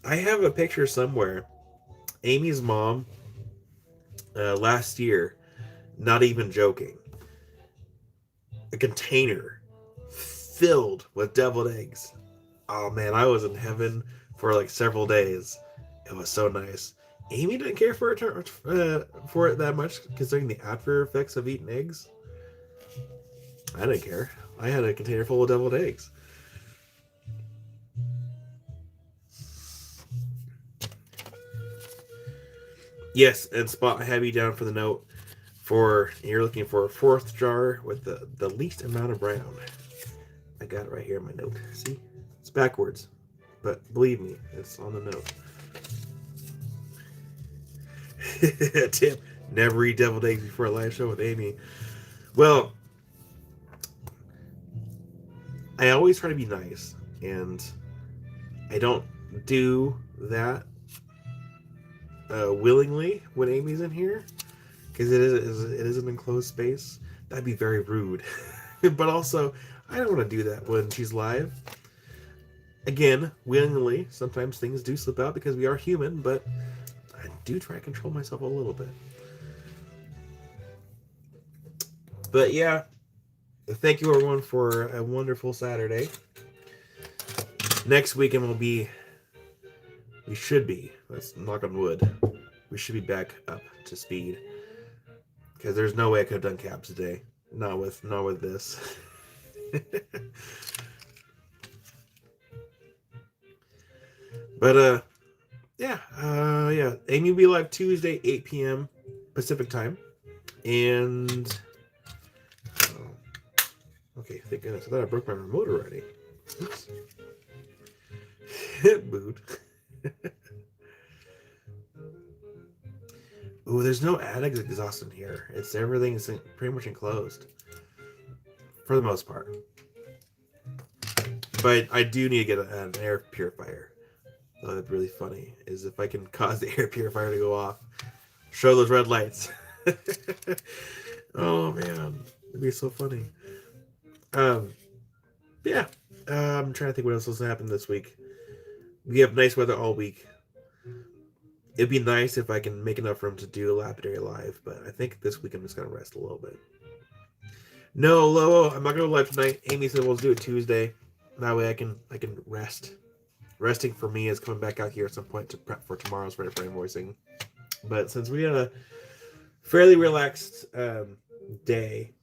I have a picture somewhere. Amy's mom, last year, not even joking, a container filled with deviled eggs. Oh man, I was in heaven for like several days. It was so nice. Amy didn't care for it that much, considering the after effects of eating eggs. I didn't care. I had a container full of deviled eggs. Yes, and Spot, I have you down for the note for, you're looking for a 4th jar with the least amount of brown. I got it right here in my note. See? It's backwards. But believe me, it's on the note. Tip, never eat deviled eggs before a live show with Amy. Well, I always try to be nice, and I don't do that willingly when Amy's in here, because it is an enclosed space. That'd be very rude. But also, I don't want to do that when she's live. Again, willingly. Sometimes things do slip out because we are human, but I do try to control myself a little bit. But yeah, thank you everyone for a wonderful Saturday. Next weekend we should be, let's knock on wood, we should be back up to speed. Because there's no way I could have done cabs today. Not with this. But yeah. Amy will be live Tuesday, 8 p.m. Pacific time. And Okay, thank goodness. I thought I broke my remote already. Oops. Boot. Ooh, there's no attic exhaust in here. Everything's pretty much enclosed. For the most part. But I do need to get an air purifier. That'd be really funny. Is if I can cause the air purifier to go off. Show those red lights. Oh man. It'd be so funny. Yeah. I'm trying to think what else has happened this week. We have nice weather all week. It'd be nice if I can make enough room to do a Lapidary live, but I think this week I'm just gonna rest a little bit. No, Lo, I'm not gonna live tonight. Amy said we'll do it Tuesday. That way I can rest. Resting for me is coming back out here at some point to prep for tomorrow's Ready for Invoicing. But since we had a fairly relaxed day,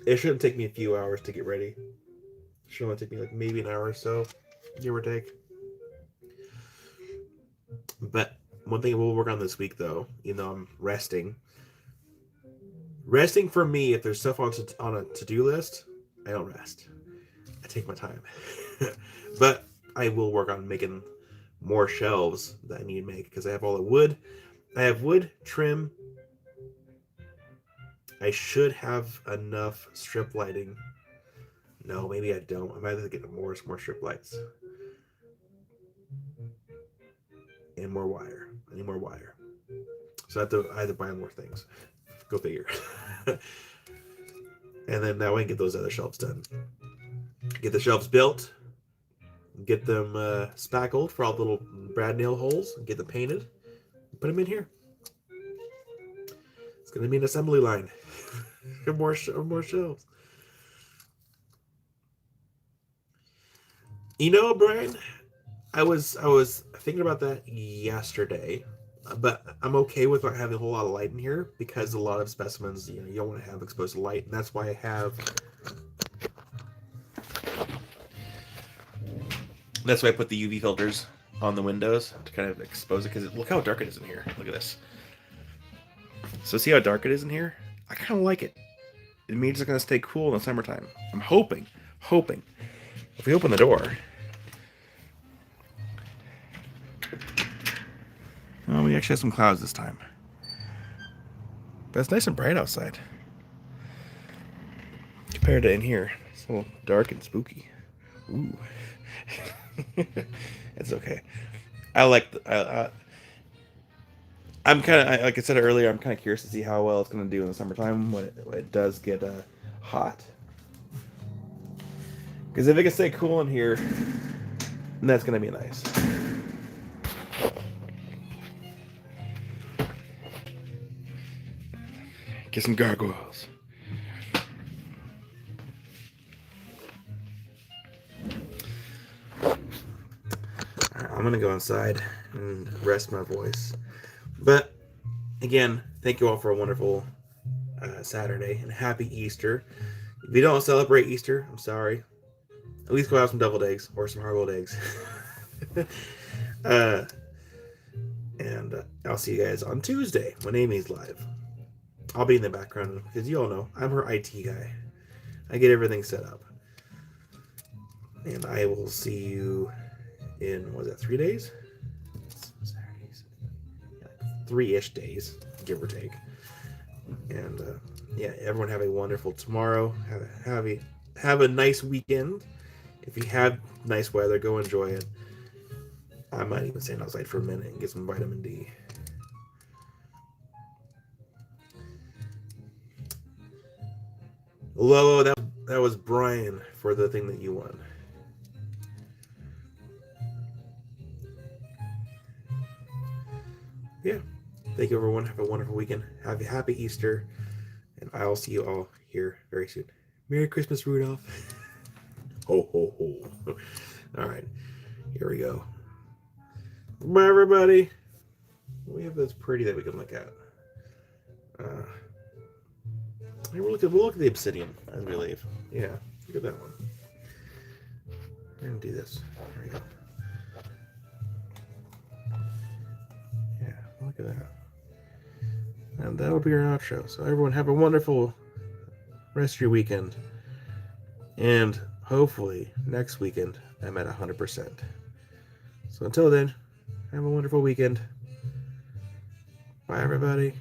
it shouldn't take me a few hours to get ready. It should only take me like maybe an hour or so, give or take. But one thing we'll work on this week, though, I'm resting. Resting for me, if there's stuff on a to-do list, I don't rest. I take my time. But I will work on making more shelves that I need to make because I have all the wood. I have wood, trim. I should have enough strip lighting. No, maybe I don't. I might have to get more strip lights. And more wire. I need more wire. So I have to buy more things. Go figure. And then that way I can get those other shelves done. Get the shelves built. Get them spackled for all the little brad nail holes. Get them painted. Put them in here. It's going to be an assembly line. more shelves. Brian, I was thinking about that yesterday, but I'm okay with not having a whole lot of light in here because a lot of specimens, you don't want to have exposed to light, and that's why I have. That's why I put the UV filters on the windows to kind of expose it. Because look how dark it is in here. Look at this. So see how dark it is in here? I kind of like it. It means it's going to stay cool in the summertime. I'm hoping. If we open the door. Oh, we actually have some clouds this time. But it's nice and bright outside. Compared to in here. It's a little dark and spooky. Ooh. It's okay. I'm kind of, like I said earlier, I'm kind of curious to see how well it's going to do in the summertime when it does get hot. Because if it can stay cool in here, then that's going to be nice. Get some gargoyles. I'm going to go inside and rest my voice. But, again, thank you all for a wonderful Saturday and happy Easter. If you don't celebrate Easter, I'm sorry. At least go have some deviled eggs or some hard-boiled eggs. And I'll see you guys on Tuesday when Amy's live. I'll be in the background because you all know I'm her IT guy. I get everything set up. And I will see you in, 3 days? 3-ish days, give or take. And everyone have a wonderful tomorrow. Have a nice weekend. If you have nice weather, go enjoy it. I might even stand outside for a minute and get some vitamin D. Lolo, that was Brian for the thing that you won. Yeah. Thank you, everyone. Have a wonderful weekend. Have a happy Easter. And I'll see you all here very soon. Merry Christmas, Rudolph. Ho, ho, ho. All right. Here we go. Bye, everybody. We have this pretty that we can look at. We'll look at the obsidian as we leave. Yeah. Look at that one. We're going to do this. There we go. Yeah. Look at that. And that'll be our outro. So everyone have a wonderful rest of your weekend. And hopefully next weekend I'm at 100%. So until then, have a wonderful weekend. Bye, everybody.